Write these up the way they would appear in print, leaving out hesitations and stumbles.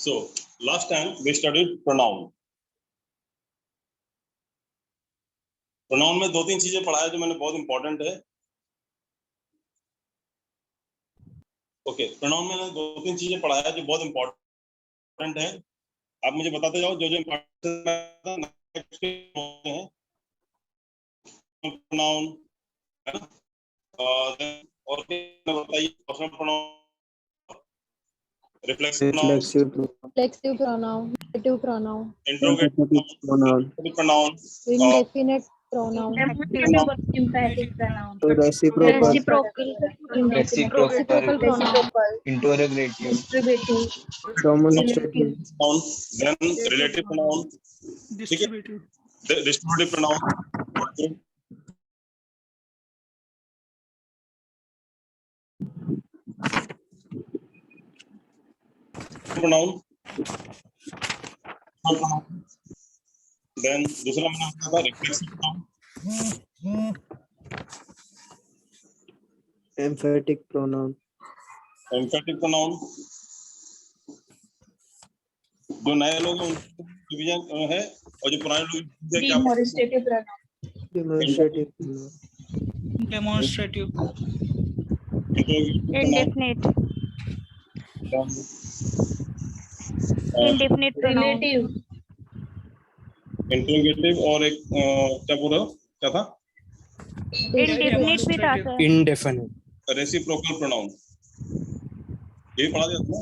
So last time we studied pronoun. Pronoun में 2-3 चीजें पढ़ाया जो मैंने बहुत इंपॉर्टेंट है. ओके, pronoun में 2-3 चीजें पढ़ाया जो बहुत इंपॉर्टेंट है. आप मुझे बताते जाओ जो इम्पोर्टेंट है. pronoun है ना, और बताइए personal pronoun, reflexive pronoun, reflexive pronoun, negative pronoun, interrogative pronoun, indefinite pronoun, emphatic pronoun, reciprocal pronoun, interrogative, distributive, pronoun, then relative pronoun, distributive pronoun, pronoun, then दूसरा मैंने बताया था reflexive pronoun, emphatic pronoun, emphatic pronoun. जो नए लोग हैं उनका division है और जो पुराने लोग हैं क्या demonstrative pronoun, demonstrative pronoun, demonstrative, indefinite, indefinite pronoun, relative, interrogative और एक क्या बोल रहे हो, क्या था, indefinite भी था सर, indefinite, रेसिप्रोकल प्रोनाउन. ये पढ़ा दिया था.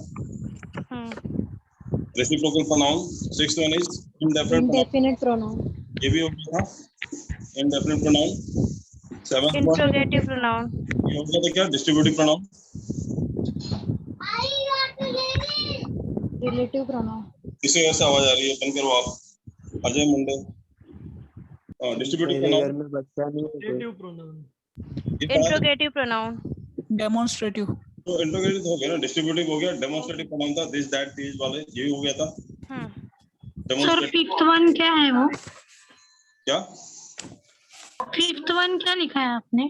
Reciprocal pronoun. 6th one is indefinite pronoun, ये भी हो गया था, indefinite pronoun. 7th one interrogative pronoun, ये हो गया था क्या, डिस्ट्रीब्यूटिव प्रोनाउन. relative pronoun, किसे ऐसे आवाज आ रही है, बंद करो आप, अजय मुंडे. डिस्ट्रीब्यूटिव मेरे घर प्रोनाउन, में बच्चा नहीं है कोई। interrogative pronoun, demonstrative, तो इंटरोगेटिव हो गया ना, डिस्ट्रीब्यूटिव हो गया, डेमोंस्ट्रेटिव प्रोनाउन था, दिस दैट दीस वाले, ये हो गया था. सर डेमोंस्ट्रेटिव फिफ्थ वन क्या है वो, क्या, फिफ्थ वन क्या लिखा है आपने,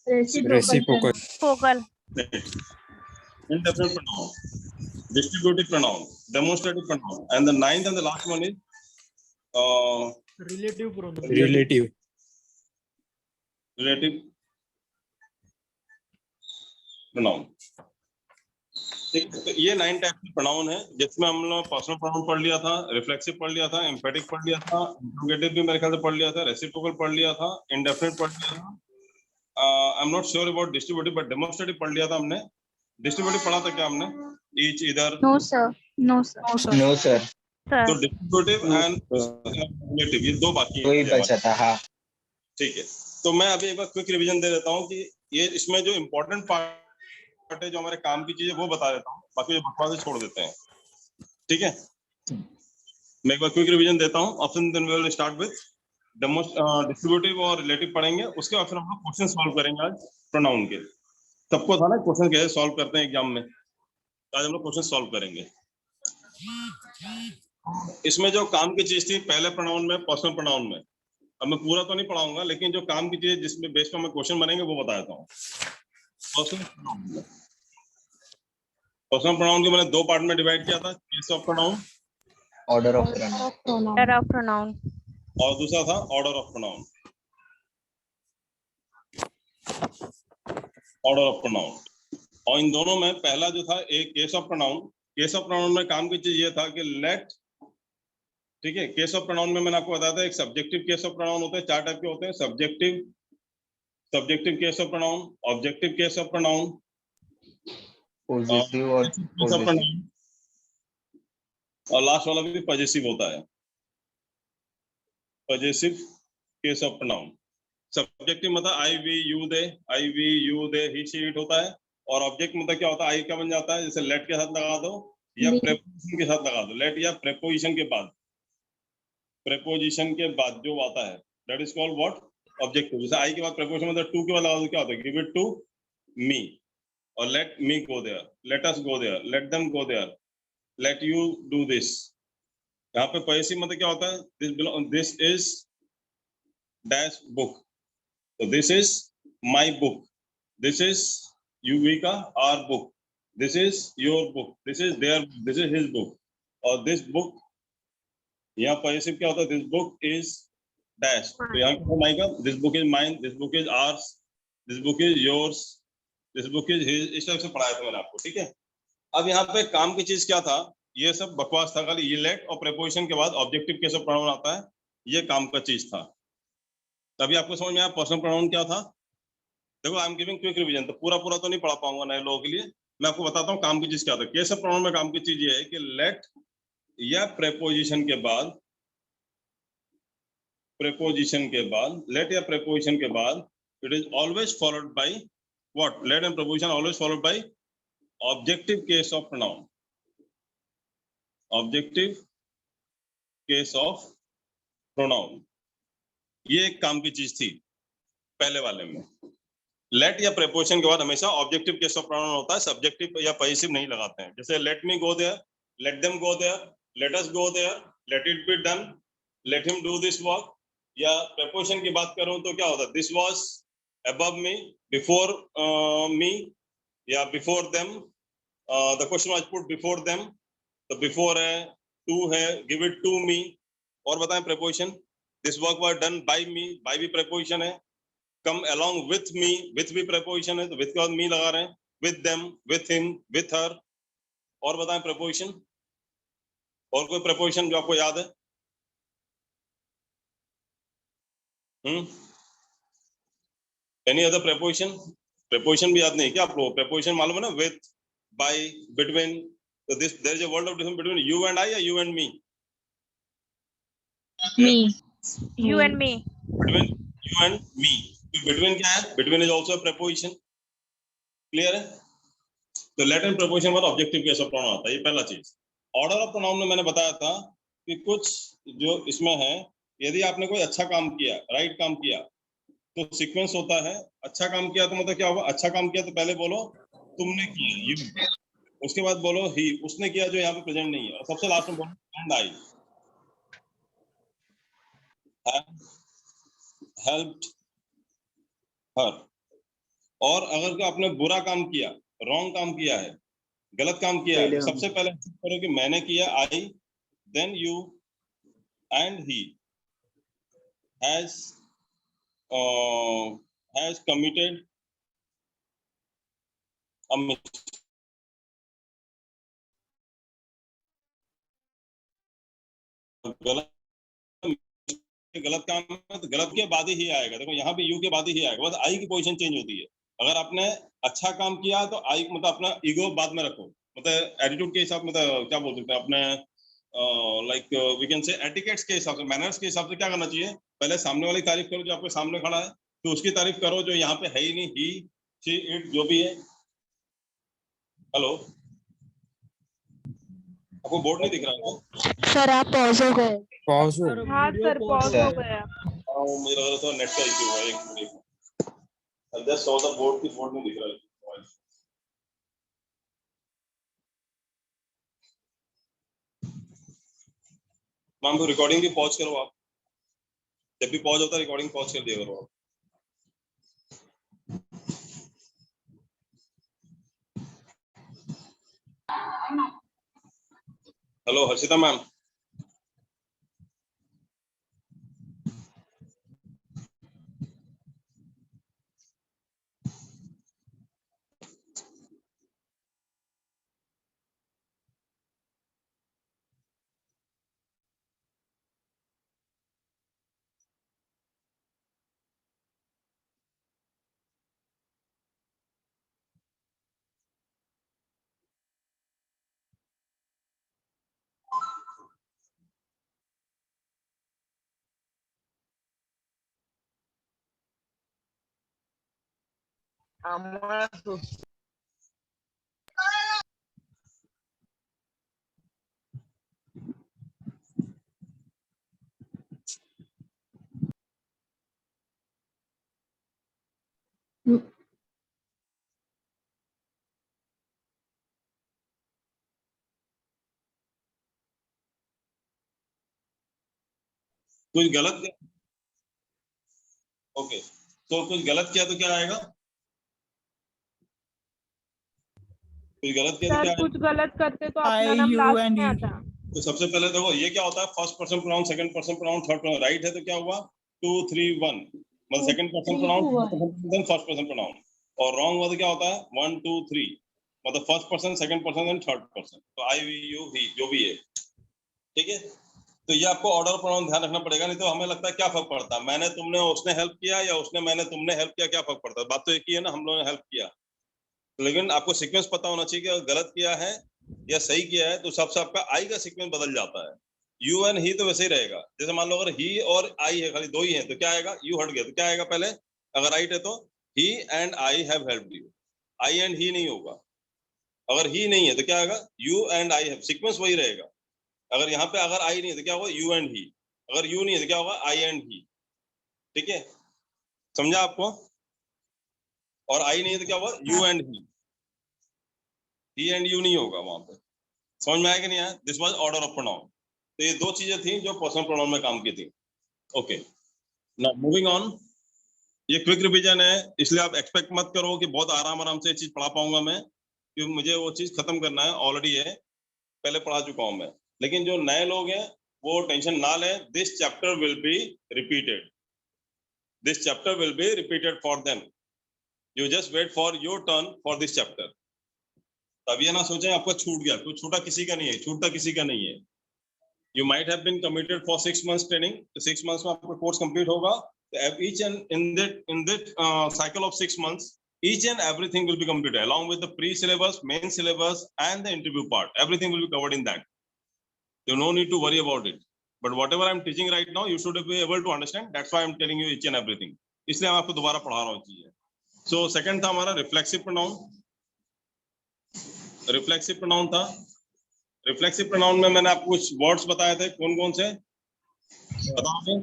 Reciprocal, focal, indefinite pronoun, distributive pronoun, demonstrative pronoun, and the 9th and the last one is relative pronoun, relative, relative pronoun. ठीक, तो ये 9 टाइप के प्रोनाउन है जिसमें हम लोग पर्सनल प्रोनाउन पढ़ लिया था, रिफ्लेक्सिव पढ़ लिया था, एम्फेटिक पढ़ लिया था, इंटरोगेटिव भी मेरे ख्याल से पढ़ लिया था, रेसिप्रोकल पढ़ लिया था, इंडेफिनिट पढ़ लिया था. I am not sure about distributive, but demonstrative पढ़ लिया था हमने. डिस्ट्रीब्यूटिव पढ़ा था क्या हमने, ईच, इधर. No sir, no sir, no sir, तो डिस्ट्रीब्यूटिव एंड रिलेटिव ये दो बाकी कोई हैं. बचा था. हाँ, ठीक है, तो मैं अभी एक बार क्विक रिवीजन दे देता हूँ कि ये इसमें जो इम्पोर्टेंट पार्ट है, जो हमारे काम की चीजें, वो बता देता हूँ, बाकी जो बकवास छोड़ देते हैं. ठीक है, मैं एक बार क्विक रिवीजन देता हूँ. Option then we will start with distributive और रिलेटिव पढ़ेंगे, उसके बाद फिर हम लोग क्वेश्चन सॉल्व करेंगे आज प्रोनाउन के. सबको था ना क्वेश्चन कैसे सॉल्व करते हैं एग्जाम में, आज हम लोग क्वेश्चन सॉल्व करेंगे. इसमें जो काम की चीज थी पहले प्रोनाउन में, पर्सनल प्रोनाउन में, अब मैं पूरा तो नहीं पढ़ाऊंगा, लेकिन जो काम की चीज जिसमें बेस पर मैं क्वेश्चन बनेंगे वो बता देता हूँ. पर्सनल प्रोनाउन को मैंने 2 पार्ट में डिवाइड किया था, case of pronoun order of pronoun, order of pronoun, और दूसरा था order of pronoun. Order of pronoun, और इन दोनों में पहला जो था एक case of pronoun. Case of pronoun में काम की चीज ये था कि लेट, ठीक है, केस ऑफ प्रोनाउन में मैंने आपको बताया था एक सब्जेक्टिव केस ऑफ प्रोनाउन होते हैं, 4 टाइप के होते हैं, subjective case of pronoun, objective case of pronoun, possessive और केस ऑफ प्रोनाउन, और लास्ट वाला भी पजेसिव होता है, possessive case of pronoun. Subjective मतलब I we you they, he she it होता है, और ऑब्जेक्ट मतलब क्या होता है, आई क्या बन जाता है, जैसे लेट के साथ लगा दो या प्रेपोजिशन के साथ लगा दो. लेट या प्रेपोजिशन के बाद जो आता है that is called what, objective. जैसे आई के बाद प्रेपोजिशन मतलब टू के बाद लगा दो, क्या होता है, गिव इट टू मी, और let me go there, let us go there, let them go there, let you do this. यहाँ पे पॉसेसिव मतलब क्या होता है, दिस इज डैश बुक, तो this is my book, this is यूवी का our book, this is your book, this is their, this is his book, और this book, यहाँ possessive क्या होता है? This book is dash, तो यहाँ क्या फॉर्म आएगा? This book is mine, this book is ours, this book is yours, this book is his। इस टाइप से पढ़ाया था मैंने आपको, ठीक है। अब यहाँ पे काम की चीज क्या था? ये सब बकवास था, खाली ये लेट और प्रेपोजिशन के बाद ऑब्जेक्टिव केस ऑफ प्रोनाउन आता है, ये काम का चीज था। तभी आपको समझ में आया पर्सनल प्रोनाउन क्या था। देखो I am giving quick revision, तो पूरा पूरा तो नहीं पढ़ा पाऊंगा नए लोगों के लिए, मैं आपको बताता हूँ काम की चीज क्या था। केस ऑफ प्रोनाउन में काम की चीज ये है कि लेट या प्रेपोजिशन के बाद, लेट या प्रेपोजिशन के बाद it is always followed by what? Let and preposition always followed by objective case of pronoun, objective case of pronoun. ये एक काम की चीज थी पहले वाले में। लेट या प्रेपोजिशन के बाद हमेशा ऑब्जेक्टिव केस ऑफ प्रोनाउन होता है, सब्जेक्टिव या पॉजिटिव नहीं लगाते हैं। जैसे let me go there, let them go there, let us go there, let it be done, let him do this work. या प्रेपोजिशन की बात करूं तो क्या होता है? This was above me, before me, या before them, the question was put before them, तो बिफोर है, टू है, गिव इट टू मी। और बताएं preposition, this work was done by me, by भी प्रेपोजिशन है। कम along with me, with भी preposition है, तो with के बाद me लगा रहे हैं। with them, with him, with her। और बताएं preposition, और कोई preposition जो आपको याद है? any other preposition? preposition भी याद नहीं क्या आपको? preposition मालूम है ना? with, by, between, तो this there is a world of difference between you and I या you and me? Me. You and me. between you and me, between क्या है? between is also a preposition, clear है? तो late and preposition बाद objective case of pronoun आता है, ये पहला चीज। ऑर्डर ऑफ प्रोनाउन में मैंने बताया था कि कुछ जो इसमें है, यदि आपने कोई अच्छा काम किया, राइट काम किया, तो सीक्वेंस होता है। अच्छा काम किया तो मतलब क्या होगा? अच्छा काम किया तो पहले बोलो तुमने किया, यू, उसके बाद बोलो ही, उसने किया जो यहाँ पे प्रेजेंट नहीं है, और सबसे लास्ट में बोलो एंड आई हेल्प्ड हर। और अगर आपने बुरा काम किया, रॉन्ग काम किया है, गलत काम किया है, तो सबसे पहले करो कि मैंने किया, I, then you, and he has committed a mistake. गलत काम है तो गलत के बाद ही आएगा। देखो यहाँ पे यू के बाद ही आएगा, बस आई की पोजीशन चेंज होती है। अगर आपने अच्छा काम किया तो आई मतलब अपना ईगो बाद में रखो, मतलब एटीट्यूड के हिसाब, मतलब क्या बोल सकते हैं अपने, like we can say etiquettes के हिसाब से, मैनर्स के हिसाब से क्या करना चाहिए? पहले सामने वाली तारीफ करो जो आपके सामने खड़ा है, तो उसकी तारीफ करो जो यहाँ पे है ही नहीं, ही, शी, इट, जो भी है। हेलो, आपको बोर्ड नहीं दिख रहा है? सर आप पॉज हो गए। Pause हो। हाँ सर, पॉज हो गया। मुझे लग रहा था नेट का इश्यू है। एक minute, just saw the board, की बोर्ड नहीं दिख रहा है। मैम को रिकॉर्डिंग भी पॉज करो आप, जब भी पॉज होता है रिकॉर्डिंग पॉज कर दिया करो आप। हेलो हर्षिता मैम, कुछ गलत किया, ओके, तो कुछ गलत किया तो क्या आएगा? कुछ गलत किया तो सर क्या कुछ गलत करते तो अपना I, नाम you लास्ट and में he. आता। तो सबसे पहले देखो ये क्या होता है, first person pronoun, second person pronoun, third person, right है तो क्या हुआ 2 3 1, मतलब second person pronoun first person pronoun, और रॉन्ग हुआ तो क्या होता है 1 2 3, मतलब first person, second person and third person, तो आई वी यू ही जो भी है, ठीक है। तो ये आपको ऑर्डर प्रोनाउन ध्यान रखना पड़ेगा, नहीं तो हमें लगता है क्या फर्क पड़ता है, मैंने तुमने उसने हेल्प किया या उसने मैंने तुमने हेल्प किया, क्या फर्क पड़ता है, बात तो एक ही है ना, हम लोगों ने हेल्प किया। लेकिन आपको सीक्वेंस पता होना चाहिए कि अगर गलत किया है या सही किया है तो सबसे आपका आई का सीक्वेंस बदल जाता है। यू एंड ही तो वैसे ही रहेगा, जैसे मान लो अगर ही और आई है, खाली दो ही है तो क्या आएगा, यू हट गया तो क्या आएगा पहले, अगर राइट है तो he and I have helped you, I and he नहीं होगा। अगर ही नहीं है तो क्या आएगा, you and I have, sequence वही रहेगा। अगर यहाँ पे अगर आई नहीं है तो क्या होगा, यू एंड ही, अगर यू नहीं है तो क्या होगा, आई एंड ही, ठीक है, समझा आपको। और आई नहीं है तो क्या होगा, you and he and you नहीं होगा वहां पे, समझ में आया कि नहीं आया। This was order of pronoun. तो ये दो चीजें थी जो पर्सनल प्रोनाउन में काम की थी। Okay, now moving on. ये क्विक रिवीजन है, इसलिए आप एक्सपेक्ट मत करो कि बहुत आराम से ये चीज पढ़ा पाऊंगा मैं, क्योंकि मुझे वो चीज खत्म करना है, ऑलरेडी है, पहले पढ़ा चुका हूं मैं। लेकिन जो नए लोग हैं वो टेंशन ना लें, this chapter will be repeated, this chapter will be repeated for them, you just wait for your turn for this chapter. तब ये ना सोचें आपका छूट गया, कोई छूटा किसी का नहीं है, छूटता किसी का नहीं है। You might have been committed for 6 months training, तो 6 months में आपका कोर्स कंप्लीट होगा, तो each and in that cycle of 6 months, each and everything will be completed along with the pre-syllabus, main syllabus, and the interview part. Everything will be covered in that. You no need to worry about it. But whatever I'm teaching right now, you should be able to understand. That's why I'm telling you each and everything. इसलिए मैं आपको दोबारा पढ़ा रहा हूँ चीजें। So second था हमारा reflexive pronoun. Reflexive pronoun था। रिफ्लेक्सिव प्रोनाउन में मैंने आपको कुछ वर्ड्स बताए थे, कौन कौन से बताओगे?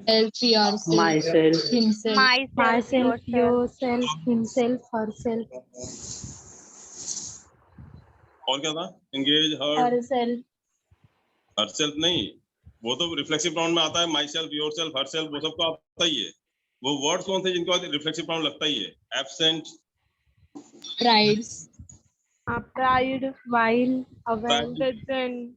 Myself. Himself. Myself, yourself, himself, herself. और क्या था? Engage, heard, Herself. हरसेल्फ नहीं, वो तो रिफ्लेक्सिव प्रोनाउन में आता है, my self, your self, herself, वो सबको आता ही है। वो वर्ड्स कौन थे जिनके बाद रिफ्लेक्सिव प्रोनाउन लगता ही है? Absent, Prides. pride, While. Aware. present,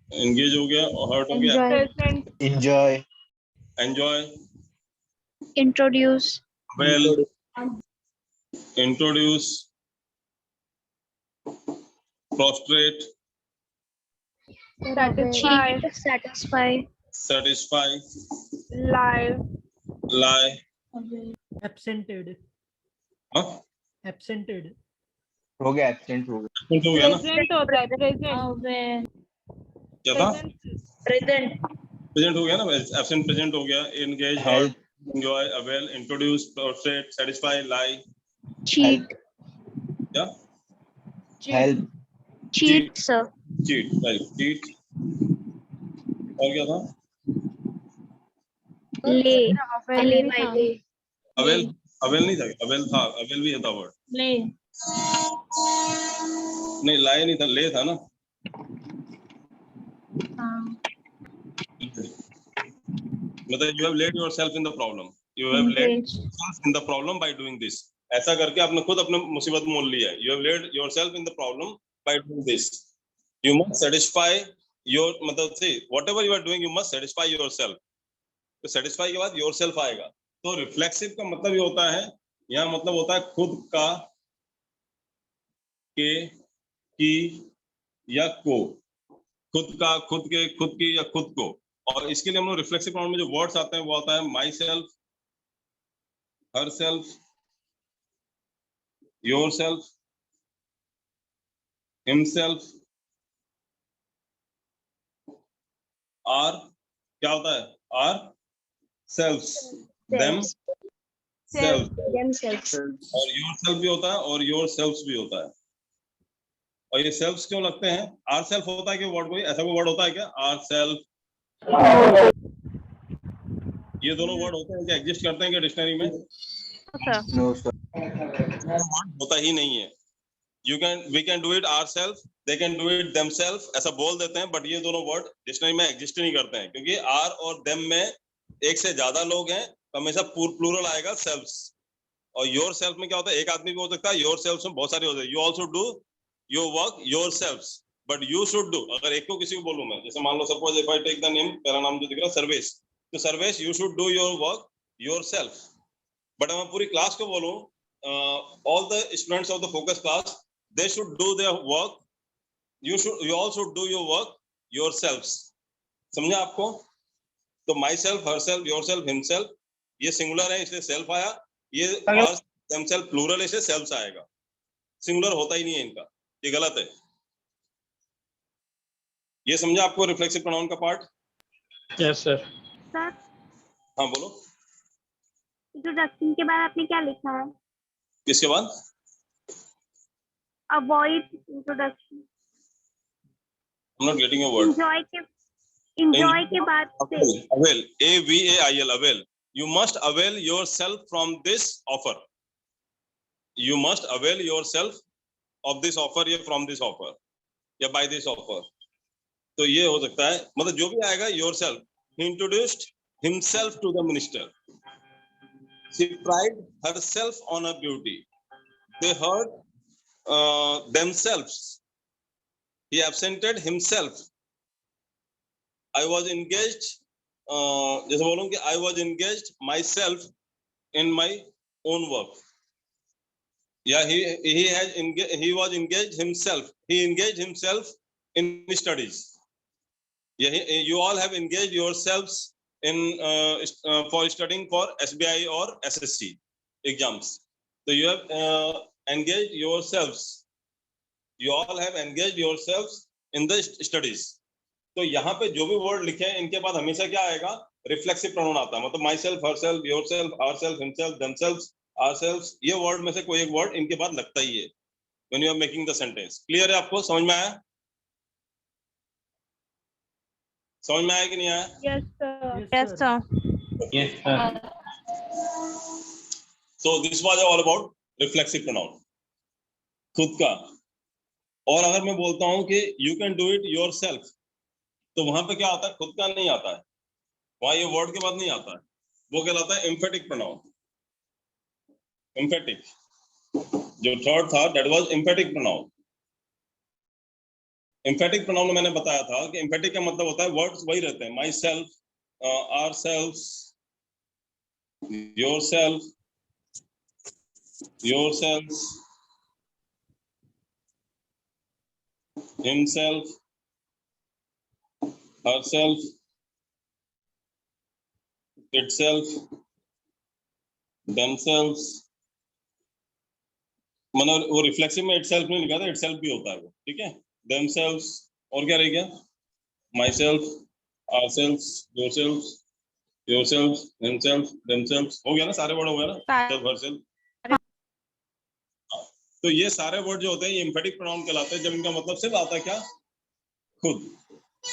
engage हो गया, हर्ट हो गया, Enjoy. present, Enjoy. Enjoy, Introduce. Well, introduce, prostate, satisfy, Satisfy. Satisfy, lie, लाई, Absented. हाँ Absented. हो गया absent हो गया. कुछ हो गया ना, present होता है, present, Aware. क्या था? Present. प्रेजेंट हो गया ना, एब्सेंट प्रेजेंट हो गया, engage, Help. Enjoy, avail, introduce, prostrate, satisfy, lie, Cheat. क्या? Help. Cheat, sir. Cheat, right, cheat. और क्या था? Lay. Lay by lay. Avail, avail नहीं था, अवेल था, अवेल भी था वर्ड, Lay. नहीं लाई नहीं था, ले था ना। मतलब you have laid yourself in the problem, you have laid Engage. yourself in the problem by doing this, ऐसा करके आपने खुद अपने मुसीबत मोल लिया है। You have laid yourself in the problem by doing this. You must satisfy your, मतलब see whatever you are doing you must satisfy yourself. तो satisfy के बाद yourself आएगा। तो reflexive का मतलब ये होता है, यहाँ मतलब होता है खुद का, के, की या को, खुद का, खुद के, खुद की या खुद को। और इसके लिए हम लोग रिफ्लेक्सिव प्रोनाउन में जो वर्ड्स आते हैं वो आता है myself, herself, yourself, himself, our, क्या होता है? Ourselves, themself, Themselves. और योर सेल्फ भी होता है और योर सेल्फ्स भी होता है। और ये सेल्फ्स क्यों लगते हैं? आर सेल्फ होता है कि वर्ड, कोई ऐसा कोई वर्ड होता है क्या? आर सेल्फ, ये दोनों वर्ड होते हैं क्या, एग्जिस्ट करते हैं क्या डिक्शनरी में? sir, No sir. होता ही नहीं है। You can, we can do it ourselves, they can do it themselves, ऐसा बोल देते हैं, बट ये दोनों वर्ड डिक्शनरी में एग्जिस्ट नहीं करते हैं, क्योंकि आर और देम में एक से ज्यादा लोग हैं तो हमेशा प्लूरल आएगा सेल्फ्स, और योर सेल्फ में क्या होता है, एक आदमी भी हो सकता है, योर सेल्फ में बहुत सारे होते हैं। You also do your work yourself, but you should do, अगर एक को किसी को बोलूं मैं, जैसे मान लो suppose if I take the name, मेरा नाम जो दिख रहा है सर्वेश, तो Sarvesh you should do your work yourself. But मैं पूरी क्लास को बोलूं, all the students of the focus class they should do their work, you all should do your work yourselves। समझा आपको? तो my self, herself, yourself, himself, ये singular है इसलिए सेल्फ आया, ये और देमसेल्फ प्लूरल है इसलिए सेल्फ्स आएगा। सिंगुलर होता ही नहीं है इनका, ये गलत है। ये समझा आपको रिफ्लेक्सिव प्रोनाउन का पार्ट? Yes sir. सर हाँ बोलो। इंट्रोडक्शन के बाद आपने क्या लिखा है? किसके बाद? Avoid introduction. I'm not getting your word. enjoy के बाद से Avail, A-V-A-I-L, avail. You must avail yourself from this offer. You must avail yourself of this offer या from this offer या by this offer। तो ये हो सकता है, मतलब जो भी आएगा yourself। He introduced himself to the minister. She prided herself on her beauty. They heard themselves. He absented himself. I was engaged, जैसे बोलूं कि I was engaged myself in my own work. Yeah, he was engaged himself. He engaged himself in studies. Yeah, you all have engaged yourselves in for studying for SBI or SSC exams. So you have engaged yourselves. You all have engaged yourselves in the studies. तो यहाँ पे जो भी word लिखे हैं इनके बाद हमेशा क्या आएगा, रिफ्लेक्सिव प्रोनाउन आता है। मतलब myself, herself, yourself, ourself, himself, themselves, ourselves, ये वर्ड में से कोई एक वर्ड इनके बाद लगता ही है when you are making the sentence। Clear है आपको? समझ में आया? समझ में आया कि नहीं आया? yes sir Yes, sir. Yes sir. So this was all about reflexive pronoun, खुद का। और अगर मैं बोलता हूं कि you can do it your self, तो वहां पे क्या आता है, खुद का नहीं आता है, वहां ये वर्ड के बाद नहीं आता है, वो कहलाता है एम्फेटिक प्रोनाउन। एम्फेटिक जो थर्ड था that was emphatic pronoun. Emphatic pronoun में मैंने बताया था कि एम्फेटिक का मतलब होता है वर्ड्स वही रहते हैं, myself, ourselves, yourself, yourselves, himself, herself, itself, themselves। मतलब वो रिफ्लेक्सिव में itself नहीं लिखा था, itself भी होता है वो, ठीक है। themselves, और क्या रह गया, myself, ourselves, yourselves, yourselves, himself, themselves, हो गया ना, सारे वर्ड हो गया ना, self, herself। तो ये सारे वर्ड जो होते हैं ये एम्फेटिक प्रोनाउन कहलाते हैं जब इनका मतलब सिर्फ आता है क्या, खुद।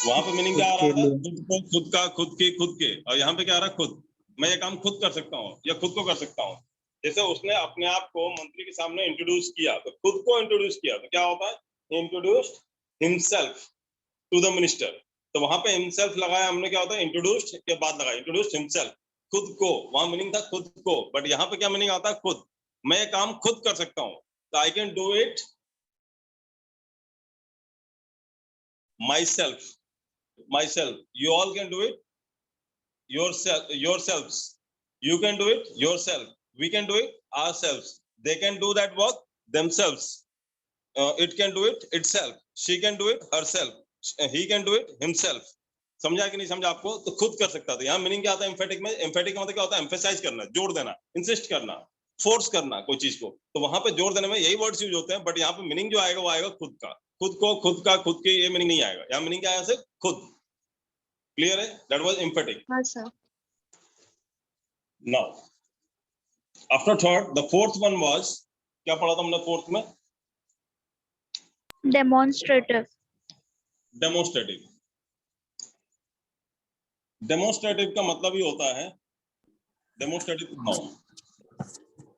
वहां पे मीनिंग क्या आ रहा है, खुद को, खुद का, खुद की, खुद के। और यहाँ पे क्या आ रहा है, खुद, मैं ये काम खुद कर सकता हूँ या खुद को कर सकता हूँ। जैसे उसने अपने आप को मंत्री के सामने इंट्रोड्यूस किया, तो खुद को इंट्रोड्यूस किया, तो क्या होता है, introduced himself to the minister. तो वहां पे हिमसेल्फ लगाया हमने, क्या होता है, इंट्रोड्यूस्ड के बाद लगाया इंट्रोड्यूस्ड हिमसेल्फ, खुद को। वहां मीनिंग था खुद को, बट यहाँ पे क्या मीनिंग आता है, खुद। मैं ये काम खुद कर सकता हूँ, so I can do it myself। You all can do it yourselves। You can do it yourself, we can do it ourselves, they can do that work themselves, it can do it itself, she can do it herself, he can do it himself। समझा कि नहीं समझा आपको? तो खुद कर सकता था। यहाँ मीनिंग क्या आता है एम्फेटिक में, एम्फेटिक का मतलब क्या होता है, एम्फेसाइज करना, जोर देना, इंसिस्ट करना, फोर्स करना कोई चीज को। तो वहां पे जोर देने में यही वर्ड्स यूज होते हैं, बट यहाँ पे मीनिंग जो आएगा वो आएगा खुद का, खुद को, खुद का, खुद के, ये मीनिंग नहीं आएगा। यहाँ मीनिंग क्या आया, सिर्फ खुद। क्लियर है? That was emphatic. हाँ sir. Now after third the fourth one was, क्या पढ़ा था हमने फोर्थ में, डेमोन्स्ट्रेटिव। डेमोन्स्ट्रेटिव। डेमोन्स्ट्रेटिव का मतलब ही होता है डेमोन्स्ट्रेटिव प्रोनाउन।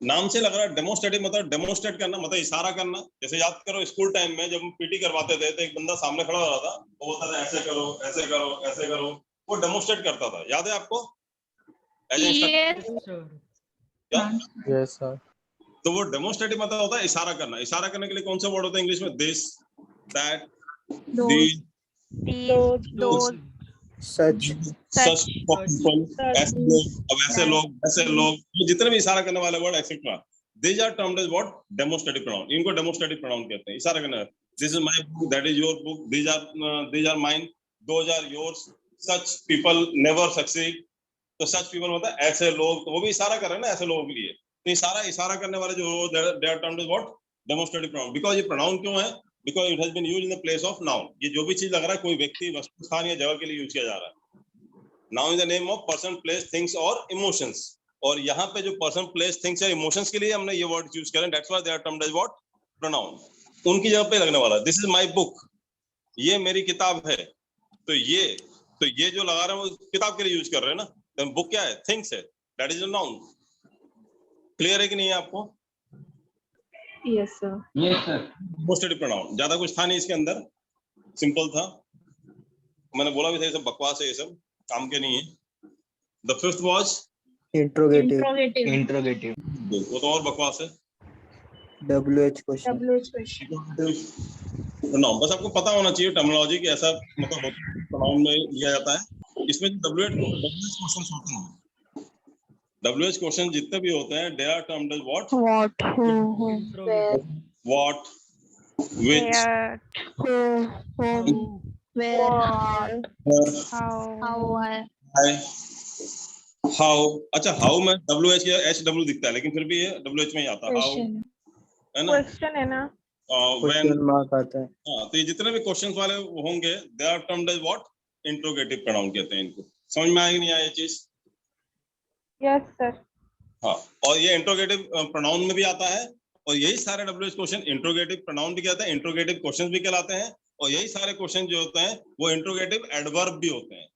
नाम से लग रहा है डेमोन्स्ट्रेटिव मतलब डेमोन्स्ट्रेट करना, मतलब इशारा करना। जैसे याद करो स्कूल टाइम में जब हम पीटी करवाते थे तो एक बंदा सामने खड़ा हो रहा था, वो बोलता था ऐसे करो, ऐसे करो, ऐसे करो, वो डेमोन्स्ट्रेट करता था। याद है आपको? Yes, sir. क्या? Yes sir. तो वो डेमोन्स्ट्रेटिव मतलब होता है इशारा करना। इशारा करने के लिए कौन सा वर्ड होता है इंग्लिश में? This, that, those, those, Such. Such people, ऐसे लोग, अब ऐसे लोग, ऐसे लोग, ये जितने भी इशारा करने वाले word etcetera, these are termed as what? Demonstrative pronoun. इनको demonstrative pronoun कहते हैं, इशारा करना है। This is my book, that is your book, these are mine, those are yours. Such people never succeed. तो such people होता है ऐसे लोग, तो वो भी इशारा कर रहे हैं ना ऐसे लोगों के लिए। तो इशारा करने वाले जो they are termed as what? Demonstrative pronoun. Because ये pronoun क्यों है? Because it has been used in the place of noun. ये जो भी चीज लग रहा है कोई व्यक्ति, वस्तु, स्थान या जगह के लिए यूज किया जा रहा है। Noun is the name of person, place, things or emotions. और यहाँ पे जो पर्सन, प्लेस, थिंग्स या इमोशंस के लिए हमने ये वर्ड यूज करें, that's why they are termed as what? Pronoun. उनकी जगह पे लगने वाला। दिस इज माय बुक, ये मेरी किताब है। तो ये जो लगा रहे हैं वो किताब के लिए यूज कर रहे हैं ना। तो बुक क्या है? थिंग्स है, that is a noun. Clear है कि नहीं है आपको? Yes sir. Yes, sir. Demonstrative pronoun, ज्यादा कुछ था नहीं इसके अंदर, सिंपल था। मैंने बोला भी था ये सब बकवास है, ये सब काम के नहीं है। The fifth was Interrogative. Interrogative. वो तो और बकवास है। WH question. प्रोनाउन बस आपको पता होना चाहिए टर्मिनोलॉजी की, ऐसा मतलब प्रोनाउन में लिया जाता है। इसमें WH क्वेश्चंस होते हैं, WH क्वेश्चन जितने भी होते हैं, they are termed as what? What? Who? What, which, Who? Where? How? Why, how. अच्छा, हाउ में WH या HW दिखता है, लेकिन फिर भी ये WH में ही आता है, हाउ, है ना? क्वेश्चन है ना। व्हेन, Question mark आता है। हाँ, तो ये जितने भी क्वेश्चंस वाले होंगे, they are termed as what? Interrogative pronoun कहते हैं इनको। समझ में आएगी नहीं आया ये चीज? Yes sir. हाँ, और ये इंट्रोगेटिव प्रोनाउन में भी आता है, और यही सारे WH क्वेश्चन इंट्रोगेटिव प्रोनाउन भी कहते हैं, इंट्रोगेटिव क्वेश्चंस भी कहलाते हैं, और यही सारे क्वेश्चन जो होते हैं वो इंट्रोगेटिव एडवर्ब भी होते हैं।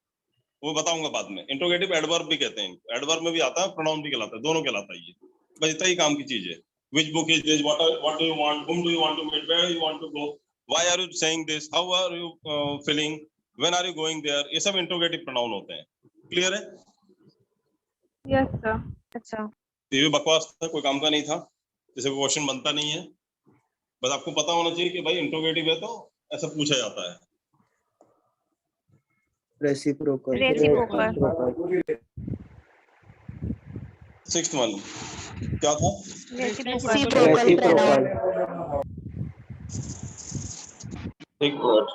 वो बताऊंगा बाद में। इंट्रोगेटिव एडवर्ब भी कहते हैं इनको, एडवर्ब में भी आता है, प्रोनाउन भी कहलाता है, दोनों कहलाता है ये। बस इतना ही काम की चीज है। Which book is this? What do you want? Whom do you want to meet? Where do you want to go? Why are you saying this? How are you feeling? When are you going there? ये सब interrogative pronoun होते हैं। Clear है? Yes sir. अच्छा, ये भी बकवास था, कोई काम का नहीं था, जैसे क्वेश्चन बनता नहीं है। बस आपको पता होना चाहिए कि भाई इंट्रोगेटिव है तो ऐसा पूछा जाता है। Reciprocal. सिक्स्थ वन क्या था? Reciprocal. एक मिनट।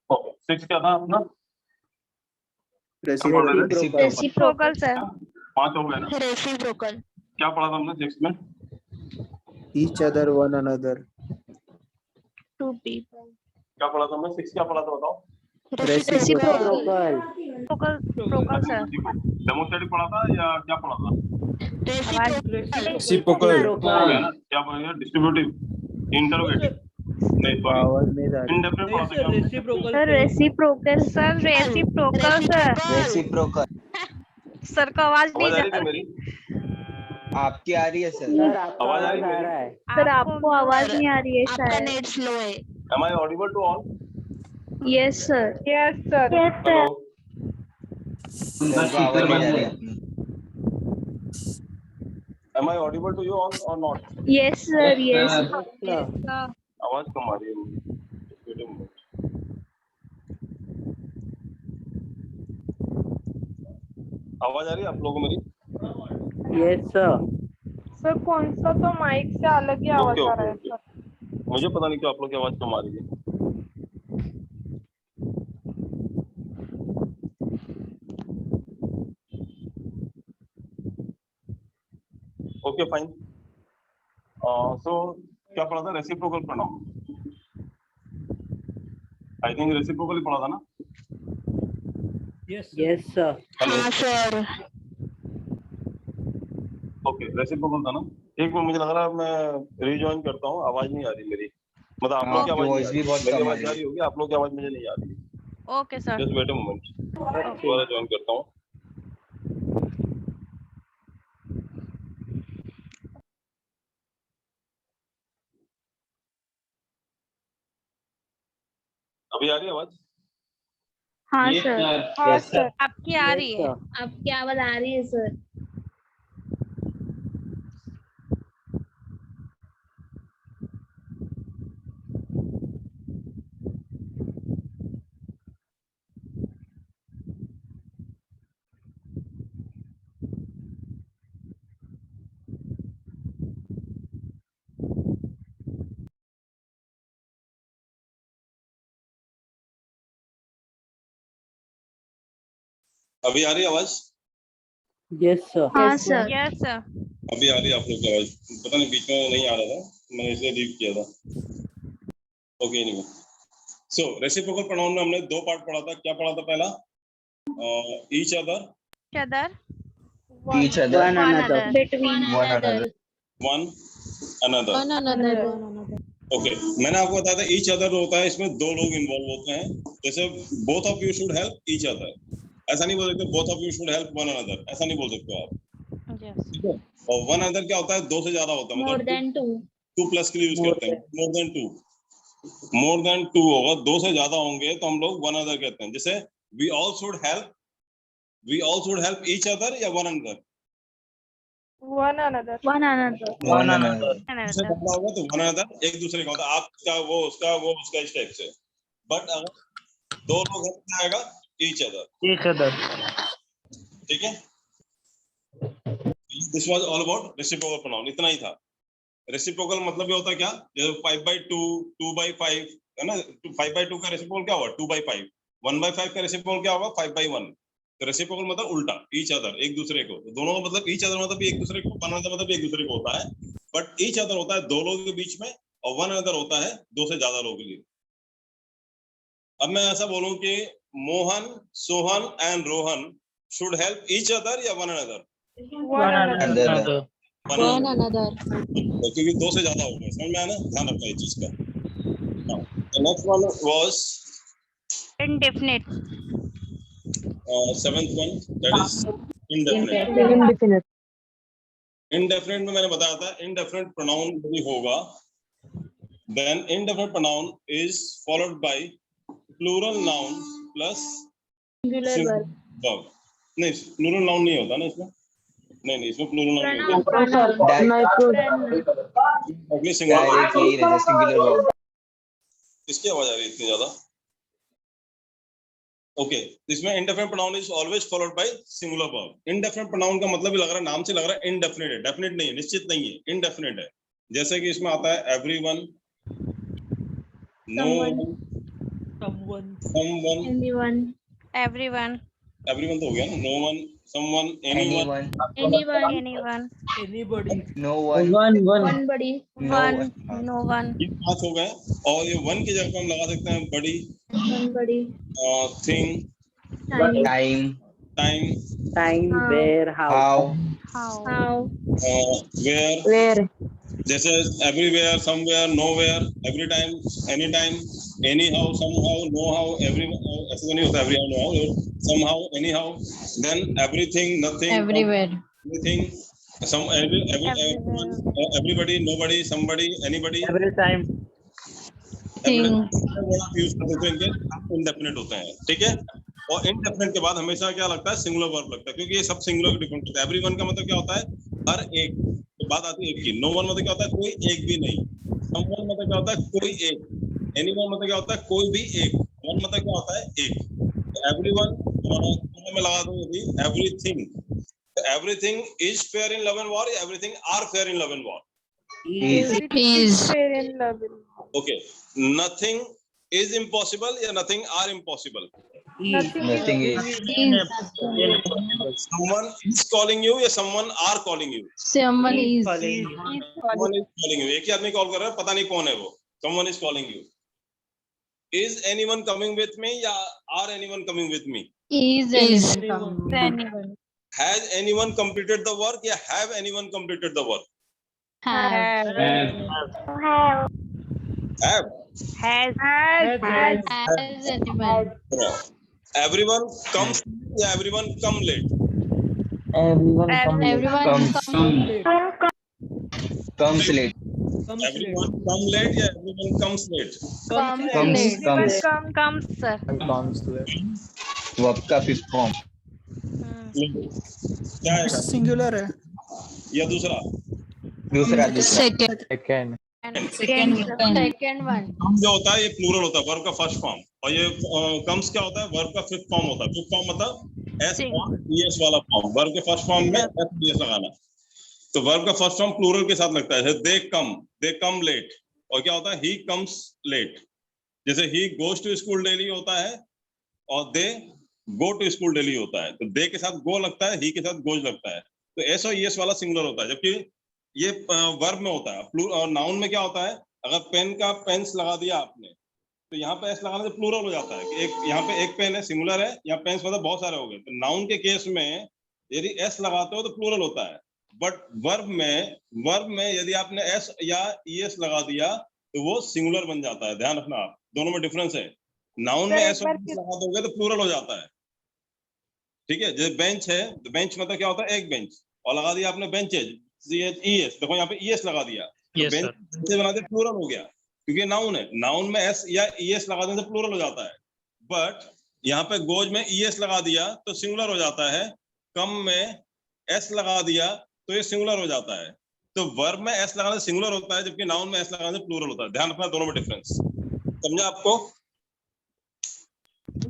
ओके, सिक्स क्या था अपना? Reciprocal sir. 5 हो गए ना? Reciprocal. क्या पढ़ा था हमने सिक्स में? Each other, one another. Two people. क्या पढ़ा था हमने? सिक्स क्या पढ़ा था बताओ? Reciprocal. Reciprocal sir. डेमोन्स्ट्रेटिव पढ़ा था या क्या पढ़ा था? Reciprocal. हो गया ना? क्या पढ़ा गया? डिस्ट्रीब्यूटिव, इंटरोगेटिव, नहीं सॉरी, आवाज नहीं आ रही। इंडेफिनिट पढ़ा था क्या? Reciprocal. Reciprocal sir. Reciprocal sir. Reciprocal. Sir को आवाज नहीं आवाज आ रही जा है मेरी? आपकी आ रही है सर। आवाज आ रही है मेरी? सर आपको आवाज नहीं आ रही है आपका शायद। नेट स्लो है। Am I audible to all? Yes sir. Yes sir. Hello? Sir को आवाज नहीं आ रही है। Am I audible to you all or not? Yes sir. Yes. आवाज कम आ रही है मुझे। आवाज आ रही है आप लोगों को मेरी? Yes sir. सर कौन सा तो माइक से अलग ही आवाज ओके आ रहा है ओके, सर। मुझे पता नहीं क्यों आप लोग की आवाज कम आ रही है। Okay fine. सो क्या पढ़ा था? Reciprocal pronoun. I think reciprocal ही पढ़ा था ना? Yes Yes sir. हाँ सर। ओके रेसिप्रोकल था ना। एक मिनट, मुझे लग रहा है मैं रिजॉइन करता हूँ, आवाज नहीं आ रही मेरी, मतलब आप लोग की आपकी आवाज वॉइस भी बहुत मेरी कम आ आवाज रही जा है। रही होगी, आप लोग की आवाज मुझे नहीं आ रही। Okay sir. Just wait a moment, दोबारा ज्वाइन करता हूँ। अभी आ रही है आवाज? हाँ सर। हाँ सर। आपकी आ रही है। आपकी आवाज आ रही है सर। अभी आ रही है आवाज? Yes, sir. हाँ सर। Yes sir. अभी आ रही है आप लोग की आवाज, पता नहीं बीच में नहीं आ रहा था, मैंने इसलिए लीव किया था। ओके एनीवे, सो रेसिप्रोकल प्रोनाउन में हमने दो पार्ट पढ़ा था। क्या पढ़ा था? पहला each other, other, Each other, One another. Between one another. One another. Okay, मैंने आपको बताया था ईच अदर होता है, इसमें दो लोग इन्वॉल्व होते हैं। जैसे both of you should help each other, ऐसा नहीं बोल सकते both of you should help one another, ऐसा नहीं बोल सकते आप। यस। ठीक है, और वन अदर क्या होता है? दो से ज्यादा होता है, more मतलब than 2. टू प्लस के लिए यूज करते हैं। मोर देन टू होगा, दो से ज्यादा होंगे तो हम लोग वन अदर कहते हैं। जैसे we all should help each other या one another. One another. One another. One another. इससे ज्यादा होगा तो वन अनदर, एक दूसरे का होता है, आपका वो उसका इस टाइप से। बट अगर दो लोग हैं तो आएगा ईच अदर। Each other. ठीक है, this was all about reciprocal pronoun, इतना ही था। रेसिप्रोकल मतलब ये होता है क्या? जैसे 5/2, 2/5 है ना, 5/2 का रेसिप्रोकल क्या होगा? 2/5। 1/5 का रेसिप्रोकल क्या होगा? 5/1। तो रेसिप्रोकल मतलब उल्टा, ईच अदर, एक दूसरे को। तो दोनों का मतलब ईच अदर मतलब एक दूसरे को, वन अदर मतलब एक दूसरे को होता है। बट ईच अदर होता है दो लोगों के बीच में, और वन अदर होता है दो से ज्यादा लोगों के लिए। अब मैं ऐसा बोलूं कि Mohan, Sohan and Rohan should help each other या one another? One another. Another. One another. क्योंकि दो से ज्यादा हो गए, समझ में आया ना? ध्यान रखना इस चीज का। Next one was indefinite. Seventh one, that is indefinite. Indefinite में मैंने बताया था इंडेफिनिट प्रोनाउन यदि होगा, then indefinite pronoun is followed by plural noun plus Singular verb. Verb. नहीं, प्लूरल नाउन नहीं होता ना इसमें, नहीं इसमें प्लूरल नाउन नहीं होता, अगले सिंगुलर। Direct यही रहता है, singular verb. इसकी आवाज आ रही है इतनी ज्यादा? ओके, इसमें indefinite pronoun is always followed bye singular verb. Indefinite pronoun का मतलब ही लग रहा है, नाम से लग रहा है इंडेफिनिट है, डेफिनेट नहीं है, निश्चित नहीं है, इंडेफिनिट है। जैसे कि इसमें आता है everyone, no one, Someone. Someone. Anyone. Everyone. Everyone तो हो गया ना, no one, someone, anyone. Anyone. Anyone. Anyone. Anybody. No one. One body. No one. one. No one. ये पांच हो गए, और ये वन की जगह पे हम लगा सकते हैं बड़ी, One body. Thing, Time. Time. Time, Where, How. How. Where. जैसे everywhere, somewhere, nowhere, every time, any time, any how, some how, no how, every, ऐसा तो नहीं होता every how, no how, some how, any how, then everything, nothing, Everywhere. Anything, some, everybody, nobody, somebody, anybody. Every time. Thing. Use करते हैं, इनके indefinite होते हैं। ठीक है, और इंडेफिनिट के बाद हमेशा क्या लगता है? सिंगुलर वर्ब लगता है, क्योंकि ये सब सिंगुलर डिफरेंट होता है। एवरीवन का मतलब क्या होता है? हर एक। तो बात आती है एक की। नो वन मतलब क्या होता है? कोई एक भी नहीं। समवन मतलब क्या होता है? कोई एक। एनीवन मतलब क्या होता है? कोई भी एक। वन मतलब क्या होता है? एक। एवरीवन में लगा दो यदि everything, everything is fair in love and war, everything are fair in love and war. Is. Is. Fair in love. Okay, nothing is impossible या nothing are impossible? Nothing is. Someone is calling you या someone are calling you? Someone is. Someone is calling you, एक ही आदमी call कर रहा है, पता नहीं कौन है वो। Someone is calling you. Is anyone coming with me या are anyone coming with me? Is. Anyone. Anyone. Has anyone completed the work या have anyone completed the work? have, have. has anyone, everyone comes या everyone come late? Everyone comes everyone comes late. Everyone come late या everyone comes late? Comes, sir. Verb का fifth form. क्या आएगा? Singular है. या दूसरा? दूसरा second, Second, second one, कम जो होता है ये प्लूरल होता है, वर्ब का फर्स्ट फॉर्म, और ये कम्स क्या होता है? वर्ब का फिफ्थ फॉर्म होता है. फिफ्थ फॉर्म मतलब एस और ईएस वाला फॉर्म. वर्ब के फर्स्ट फॉर्म में एस ईएस लगाना. तो वर्ब का फर्स्ट फॉर्म प्लूरल के साथ लगता है. दे कम लेट, और क्या होता है? He comes late. जैसे he goes to school daily होता है और they go to school daily होता है. तो दे के साथ गो लगता है, ही के साथ गोज लगता है. तो एस और ईएस वाला सिंगुलर होता है, जबकि ये वर्ब में होता है. और नाउन में क्या होता है? अगर पेन का पेन्स लगा दिया आपने, तो यहाँ पे एस लगाने से प्लूरल हो जाता है कि एक यहाँ पे एक पेन है, सिंगुलर है, यहाँ पेन्स मतलब बहुत सारे हो गए. तो नाउन के केस में यदि एस लगाते हो तो प्लूरल होता है. बट वर्ब में यदि आपने एस या ईएस लगा दिया तो वो सिंगुलर बन जाता है. ध्यान रखना आप, दोनों में डिफरेंस है. नाउन में एस लगा दोगे तो प्लूरल हो जाता है. ठीक है. जैसे बेंच है, तो बेंच मतलब क्या होता है? एक बेंच, और लगा दिया आपने बेंचेज, ईएस. देखो यहाँ पे ईएस लगा दिया, Yes, बेंच sir. से बना दे प्लूरल हो गया, क्योंकि नाउन है. नाउन में एस या ईएस लगा देने से प्लूरल हो जाता है. बट यहाँ पे गोज में ईएस लगा दिया तो सिंगुलर हो जाता है. कम में एस लगा दिया तो ये सिंगुलर हो जाता है. तो वर्ब में एस लगाने से सिंगुलर होता है, जबकि नाउन में एस लगाने से प्लूरल होता है. ध्यान रखना, दोनों में डिफरेंस. समझा आपको?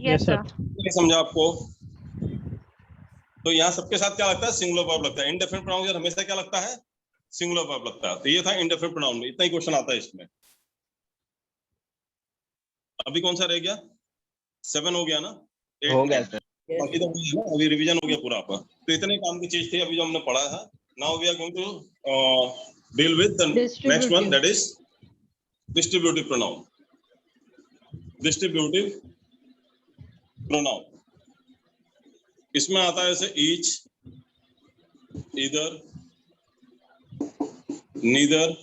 Yes, sir. नहीं समझा आपको? तो यहाँ सबके साथ क्या लगता है? सिंगुलर वर्ब लगता है. इंडेफिनिट प्रोनाउन हमेशा क्या लगता है? सिंगुलर वर्ब लगता है. तो ये था इंडेफिनिट प्रोनाउन में. इतना ही क्वेश्चन आता है इसमें. अभी कौन सा रह गया? 7 हो गया ना? 8 हो गया सर. बाकी तो वही है ना, अभी रिवीजन हो गया पूरा आपका. तो इतने काम की चीज थी अभी जो हमने पढ़ा था. Now we are going to deal with the next one, that is distributive pronoun. Distributive pronoun इसमें आता है जैसे ईच, ईदर, नीदर.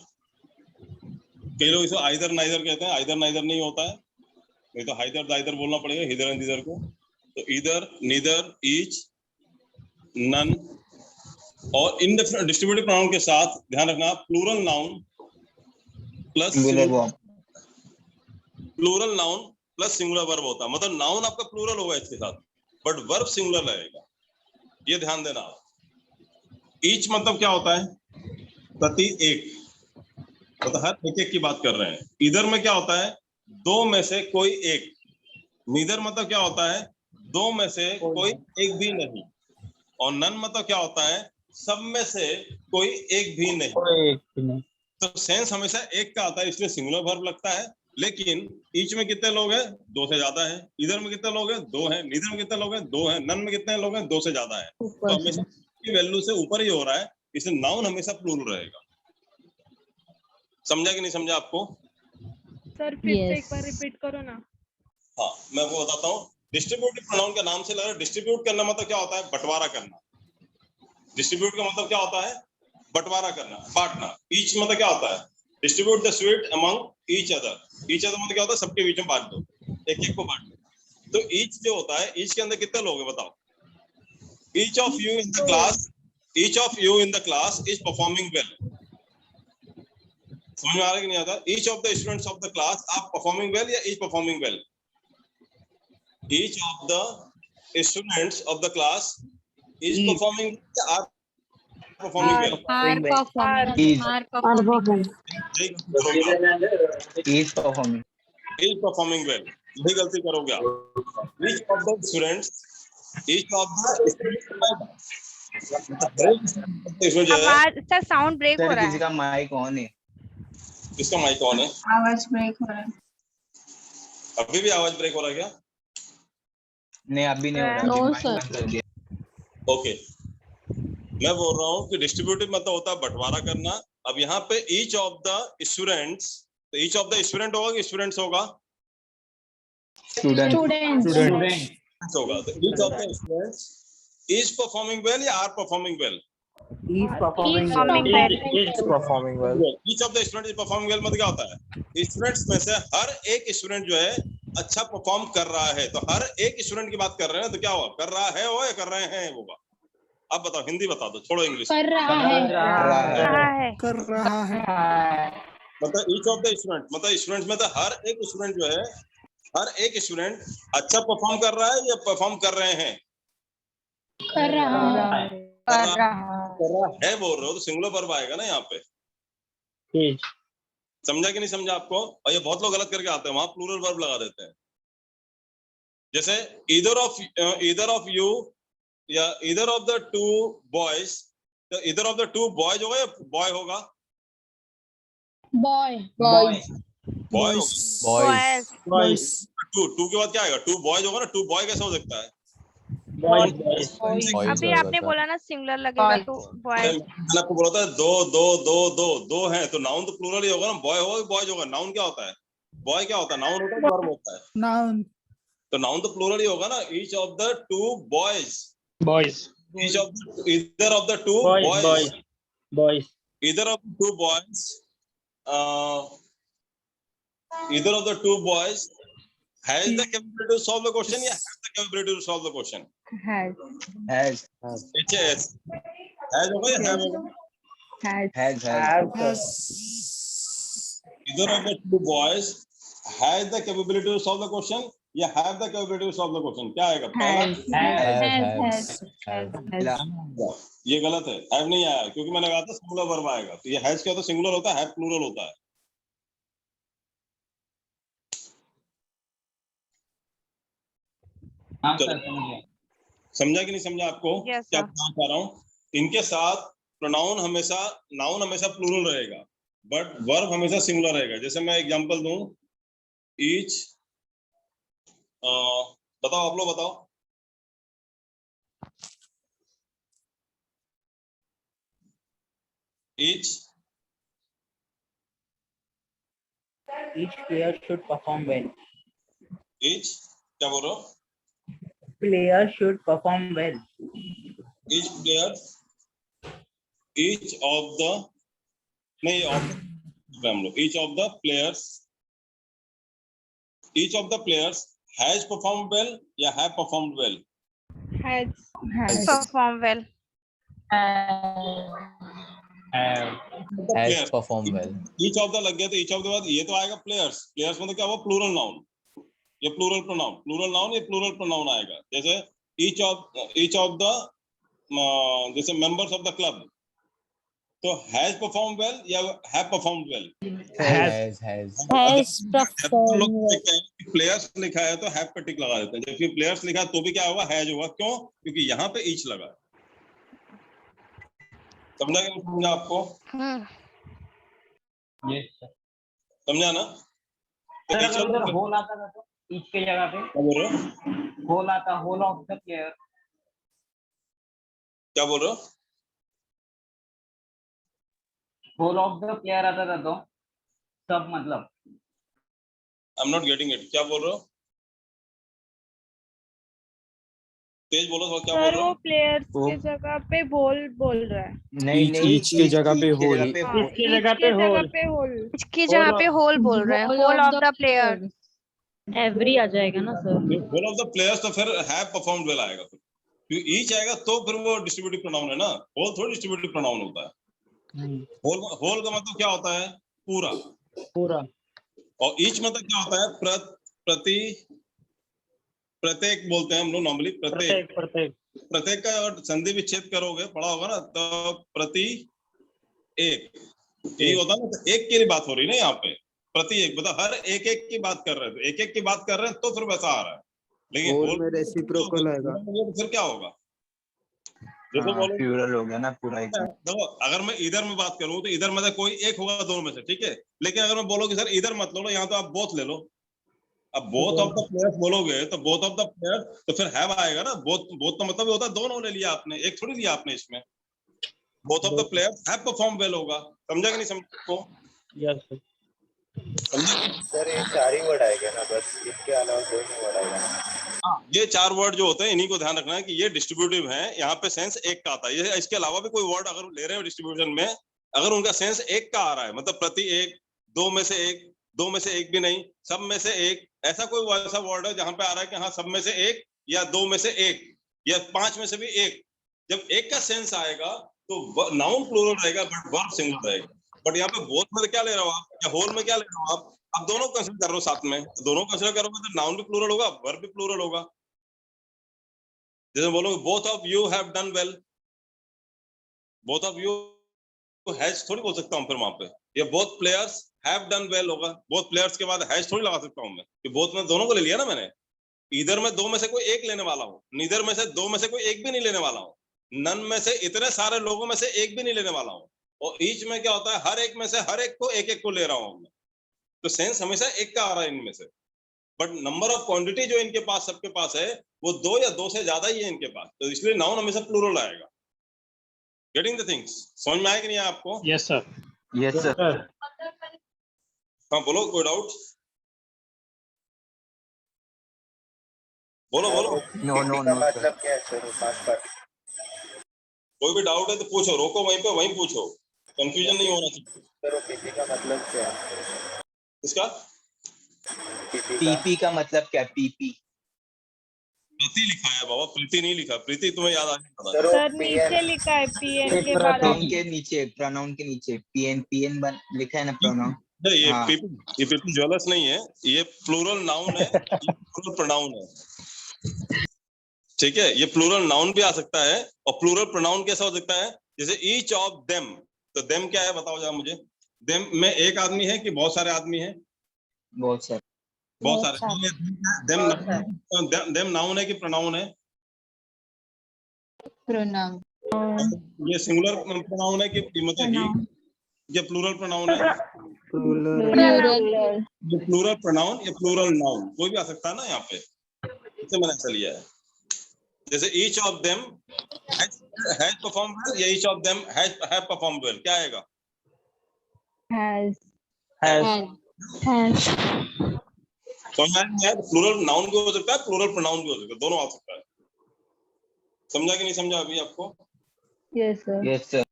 कई लोग इसे आइदर नाइदर कहते हैं. आइदर नाइदर नहीं होता है, नहीं तो हाइदर दाइदर बोलना पड़ेगा, हिदर एंड दीदर को. तो ईदर, नीदर, ईच, नन. और इंडेफिनिट डिस्ट्रीब्यूटिव प्रोनाउन के साथ ध्यान रखना, plural noun plus plural noun plus singular verb होता है. मतलब नाउन आपका प्लूरल होगा इसके साथ, बट वर्ब सिंगुलर रहेगा. ये ध्यान देना. ईच मतलब क्या होता है? प्रति एक, मतलब हर एक की बात कर रहे हैं. इधर में क्या होता है? दो में से कोई एक. नीदर मतलब क्या होता है? दो में से कोई एक भी नहीं. और नन मतलब क्या होता है? सब में से कोई एक भी नहीं. तो सेंस हमेशा एक का आता है, इसलिए सिंगुलर वर्ब लगता है. लेकिन ईच में कितने लोग हैं? 2 से ज्यादा है. इधर में कितने लोग हैं? 2 हैं. नीदर में कितने लोग हैं? 2 हैं. नन में कितने लोग हैं? 2 से ज्यादा है. तो हमेशा की वैल्यू से ऊपर ही हो रहा है, इसलिए नाउन हमेशा प्लूरल रहेगा. समझा कि नहीं समझा आपको? सर फिर से एक बार रिपीट करो ना. हाँ, मैं वो बताता हूँ. डिस्ट्रीब्यूटिव प्रोनाउन का नाम से लग रहा है. डिस्ट्रीब्यूट करना मतलब क्या होता है? बंटवारा करना. डिस्ट्रीब्यूट का मतलब क्या होता है? बंटवारा करना, बांटना. ईच मतलब क्या होता है? Distribute the sweet among each other. Each other मतलब क्या होता है? सबके बीच में बांट दो, एक एक को बांट दो. तो ईच जो होता है, ईच के अंदर कितने लोग हैं बताओ? Each of you in the class, each of you in the class is performing well. समझ में आ रहा है कि नहीं आता? Each of the students of the class are performing well या is performing well? Each of the students of the class is performing are performing well. are performing, Is. are performing, Is performing. Is performing well. यही गलती करोगे आप. Each of the students, each of the आवाज sir sound break हो sir रहा किसी है. का माइक ऑन है. इसका माइक ऑन है. आवाज ब्रेक हो रहा है. अभी भी आवाज ब्रेक हो रहा है क्या? नहीं अभी नहीं हो रहा. No, अभी sir. mic बंद कर दिया. ओके. मैं बोल रहा हूँ कि डिस्ट्रीब्यूटिव मतलब होता है बंटवारा करना. अब यहाँ पे ईच ऑफ द स्टूडेंट्स, तो ईच ऑफ द स्टूडेंट होगा कि स्टूडेंट्स होगा? Student. Students, होगा. तो each of the students is performing well या are performing well? Is performing Performing well. well. Is performing well. Each of the student is performing well मतलब क्या होता है? स्टूडेंट्स में से हर एक स्टूडेंट जो है अच्छा परफॉर्म कर रहा है। तो हर एक स्टूडेंट की बात कर रहे हैं तो क्या होगा? कर रहा है वो या कर रहे हैं होगा? अब बताओ, हिंदी बता दो, छोड़ो इंग्लिश। कर रहा है। रहा है कर रहा है। मतलब ईच ऑफ द स्टूडेंट, मतलब स्टूडेंट्स में तो हर एक स्टूडेंट जो है, हर एक स्टूडेंट अच्छा परफॉर्म कर रहा है या परफॉर्म कर रहे हैं? कर रहा है। कर रहा है बोल रहे हो तो सिंगुलर वर्ब आएगा ना यहाँ पे। Is. समझा कि नहीं समझा आपको? और ये बहुत लोग गलत करके आते हैं, वहां प्लूरल वर्ब लगा देते हैं। जैसे either of you या either of the two boys, तो either of the two boys होगा या बॉय होगा? Boy. Boys. Boy. Boys. boys. Two के बाद क्या आएगा? टू बॉयज होगा ना। टू बॉय कैसे हो सकता है? Boys. Boys अभी होगा आपने सर। बोला ना सिंगुलर लगेगा तो बॉय। मैंने आपको बोला था दो हैं, तो नाउन तो प्लूरल ही होगा ना। बॉय होगा बॉयज होगा। नाउन क्या होता है? बॉय क्या होता है? नाउन होता है, वर्ब होता है। Noun. तो नाउन तो प्लूरल ही होगा ना। Each of the two boys, Boys. Each of either of the two Boys. Boys, Boys. Boys. Either of the two boys, either of the two boys has the capability to solve the question या has the capability to solve the question? Has. HS has होगा या have होगा? Has. Has. Either of the two boys has the capability to solve the question या have the capability to solve the question? क्या आएगा? पहला Has. ये गलत है, have नहीं आया क्योंकि मैंने कहा था सिंगुलर वर्ब आएगा। तो ये has क्या होता है? सिंगुलर होता है, have प्लूरल होता है। समझा कि नहीं समझा आपको? Yes, क्या sir. बताना चाह रहा हूँ? इनके साथ प्रोनाउन हमेशा, नाउन हमेशा प्लूरल रहेगा, बट वर्ब हमेशा सिंगुलर रहेगा। जैसे मैं एग्जांपल दूं, ईच, बताओ आप लोग बताओ। Each, Each player should perform well. Each क्या बोल रहे हो? Player should perform well. Each player, each of the, नहीं ऑफ हम लोग, each of the players, has of the प्लेयर्स हैज परफॉर्म्ड वेल या have performed well? Has perform well. Has performed well. Each of the लग गया तो ईच ऑफ द बाद ये तो आएगा प्लेयर्स। प्लेयर्स मतलब क्या हुआ? Plural noun. ये प्लूरल प्रोनाउन, प्लूरल नाउन, ये प्लूरल प्रोनाउन आएगा। जैसे ईच ऑफ द, जैसे मेंबर्स ऑफ द क्लब, तो हैज परफॉर्म वेल या have perform well? Has. Players लिखा है तो हैव पे टिक लगा देते हैं, जबकि प्लेयर्स लिखा है तो भी क्या होगा? हैज होगा। क्यों? क्योंकि यहाँ पे ईच लगा है। समझा कि नहीं समझा आपको? समझा ना? तो ईच ऑफ द, होल आता था तो ईच के जगह पे क्या बोल रहे हो? होल आता, होल ऑफ द प्लेयर। क्या बोल रहे हो? होल ऑफ द प्लेयर आता था तो सब मतलब। I am not getting it. क्या बोल रहे हो? तेज बोलो थोड़ा, क्या बोल सर रहे वो हो? प्लेयर्स की जगह पे होल बोल रहा है। नहीं, each की जगह पे whole. इसकी जगह पे होल। होल। इसकी जगह पे होल बोल रहे हैं। Whole of the player. Every आ जाएगा ना sir. Whole of the players तो फिर हैव परफॉर्म्ड वेल आएगा। फिर क्योंकि ईच आएगा तो फिर वो डिस्ट्रीब्यूटिव प्रोनाउन है ना। होल थोड़ी डिस्ट्रीब्यूटिव प्रोनाउन होता है। होल का मतलब क्या होता है? पूरा। पूरा। और ईच मतलब क्या होता है? प्रति, प्रत्येक बोलते हैं हम लोग नॉर्मली। प्रत्येक का अगर संधि विच्छेद करोगे, पढ़ा होगा ना, तो प्रति एक यही होता है ना। तो एक की बात हो रही है ना यहाँ पे। प्रति एक मतलब हर एक की बात कर रहे थे, एक की बात कर रहे हैं तो फिर वैसा आ रहा है। लेकिन होल में रेसिप्रोकल आएगा तो फिर क्या होगा? जैसे बोलो प्लूरल हो गया ना पूरा एक। देखो, अगर मैं इधर में बात करूं तो इधर मतलब कोई एक होगा दोनों में से, ठीक है। लेकिन अगर मैं बोलो कि सर इधर मत लो, यहाँ तो आप बोथ ले लो। अब बोथ ऑफ द प्लेयर्स बोलोगे तो बोथ ऑफ द प्लेयर्स तो फिर हैव आएगा ना। बोथ तो मतलब होता है दोनों ले लिया आपने, एक थोड़ी लिया आपने इसमें। Both of the players have perform well होगा। समझा कि नहीं समझा को? यस समझा सर ये 4 ही वर्ड आएगा ना, बस इसके अलावा कोई नहीं वर्ड आएगा। ये 4 वर्ड जो होते हैं इन्हीं को ध्यान रखना है कि ये डिस्ट्रीब्यूटिव हैं, यहाँ पे सेंस एक का आता है। ये इसके अलावा भी कोई वर्ड अगर ले रहे हो डिस्ट्रीब्यूशन में, अगर उनका सेंस एक का आ रहा है, मतलब प्रति एक, दो में से एक भी नहीं, सब में से एक, ऐसा कोई ऐसा वर्ड है जहां पे आ रहा है कि हाँ सब में से एक या दो में से एक या 5 में से भी एक, जब एक का सेंस आएगा तो नाउन प्लूरल रहेगा बट वर्ब सिंगुलर रहेगा। बट यहाँ पे बोथ में क्या ले रहे हो आप या होल में क्या ले रहे हो आप दोनों कंसीडर कर रहे हो साथ में, दोनों कंसीडर करोगे तो नाउन भी प्लूरल होगा, वर्ब भी प्लूरल होगा। जैसे बोलोगे both of you have done well, both of you has थोड़ी बोल सकता हूँ फिर वहां पे, ये both players have done well होगा, बोथ प्लेयर्स के बाद हैज थोड़ी लगा सकता हूँ मैं, कि बोथ में दोनों को ले लिया ना मैंने। इधर में दो में से कोई एक लेने वाला हूँ, नीदर में से दो में से कोई एक भी नहीं लेने वाला हूँ, नन में से इतने सारे लोगों में से एक भी नहीं लेने वाला हूँ, और ईच में क्या होता है हर एक में से हर एक को एक एक को ले रहा हूँ मैं, तो सेंस हमेशा एक का आ रहा है इनमें से। बट नंबर ऑफ क्वांटिटी जो इनके पास सबके पास है वो 2 या 2 से ज्यादा ही है इनके पास, तो इसलिए नाउन हमेशा प्लूरल आएगा। गेटिंग द थिंग्स, समझ में आया कि नहीं आया आपको? Yes sir. Yes sir. हाँ बोलो, कोई डाउट? बोलो बोलो, नो नो नो सर। क्या है सर? कोई भी डाउट है तो पूछो, रोको वहीं पे वहीं पूछो, कंफ्यूजन नहीं होना चाहिए। सर पीपी का मतलब क्या है? इसका पीपी का मतलब क्या? पीपी प्रीति लिखा है बाबा, प्रीति नहीं लिखा। प्रीति तुम्हें याद आ गया? सर नीचे लिखा है पीएन के बाद। प्रोनाउन के नीचे, प्रोनाउन के नीचे पीएन लिखा है ना प्रोनाउन। ये हाँ। पीपल ज्वेलर्स नहीं है, ये प्लूरल नाउन है, ये प्लूरल प्रोनाउन है, ठीक है। ये प्लूरल नाउन भी आ सकता है और प्लूरल प्रोनाउन कैसा हो सकता है, जैसे ईच ऑफ देम, तो देम क्या है बताओ जरा मुझे। देम में एक आदमी है कि बहुत सारे आदमी हैं? बहुत सारे। बहुत सारे। देम नाउन है कि प्रोनाउन है? प्रोनाउन। ये सिंगुलर प्रोनाउन है कि मतलब ये प्लूरल प्रोनाउन है? ये प्लूरल प्रोनाउन या प्लूरल नाउन कोई भी आ सकता है ना यहाँ पे, इससे मैंने ऐसा लिया है। जैसे each of them has performed well या each of them have performed well, क्या आएगा? समझा नहीं है? प्लूरल नाउन भी हो सकता है, प्लूरल प्रोनाउन भी हो सकता है, दोनों आ सकता है। समझा कि नहीं समझा अभी आपको? Yes sir. Yes sir.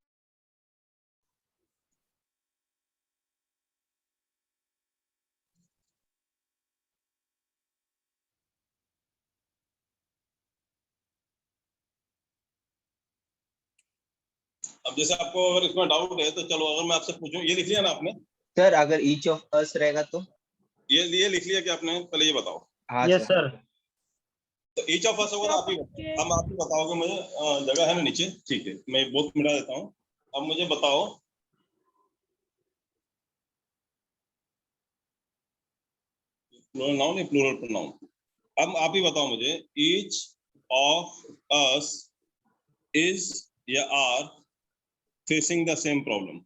अब जैसे आपको अगर इसमें डाउट है तो चलो, अगर मैं आपसे पूछूं, ये लिख लिया ना आपने? सर अगर ईच ऑफ अस रहेगा तो? ये लिख लिया कि आपने? पहले ये बताओ। हाँ यस सर। तो ईच ऑफ अस होगा तो आप ही बताओ। अब आप ही बताओगे मुझे, जगह है ना नीचे, ठीक है, मैं बहुत मिटा देता हूँ। अब मुझे बताओ, प्लूरल नाउन या प्लूरल प्रोनाउन? अब आप ही बताओ मुझे, ईच ऑफ अस इज या are facing the same problem?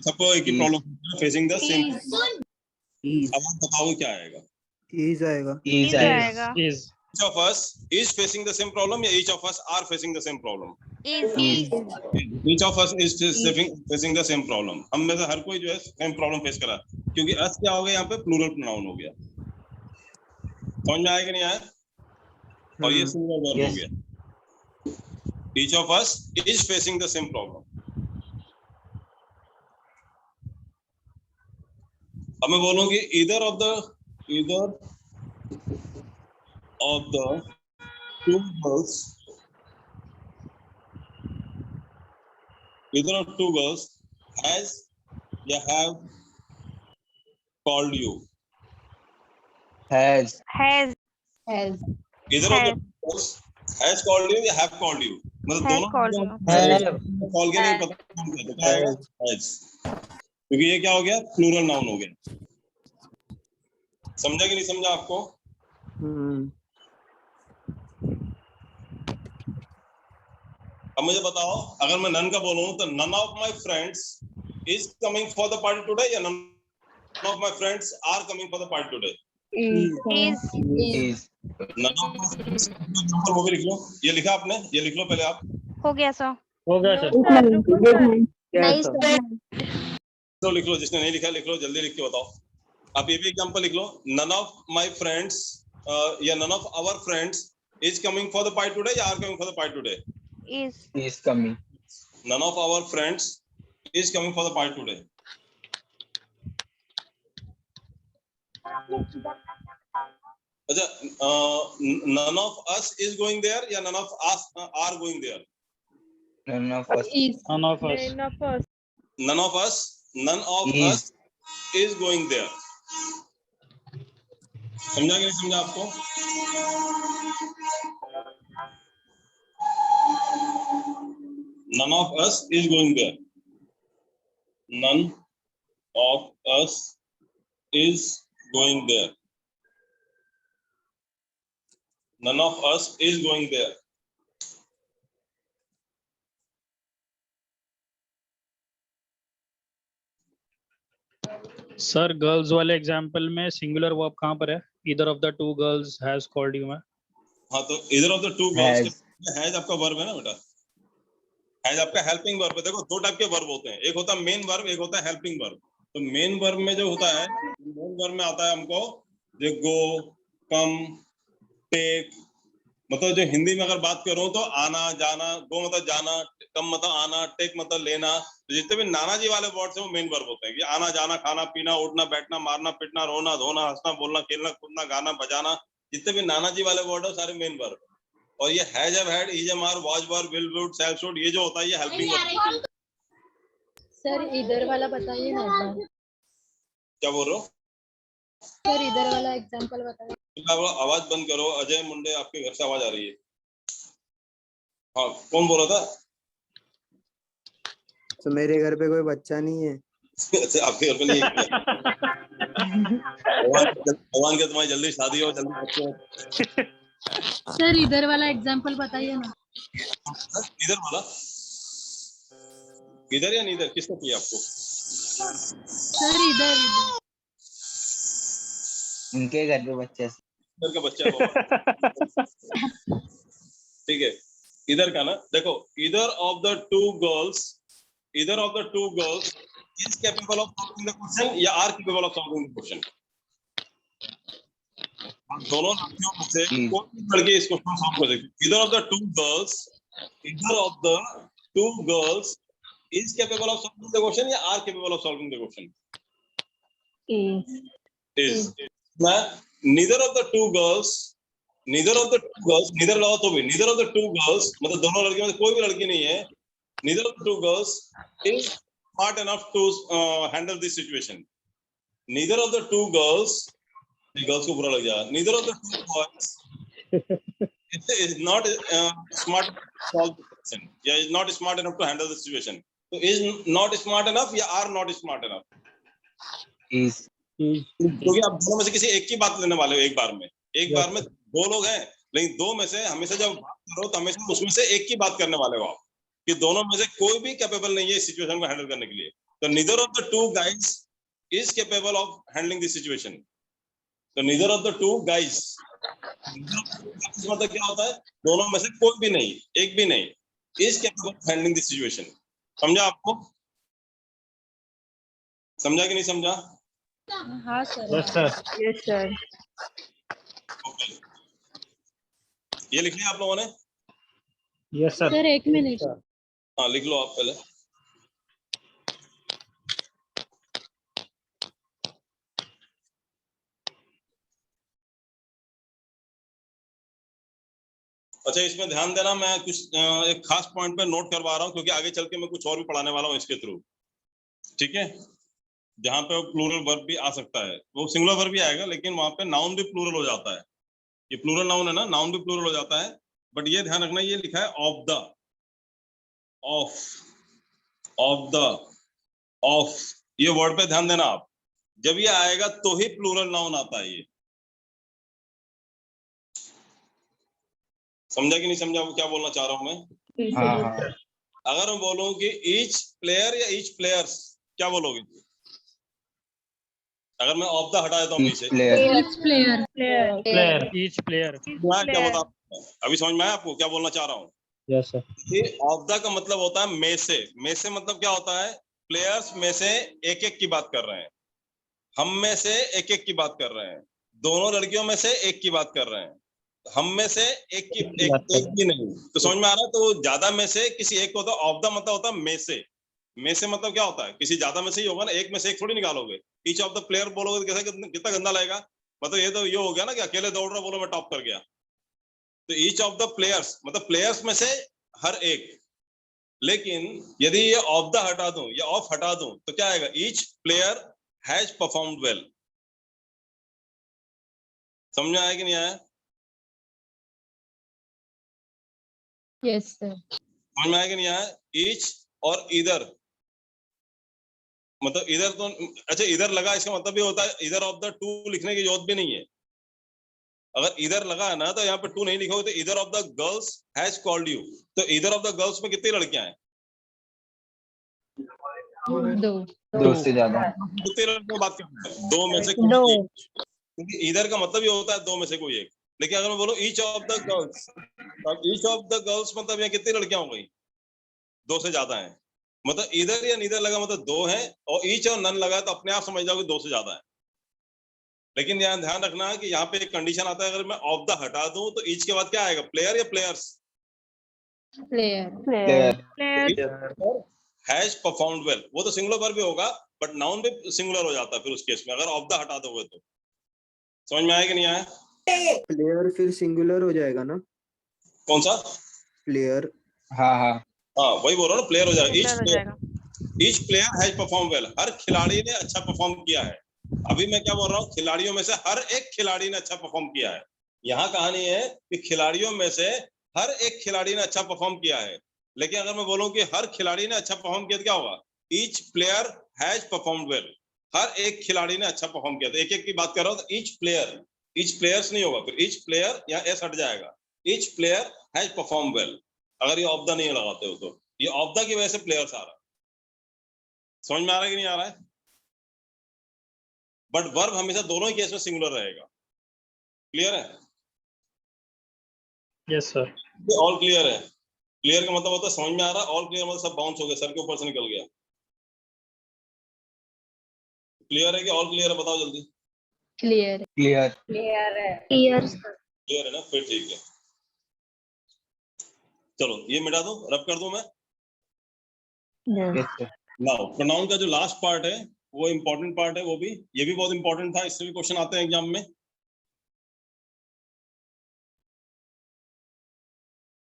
सबको एक ही प्रॉब्लम, फेसिंग द सेम। अब आप बताओ क्या आएगा? Is आएगा। Each of us is facing the same problem या each of us are facing the same problem? Each of us is facing the same problem। हम में से हर कोई जो है सेम प्रॉब्लम फेस कर रहा है, क्योंकि us क्या हो गया यहाँ पे? प्लूरल प्रोनाउन हो गया। समझ में आया कि नहीं आया? और ये सिंगुलर वर्ब हो गया। Each of us is facing the same problem। अब मैं बोलूंगी either of the two girls, either of two girls has या have called you? Has। Either of the two girls has called you या have called you? मतलब दोनों call के नहीं पता कौन कहता है, has, क्योंकि ये क्या हो गया? प्लूरल नाउन हो गया। समझा कि नहीं समझा आपको? अब मुझे बताओ, अगर मैं नन का बोलूं तो none of my friends is coming for the party today या none of my friends are coming for the party today? Is। Number वो भी लिख लो। ये लिखा आपने? ये लिख लो पहले आप। हो गया सर। हो गया सर। तो लिख लो, जिसने नहीं लिखा लिख लो, जल्दी लिख के बताओ। आप ये भी एग्जांपल लिख लो, none of my friends या none of our friends is coming for the party today या are coming for the party today. Is coming. None of our friends is coming for the party today. अच्छा, none of us is going there या none of us are going there. None of us. None of us. None of us. None of us, none of Is. us is going there. समझा कि नहीं समझा आपको? None of us is going there. None of us is going there. None of us is going there. Sir girls वाले example में singular verb कहाँ पर है? Either of the two girls has called you में। हाँ, तो either of the two girls has आपका verb है ना बेटा, हैज आपका हेल्पिंग वर्ब है। देखो दो टाइप के वर्ब होते हैं, एक होता है मेन वर्ब, एक होता है हेल्पिंग वर्ब। तो मेन वर्ब में जो होता है, मेन वर्ब में आता है हमको जो गो, कम, टेक, मतलब जो हिंदी में अगर बात करूं तो आना जाना, गो मतलब जाना, कम मतलब आना, टेक मतलब लेना। तो जितने भी नाना जी वाले वर्ड्स हैं वो मेन वर्ब होते हैं कि आना जाना, खाना पीना, उठना बैठना, मारना पीटना, रोना धोना, हंसना बोलना, खेलना कूदना, गाना बजाना, जितने भी नाना जी वाले वर्ड है सारे मेन वर्ब। और ये has have had, is am are, was were, will would, shall should, ये जो होता है ये हेल्पिंग वर्ब। सर इधर वाला बताइए ना एक बार। क्या बोल रहे हो? सर इधर वाला एग्जांपल बताइए। आवाज बंद करो, अजय मुंडे, आपके घर से आवाज आ रही है। हाँ, कौन बोल रहा था? तो मेरे घर पे कोई बच्चा नहीं है। आपके घर पे नहीं है? भगवान के तुम्हारी जल्दी शादी हो, जल्दी बच्चे हो। सर इधर वाला एग्जांपल बताइए ना। इधर वाला? इधर या नीधर, किसने किया आपको? सर इधर उनके घर पे बच्चे। इधर का बच्चा होगा। ठीक है, इधर का ना, देखो either of the two girls is capable of solving the question या are capable of solving the question। दोनों लड़कियों में से कोई भी लड़की इस क्वेश्चन को सॉल्व कर सकती है। either of the two girls is capable of solving the question या are capable of solving the question। is neither of the two girls, neither लगाओ तो भी neither of the two girls मतलब दोनों लड़कियों में से कोई भी लड़की नहीं है, neither of the two girls is smart enough to handle this situation। neither of the two girls, girls को बुरा लग जाएगा, neither of the two boys is not smart to solve the question या is not smart enough to handle the situation। तो is not smart enough या are not smart enough? Is। क्योंकि आप दोनों में से किसी एक की बात लेने वाले हो एक बार में दो लोग हैं, लेकिन दो में से हमेशा जब बात करो तो हमेशा उसमें से एक की बात करने वाले हो आप, कि दोनों में से कोई भी कैपेबल नहीं है इस सिचुएशन को हैंडल करने के लिए। तो neither of the two guys is capable of handling this situation। तो neither of the two guys मतलब क्या होता है? दोनों में से कोई भी नहीं, एक भी नहीं, is capable of handling this situation। समझा आपको? समझा कि नहीं समझा? हाँ sir. Yes sir. Yes, sir. ये लिख लिया आप लोगों ने? Yes sir. सर एक मिनट। हाँ, लिख लो आप पहले। अच्छा, इसमें ध्यान देना, मैं कुछ एक खास पॉइंट पे नोट करवा रहा हूँ क्योंकि आगे चल के मैं कुछ और भी पढ़ाने वाला हूँ इसके थ्रू। ठीक है, जहां पे प्लूरल वर्ब भी आ सकता है, वो सिंगुलर वर्ब भी आएगा, लेकिन वहां पे नाउन भी प्लूरल हो जाता है। ये प्लूरल नाउन है ना, नाउन भी प्लूरल हो जाता है। बट ये ध्यान रखना, ये लिखा है ऑफ द, ऑफ, ये वर्ड पे ध्यान देना आप। जब ये आएगा तो ही प्लूरल नाउन आता है। ये समझा कि नहीं समझा वो क्या बोलना चाह रहा हूं मैं? हाँ। अगर मैं बोलूं कि ईच प्लेयर या ईच प्लेयर्स, क्या बोलोगे? अगर मैं ऑफ द हटा देता हूँ पीछे, ईच प्लेयर मैं क्या बता, अभी समझ में आया आपको क्या बोलना चाह रहा हूँ? Yes sir. ये ऑफ द का मतलब होता है में से मतलब क्या होता है? प्लेयर्स में से एक एक की बात कर रहे हैं। हम में से एक एक की बात कर रहे हैं, दोनों लड़कियों में से एक की बात कर रहे हैं, हम में से एक भी नहीं। तो समझ में आ रहा है? तो ज्यादा में से किसी एक को होता है, ऑफ द मतलब होता है में से। में से मतलब क्या होता है? किसी ज्यादा में से ही होगा ना, एक में से एक थोड़ी निकालोगे। ईच ऑफ द प्लेयर बोलोगे तो कैसे, कितना गंदा लगेगा। मतलब ये तो ये हो गया ना कि अकेले दौड़ रहा बोलो मैं टॉप कर गया। तो ईच ऑफ द प्लेयर्स मतलब प्लेयर्स में से हर एक। लेकिन यदि ये ऑफ द हटा दूं या ऑफ हटा दूं तो क्या आएगा? ईच प्लेयर हैज परफॉर्म्ड वेल। समझ में आया कि नहीं आया? Yes sir. समझ में आया कि नहीं आया? ईच और इधर, मतलब इधर तो अच्छा इधर लगा, इसका मतलब ये होता है इधर ऑफ द टू लिखने की जरूरत भी नहीं है। अगर इधर लगा है ना तो यहाँ पे टू नहीं लिखोगे तो इधर of the girls has called you. तो इधर ऑफ द गर्ल्स में कितनी लड़कियां हैं? 2 से ज्यादा। कितनी लड़कियों बात करते हैं? 2 में से कोई एक। क्योंकि इधर का मतलब ये होता है 2 में से कोई एक। लेकिन अगर मैं बोलूं ईच ऑफ द गर्ल्स, तो ईच ऑफ द गर्ल्स मतलब यहाँ कितनी लड़कियां हो गई? 2 से ज्यादा है। मतलब इधर या नीदर लगा मतलब 2 है, और ईच और नन लगा तो अपने आप समझ जाओगे 2 से ज्यादा है। लेकिन यहाँ ध्यान रखना है कि यहाँ पे एक कंडीशन आता है, अगर मैं ऑफ द हटा दूं तो ईच के बाद क्या आएगा? प्लेयर या प्लेयर्स? प्लेयर। हैज परफॉर्म्ड वेल, वो तो सिंगुलर वर्ब भी होगा बट नाउन भी सिंगुलर हो जाता है फिर उस केस में, अगर ऑफ द हटा दोगे तो। समझ में आया कि नहीं आया? प्लेयर फिर सिंगुलर हो जाएगा ना? कौन सा प्लेयर? हाँ हाँ हाँ वही बोल रहा हूँ, प्लेयर हो जाएगा। Singular हो जाएगा। Each player has perform well, हर खिलाड़ी ने अच्छा परफॉर्म किया है। अभी मैं क्या बोल रहा हूँ? खिलाड़ियों में से हर एक खिलाड़ी ने अच्छा परफॉर्म किया है। यहाँ कहानी है कि खिलाड़ियों में से हर एक खिलाड़ी ने अच्छा परफॉर्म किया है। लेकिन अगर मैं बोलूं कि हर खिलाड़ी ने अच्छा परफॉर्म किया तो क्या होगा? Each player has perform well, हर एक खिलाड़ी ने अच्छा परफॉर्म किया। तो एक एक की बात कर रहा हूँ तो ईच प्लेयर, ईच प्लेयर्स नहीं होगा, फिर ईच प्लेयर या एस हट जाएगा। Each player has perform well, अगर ये ऑफ द नहीं लगाते हो तो। ये ऑफ द की वजह से प्लेयर्स आ रहा है। समझ में आ रहा है कि नहीं आ रहा है? बट वर्ब हमेशा दोनों ही केस में सिंगुलर रहेगा। क्लियर है? Yes sir. ऑल क्लियर है? क्लियर का मतलब होता है समझ में आ रहा है, ऑल क्लियर मतलब सब बाउंस हो गया, सर के ऊपर से निकल गया। क्लियर है कि ऑल क्लियर है? बताओ जल्दी। क्लियर। क्लियर। क्लियर है ना? फिर ठीक है, चलो ये मिटा दो, रब कर दूं मैं। Yes sir. नाउ प्रोनाउन का जो लास्ट पार्ट है वो इंपॉर्टेंट पार्ट है, वो भी ये भी बहुत इंपॉर्टेंट था, इससे भी क्वेश्चन आते हैं एग्जाम में।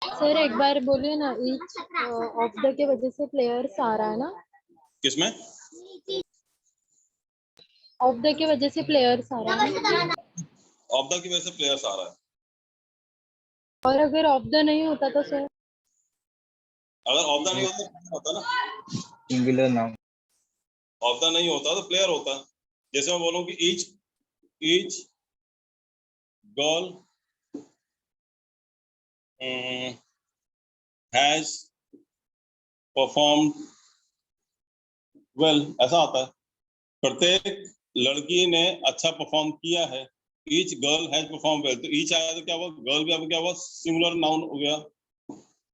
सर एक बार बोलिए ना, ईच ऑफ द के वजह से प्लेयर्स आ रहा है ना? किसमें? ऑफ द के वजह से प्लेयर्स आ रहा है। ऑफ द की वजह से प्लेयर्स आ रहा है। और अगर ऑफ द नहीं होता तो सर? अगर ऑफ द नहीं होता ना, सिंगुलर नाउन। ऑफ द नहीं होता तो प्लेयर होता। जैसे मैं बोलूं कि ईच गर्ल हैज परफॉर्म्ड वेल, ऐसा आता है। प्रत्येक लड़की ने अच्छा परफॉर्म किया है। Each girl has perform well, तो ईच आया तो क्या हुआ? गर्ल भी अब क्या हुआ? सिंगुलर नाउन हो गया,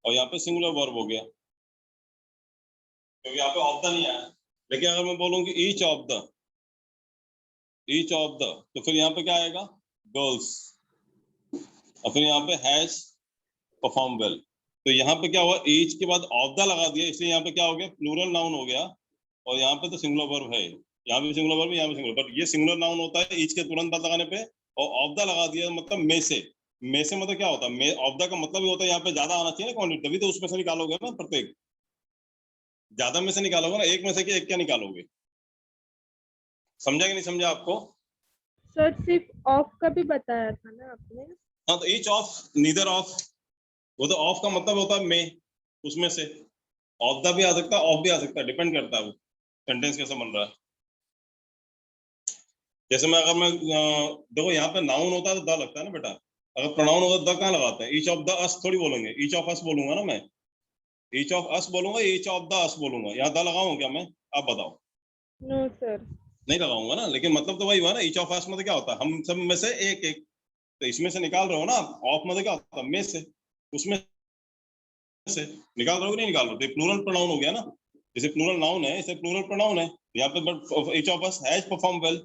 और यहाँ पे सिंगुलर वर्ब हो गया, क्योंकि यहाँ पे ऑफ द नहीं आया। लेकिन अगर मैं बोलूं कि ईच ऑफ द, तो फिर यहाँ पे क्या आएगा? गर्ल्स, और फिर यहाँ पे हैज परफॉर्म वेल। तो यहाँ पे क्या हुआ? ईच के बाद ऑफ द लगा दिया, इसलिए यहाँ पे क्या हो गया? प्लूरल नाउन हो गया, और यहाँ पे तो सिंगुलर वर्ब है। यहाँ भी सिंगुलर वर्ब, यहाँ भी सिंगुलर, बट ये सिंगुलर नाउन होता है ईच के तुरंत बाद लगाने पे। और ऑफ द लगा दिया मतलब में से मतलब क्या होता है? ऑफ द का मतलब ही होता है यहाँ पे ज्यादा आना चाहिए ना क्वांटिटी, तभी तो उसमें से निकालोगे ना, प्रत्येक ज्यादा में से निकालोगे ना, एक में से एक क्या निकालोगे? समझा कि नहीं समझा आपको? सर सिर्फ ऑफ का भी बताया था ना आपने? हाँ, तो ईच ऑफ, नीदर ऑफ, वो तो ऑफ का मतलब होता है में, उसमें से ऑफ द भी आ सकता है, ऑफ भी आ सकता है, डिपेंड करता है वो सेंटेंस कैसे बन रहा है। जैसे मैं अगर मैं देखो यहाँ पे नाउन होता है तो द लगता है ना बेटा, अगर प्रोनाउन होता है द कहाँ लगाते हैं? ईच ऑफ द अस थोड़ी बोलेंगे, ईच ऑफ अस बोलूंगा ना मैं, ईच ऑफ अस बोलूंगा, ईच ऑफ द अस बोलूंगा। यहाँ द लगाऊं क्या मैं? आप बताओ। No sir. नहीं लगाऊंगा ना, लेकिन मतलब तो वही हुआ ना, ईच ऑफ अस मतलब क्या होता है? हम सब में से एक एक, तो इसमें से निकाल रहे हो ना। ऑफ मतलब क्या होता है? में से, उसमें से निकाल रहे हो, नहीं निकाल रहे हो, तो प्लूरल प्रोनाउन हो गया ना। जैसे प्लूरल नाउन है, इसे प्लूरल प्रोनाउन है, यहाँ पे but each of us has perform well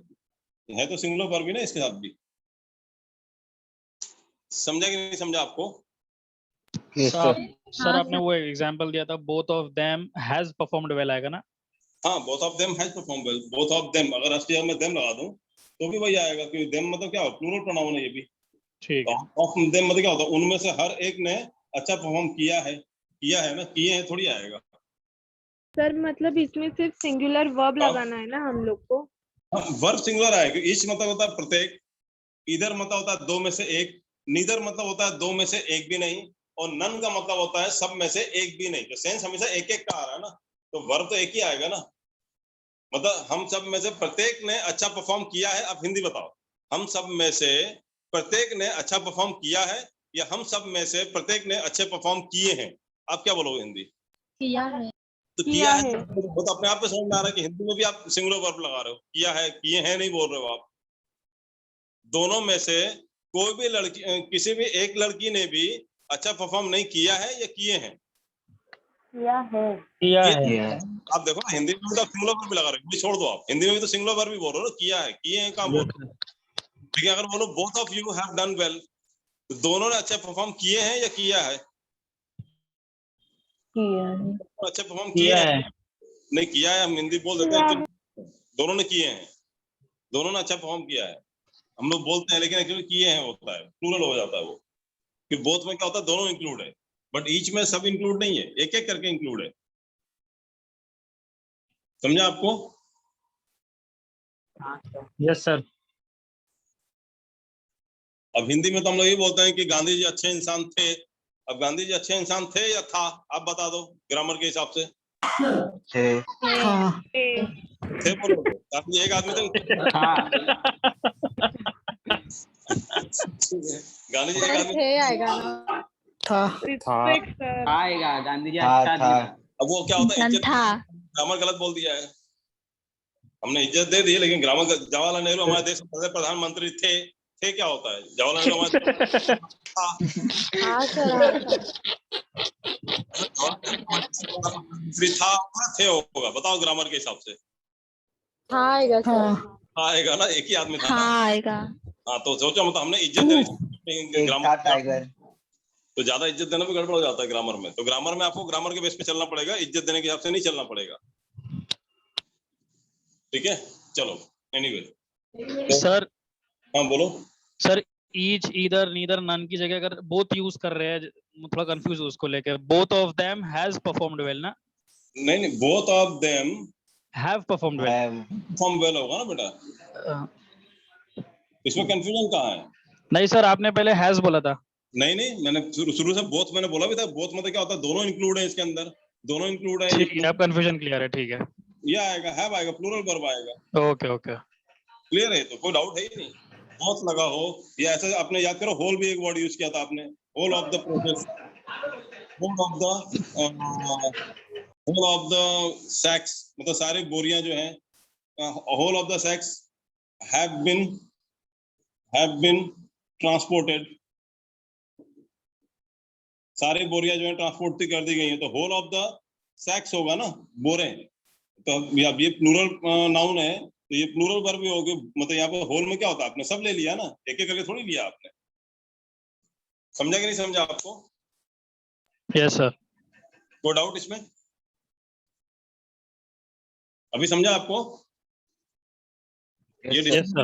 है तो सिंगुलर वर्ब भी ना इसके साथ भी। समझा कि नहीं समझा आपको? सर आपने वो एग्जांपल दिया था बोथ ऑफ देम हैज परफॉर्म्ड वेल आएगा ना? हाँ, both of them has perform well. Both of them अगर एसटीआर में देम लगा दूं तो भी वही आएगा, क्योंकि देम मतलब क्या हो, प्लूरल प्रोनाउन है ये भी। ठीक है। ऑफ देम मतलब क्या होता है, उनमें से हर एक ने अच्छा परफॉर्म किया है ना, किए हैं थोड़ी आएगा। सर मतलब इसमें सिर्फ सिंगुलर वर्ब लगाना है ना हम लोग को? वर्ब सिंगुलर आएगा। ईच मतलब होता है प्रत्येक, इधर मतलब होता है दो में से एक, नीदर मतलब होता है दो में से एक भी नहीं, और नन का मतलब होता है सब में से एक भी नहीं। तो सेंस हमेशा एक एक का आ रहा है ना, तो वर्ब तो एक ही आएगा ना। मतलब हम सब में से प्रत्येक ने अच्छा परफॉर्म किया है। अब हिंदी बताओ, हम सब में से प्रत्येक ने अच्छा परफॉर्म किया है या हम सब में से प्रत्येक ने अच्छे परफॉर्म किए हैं? आप क्या बोलोगे हिंदी? किया है। तो किया है वो तो अपने आप पे समझ में आ रहा है कि हिंदी में भी आप सिंगुलर वर्ब लगा रहे हो। किया है, किए हैं नहीं बोल रहे हो आप। दोनों में से कोई भी लड़की, किसी भी एक लड़की ने भी अच्छा परफॉर्म नहीं किया है या किए हैं? किया है। आप देखो ना, हिंदी में तो सिंगुलर वर्ब भी लगा रहे हो, छोड़ दो आप, हिंदी में भी तो सिंगुलर वर्ब भी बोल रहे हो, किया है, किए हैं कहाँ बोल रहे हो? लेकिन अगर बोलो both of you have done well, तो दोनों ने अच्छा परफॉर्म किए हैं या किया है? अच्छा परफॉर्म किए हैं। नहीं किया है हम हिंदी बोल देते हैं, तो दोनों ने किए हैं, दोनों ने अच्छा परफॉर्म किया है हम लोग बोलते हैं, लेकिन एक्चुअली किए हैं होता है, प्लूरल हो जाता है वो। कि बोथ में क्या होता है, दोनों इंक्लूड है, बट ईच में सब इंक्लूड नहीं है, एक एक करके इंक्लूड है। समझा आपको? Yes sir. अब हिंदी में तो हम लोग ये बोलते हैं कि गांधी जी अच्छे इंसान थे। अब गांधी जी अच्छे इंसान थे या था, आप बता दो ग्रामर के हिसाब से। थे बोलोगे? गांधी जी एक आदमी थे। गांधी जी एक आदमी थे आएगा ना? था आएगा, गांधी जी अच्छा था। अब वो क्या होता है, ग्रामर गलत बोल दिया है हमने, इज्जत दे दी है, लेकिन ग्रामर। जवाहरलाल नेहरू हमारे देश के पहले प्रधानमंत्री थे क्या होता है? जवाहरलाल नेहरू हमारे थे होगा, बताओ ग्रामर के हिसाब से। हाँ आएगा सर। आएगा ना, एक ही आदमी था। हाँ आएगा। हाँ तो सोचो, मतलब हमने इज्जत देनी ग्रामर, तो ज्यादा इज्जत देना भी गड़बड़ हो जाता है ग्रामर में। तो ग्रामर में आपको ग्रामर के बेस पे चलना पड़ेगा, इज्जत देने के हिसाब से नहीं चलना पड़ेगा। ठीक है, चलो एनीवे। सर हाँ बोलो sir, each, either, neither, none की जगह अगर बोथ यूज कर रहे हैं, थोड़ा कंफ्यूज उसको लेके। बोथ ऑफ देम हैज परफॉर्म्ड वेल ना? नहीं, both of them have performed well. Perform well होगा ना बेटा, इसमें कंफ्यूजन कहाँ है? नहीं सर, आपने पहले हैज बोला था। नहीं, मैंने शुरू से बोथ मैंने बोला भी था। बोथ मतलब क्या होता है, दोनों इंक्लूड है इसके अंदर, दोनों इंक्लूड है। ठीक है, अब कंफ्यूजन क्लियर है। ठीक है, ये आएगा, हैव आएगा, प्लूरल वर्ब आएगा। ओके ओके, क्लियर है? तो कोई डाउट है ही नहीं। बोथ लगा हो या ऐसे आपने याद करो, होल भी एक वर्ड यूज किया था आपने, whole of the process, whole of the sacks, मतलब सारी बोरियां जो हैं, whole of the sacks have been transported, सारी बोरियां जो है ट्रांसपोर्ट कर दी गई हैं। तो होल ऑफ द सैक्स होगा ना, बोरे। तो ये प्लूरल नाउन है, तो ये प्लूरल वर्ब भी होगी। मतलब यहाँ पे होल में क्या होता है, आपने सब ले लिया ना, एक एक करके थोड़ी लिया आपने। समझा कि नहीं समझा आपको? Yes sir. कोई डाउट इसमें? अभी समझा आपको? ये डिस्ट्रीब्यूट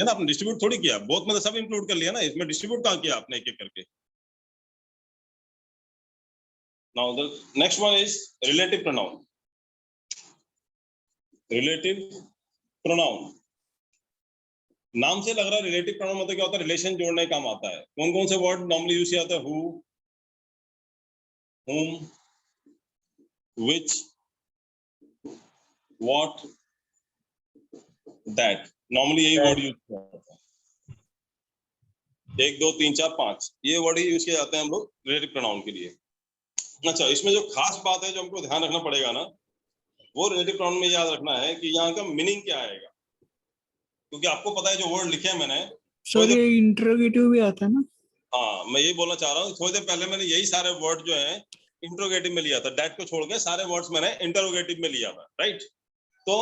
ना, आपने डिस्ट्रीब्यूट थोड़ी किया, बोथ में तो सब इंक्लूड कर लिया ना, इसमें डिस्ट्रीब्यूट कहाँ किया आपने एक एक करके? Now the next one is relative pronoun. Relative pronoun, नाम से लग रहा है रिलेटिव प्रोनाउन मतलब क्या होता है, रिलेशन जोड़ने का काम आता है। कौन कौन से वर्ड नॉर्मली यूज किया जाता है? Who, whom, which, what, that, normally यही वर्ड यूज किया जाता है। 1 2 3 4 5 ये वर्ड ही यूज किए जाते हैं हम लोग रिलेटिव प्रोनाउन के लिए। अच्छा, इसमें जो खास बात है जो हमको ध्यान रखना पड़ेगा ना, वो रिलेटिव प्रोनाउन में याद रखना है कि यहाँ का मीनिंग क्या आएगा। क्योंकि आपको पता है जो वर्ड लिखे हैं मैंने, सर ये इंट्रोगेटिव भी आता है ना? हाँ, मैं यही बोलना चाह रहा हूँ। थोड़ी देर पहले मैंने यही सारे वर्ड जो हैं इंट्रोगेटिव में लिया था, डैट को छोड़ के सारे वर्ड्स मैंने इंटरोगेटिव में लिया था, राइट? तो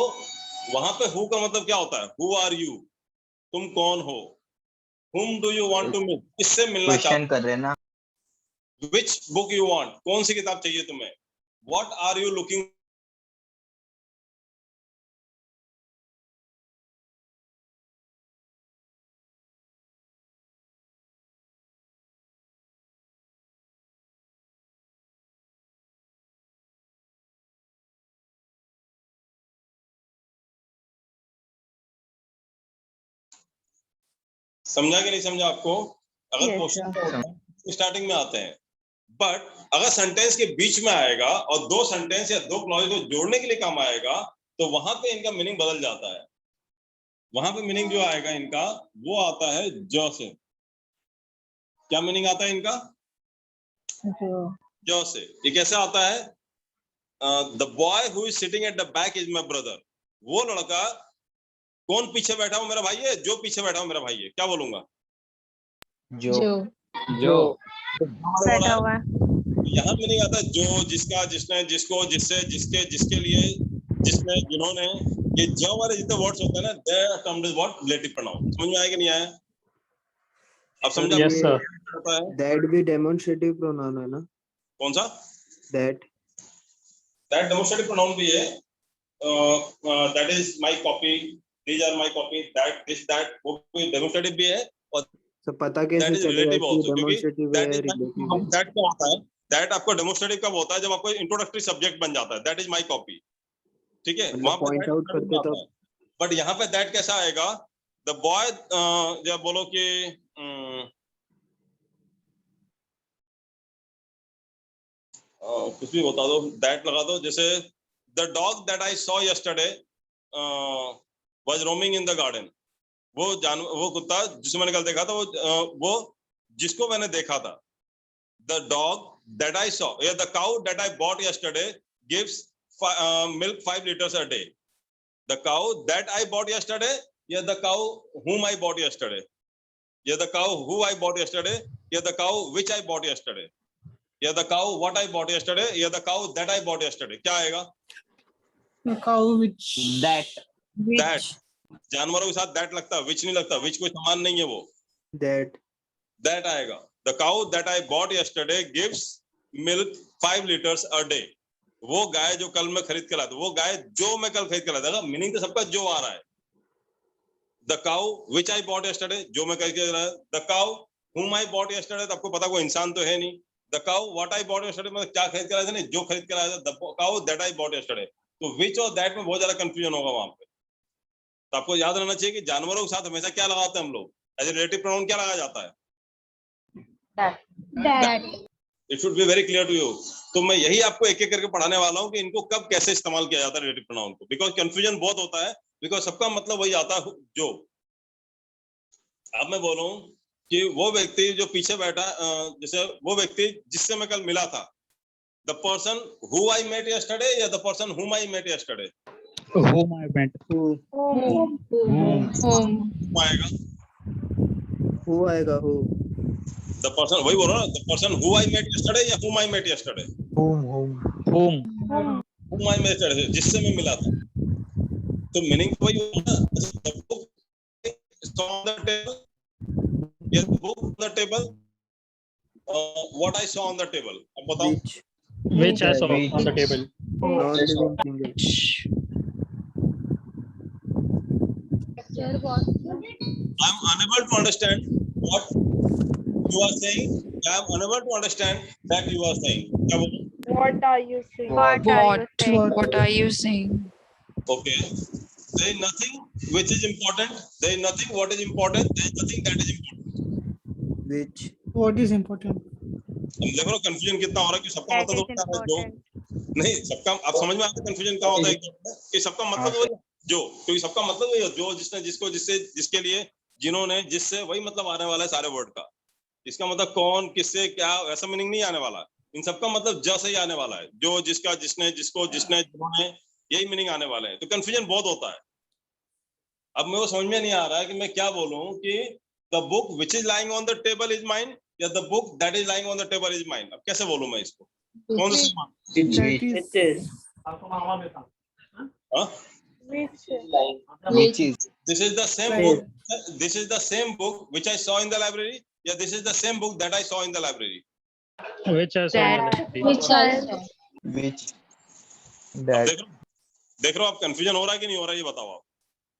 वहां पे हु का मतलब क्या होता है? हु आर यू, तुम कौन हो? whom do you want to meet, किससे मिलना क्वेश्चन चाहते कर रहे हैं ना. हो? which book you want, कौन सी किताब चाहिए तुम्हें? what are you looking? समझा कि नहीं समझा आपको? अगर Yes, क्वेश्चन sir. स्टार्टिंग में आते हैं, बट अगर सेंटेंस के बीच में आएगा और दो सेंटेंस या दो क्लॉज को जोड़ने के लिए काम आएगा, तो वहां पे इनका मीनिंग बदल जाता है. वहां पे मीनिंग जो आएगा इनका, वो आता है जो से. क्या मीनिंग आता है इनका? जो से. ये कैसे आता है? The boy who is sitting at the back is my brother. वो लड़का, कौन पीछे बैठा हो मेरा भाई है? जो पीछे बैठा हो मेरा भाई है. क्या बोलूंगा? जो बैठा हुआ है. यहाँ मीनिंग आता है जो, जिसका, जिसने, जिसको, जिससे, जिसके, जिसके लिए, जिसने, जिन्होंने. ये जो वाले जितने वर्ड्स होते हैं ना, they are termed as what? Relative pronoun. समझ में आया कि नहीं आया? अब समझा? Yes, sir. होता है दैट भी डेमोन्स्ट्रेटिव प्रोनाउन है ना. कौन सा? दैट डेमोन्स्ट्रेटिव प्रोनाउन भी है. That is my copy, these are my copy, that, this, that, वो भी डेमोन्स्ट्रेटिव भी है. और तो पता दैट कैसे इज चलेगा रिलेटिव कि आल्सो, क्योंकि डेमोन्स्ट्रेटिव है दैट इज रिलेटिव है. दैट क्या होता है? दैट आपको डेमोन्स्ट्रेटिव कब होता है? जब आपको इंट्रोडक्टरी सब्जेक्ट बन जाता है. That is my copy. ठीक है, वहां मतलब पे पॉइंट आउट करते तब. बट यहाँ पे दैट कैसा आएगा? द बॉय, जब बोलो कि कुछ भी बता दो, दैट लगा दो. जैसे the dog that I saw yesterday was roaming in the garden. वो कुत्ता जिसे मैंने कल देखा था, वो जिसको मैंने देखा था. The dog that I saw, या the cow that I bought yesterday gives milk 5 liters a day. The cow that I bought yesterday, yeah, the cow whom I bought yesterday. Yeah, the cow who I bought yesterday. Yeah, the cow which I bought yesterday. Yeah, the cow what I bought yesterday. Yeah, the cow that I bought yesterday. क्या आएगा? cow which That. जानवरों के साथ that लगता है, which नहीं लगता. which कोई समान नहीं है वो. That आएगा. The cow that I bought yesterday gives milk 5 liters a day. वो गाय जो कल मैं खरीद के लाया था, वो गाय जो मैं कल खरीद के लाया था. मीनिंग तो सबका जो आ रहा है. The cow which I bought yesterday, जो मैं खरीद के लाया. The cow whom I bought yesterday, तो आपको पता कोई इंसान तो है नहीं. The cow what I bought yesterday, मतलब क्या खरीद के लाया था, नहीं जो खरीद के लाया था. The cow that I bought yesterday. तो विच और दैट में बहुत ज्यादा कंफ्यूजन होगा वहां पे. तो आपको याद रहना चाहिए कि जानवरों के साथ हमेशा क्या लगाते हैं हम लोग? एज ए रिलेटिव प्रोनाउन क्या लगाया जाता है? It should be very clear to you. तो मैं यही आपको एक एक करके पढ़ाने वाला हूँ कि इनको कब कैसे इस्तेमाल किया जाता है रिलेटिव प्रोनाउन को. बिकॉज कंफ्यूजन बहुत होता है, बिकॉज सबका मतलब वही आता है जो. अब मैं बोलूं कि वो व्यक्ति जो पीछे बैठा, जैसे वो व्यक्ति जिससे मैं कल मिला था. The person who I met yesterday या the person whom I met yesterday? Whom I met. Who आएगा? Who. द पर्सन, वही बोल रहा हूँ. The person who I met yesterday या whom I met yesterday? Whom. हुम आई मेट यस्टरडे, जिससे मैं मिला था. तो मीनिंग वही होगा. The book on the table. Yes, book on the table. What I saw on the table. अब बताओ. Which I saw on the table. Non-living single. Sir, what? I'm unable to understand what you are saying. I'm unable to understand that you are saying. क्या बोलूं? What are you saying? What are you saying? Okay. There is nothing which is important. There is nothing what is important. There is nothing that is important. Which. what is important? हम देख लो confusion कितना हो रहा है कि सबका That मतलब is होता है जो. important. नहीं सबका, आप समझ में आता है कंफ्यूजन क्या होता है कि सबका मतलब वही जो, क्योंकि सबका मतलब वही है जो, जिसने, जिसको, जिससे, जिसके लिए, जिन्होंने, जिससे, वही मतलब आने वाला है सारे वर्ड का. इसका मतलब कौन, किससे, क्या, ऐसा मीनिंग नहीं आने वाला. इन सबका मतलब जैसे ही आने वाला है. जो, जिसका, जिसने, जिसको, जिसने, जिन्होंने, यही मीनिंग आने वाले हैं. तो कंफ्यूजन बहुत होता है. अब मेरे को समझ में नहीं आ रहा है कि मैं क्या बोलूं कि the book which is lying on the table is mine या the book that is lying on the table is mine. अब कैसे बोलूं मैं इसको? कौन सा? It is. हाँ? Which is This is the same book. This is the same book which I saw in the library. Yeah, this is the same book that I saw in the library. Which I saw in the library. Which I saw. which अब that देख रहे हो आप, confusion हो रहा है कि नहीं हो रहा है, ये बताओ आप।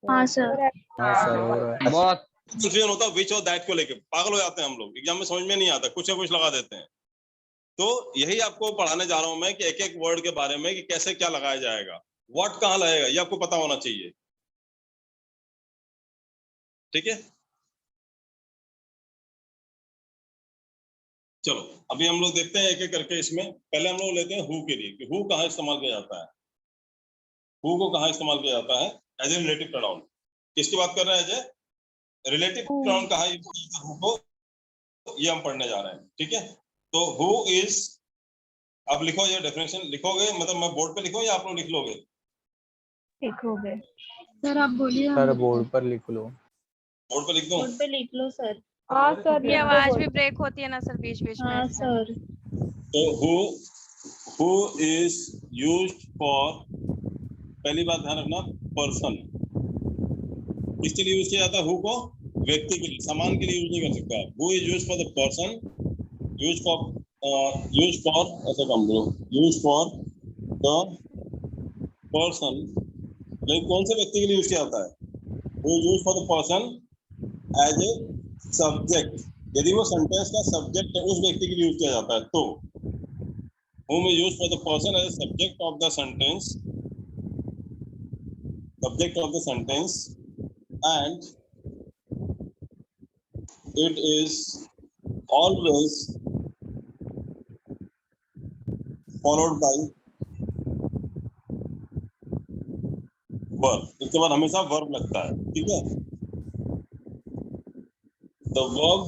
हाँ सर। हाँ सर हो रहा है। बहुत कंफ्यूजन होता है विच और दैट को लेके, पागल हो जाते हैं हम लोग, एग्जाम में समझ में नहीं आता, कुछ ना कुछ लगा देते हैं। तो यही आपको पढ़ाने जा रहा हूं मैं कि एक एक वर्ड के बारे में कि कैसे क्या लगाया जाएगा, व्हाट कहाँ लगेगा, ये आपको पता होना चाहिए। ठीक है, चलो अभी हम लोग देखते हैं एक एक करके। इसमें पहले हम लोग लेते हैं हु के लिए कि हु कहाँ इस्तेमाल किया जाता है। हु को कहाँ इस्तेमाल किया जाता है एज ए रिलेटिव प्रोनाउन। किसकी बात कर रहे हैं? एज ए रिलेटिव प्रोनाउन कहाँ यूज किया जाता है हु को, ये हम पढ़ने जा रहे हैं। ठीक है, तो हु इज, आप लिखो ये डेफिनेशन लिखोगे, मतलब मैं बोर्ड पे लिखूं या आप लोग लिख लोगे? लिखोगे सर आप बोलिए। सर बोर्ड पर लिख लो। बोर्ड पे लिख दूं? बोर्ड पे लिख लो सर। हाँ सर ये आवाज भी ब्रेक होती है ना सर बीच बीच में। हाँ सर। तो हु इज यूज्ड फॉर, पहली बात ध्यान रखना, पर्सन। किसके लिए यूज किया जाता है हु को? व्यक्ति के लिए, सामान के लिए यूज नहीं कर सकते आप। Who is used for the person, use for ऐसे काम करो, यूज फॉर द पर्सन। लेकिन कौन से व्यक्ति के लिए यूज किया जाता है? Who is used for the person as a subject. यदि वो सेंटेंस का सब्जेक्ट है, उस व्यक्ति के लिए यूज किया जाता है। तो whom is used for the person as a subject of the sentence, and it is always followed by verb। इसके बाद हमेशा वर्ब लगता है। ठीक है, the verb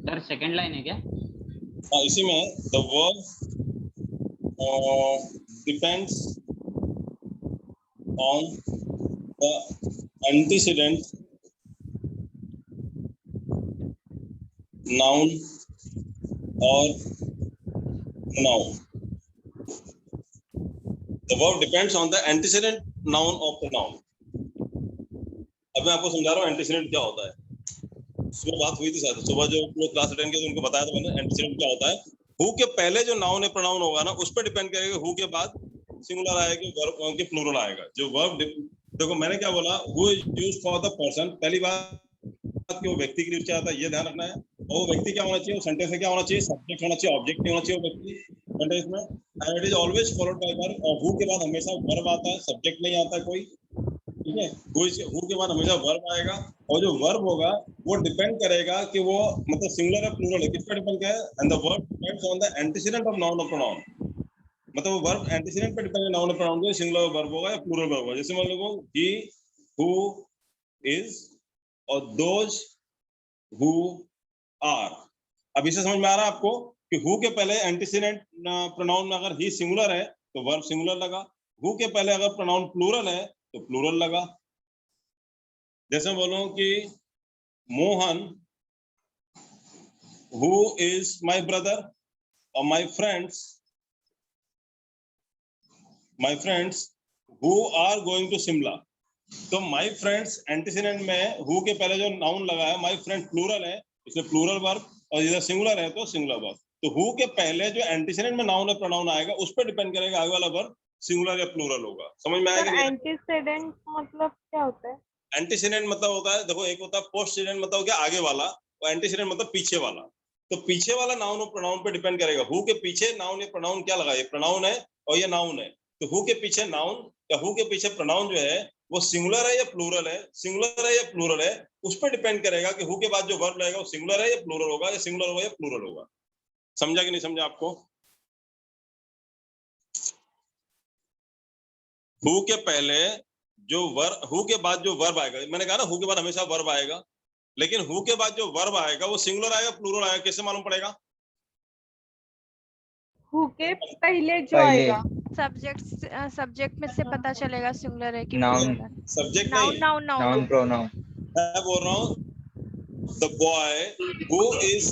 sir second line है क्या? हाँ इसी में है। the verb depends on the antecedent noun or noun। The verb depends on the antecedent noun of the noun। अब मैं आपको समझा रहा हूँ एंटीसीडेंट क्या होता है। सुबह बात हुई थी शायद, सुबह जो क्लास अटेंड किया तो उनको बताया था मैंने एंटीसीडेंट क्या होता है। हु के पहले जो नाउन है प्रोनाउन होगा ना, उस पर डिपेंड करेगा हु के बाद सिंगुलर आएगा कि वर्ब के प्लूरल आएगा। जो वर्ब, देखो मैंने क्या बोला, who is used for the person, पहली बात कि वो व्यक्ति के लिए यूज किया जाता है, ये ध्यान रखना है। और वो व्यक्ति क्या होना चाहिए, वो सेंटेंस में क्या होना चाहिए, सब्जेक्ट होना चाहिए, ऑब्जेक्ट नहीं होना चाहिए वो व्यक्ति सेंटेंस में। And it is always followed bye verb, और हु के बाद हमेशा वर्ब आता है, सब्जेक्ट नहीं आता है कोई। ठीक है, हु के बाद हमेशा वर्ब आएगा, और जो वर्ब होगा वो डिपेंड करेगा कि वो मतलब सिंगुलर है प्लूरल है, किस पर डिपेंड करेगा। And the verb depends on the antecedent of noun और प्रोनाउन। मतलब वो वर्ब एंटीसीडेंट पर डिपेंड है, नाउन और प्रोनाउन को, सिंगुलर वर्ब होगा या प्लूरल वर्ब होगा। जैसे मान लो ही, हु, इज और दोज, हु, आर। अब इसे समझ में आ रहा है आपको कि हु के पहले एंटीसीडेंट प्रोनाउन में अगर ही सिंगुलर है तो वर्ब सिंगुलर लगा, हु के पहले अगर प्रोनाउन प्लूरल है तो प्लूरल लगा। जैसे बोलो कि Mohan, who is my brother, और my friends who are going to Shimla. तो माय फ्रेंड्स एंटीसीडेंट में हु के पहले जो नाउन लगा है, माय फ्रेंड प्लूरल है, इसलिए प्लूरल वर्ब, और इधर सिंगुलर है तो सिंगुलर वर्ब। तो हु के पहले जो एंटीसीडेंट में नाउन है प्रोनाउन आएगा, उस पर डिपेंड करेगा आगे वाला वर्ब सिंगुलर या प्लूरल होगा। समझ में आएगा? एंटीसीडेंट मतलब क्या होता है? एंटीसीडेंट मतलब होता है, देखो एक होता है पोस्टसीडेंट, मतलब क्या आगे वाला, और एंटीसीडेंट मतलब पीछे वाला। तो पीछे वाला नाउन और प्रोनाउन पे डिपेंड करेगा। हु के पीछे नाउन या प्रोनाउन क्या लगा, ये प्रोनाउन है और ये नाउन है। तो हु के पीछे नाउन या हु के पीछे प्रोनाउन जो है वो सिंगुलर है या प्लूरल है, सिंगुलर है या प्लूरल है, उस पर डिपेंड करेगा कि हु के बाद जो वर्ब लगेगा वो सिंगुलर है या प्लूरल होगा, या सिंगुलर होगा या प्लूरल होगा। समझा कि नहीं समझा आपको? हु के पहले जो वर्ब, हु के बाद जो वर्ब आएगा, मैंने कहा ना हु के बाद हमेशा वर्ब आएगा, लेकिन हु के बाद जो वर्ब आएगा वो सिंगुलर आएगा प्लूरल आएगा, कैसे मालूम पड़ेगा? हु के पहले जो आएगा सब्जेक्ट में से पता चलेगा सिंगुलर है कि नाउन, सब्जेक्ट नाउन नहीं, नाउन नाउन प्रोनाउन। मैं बोल रहा हूँ the boy who is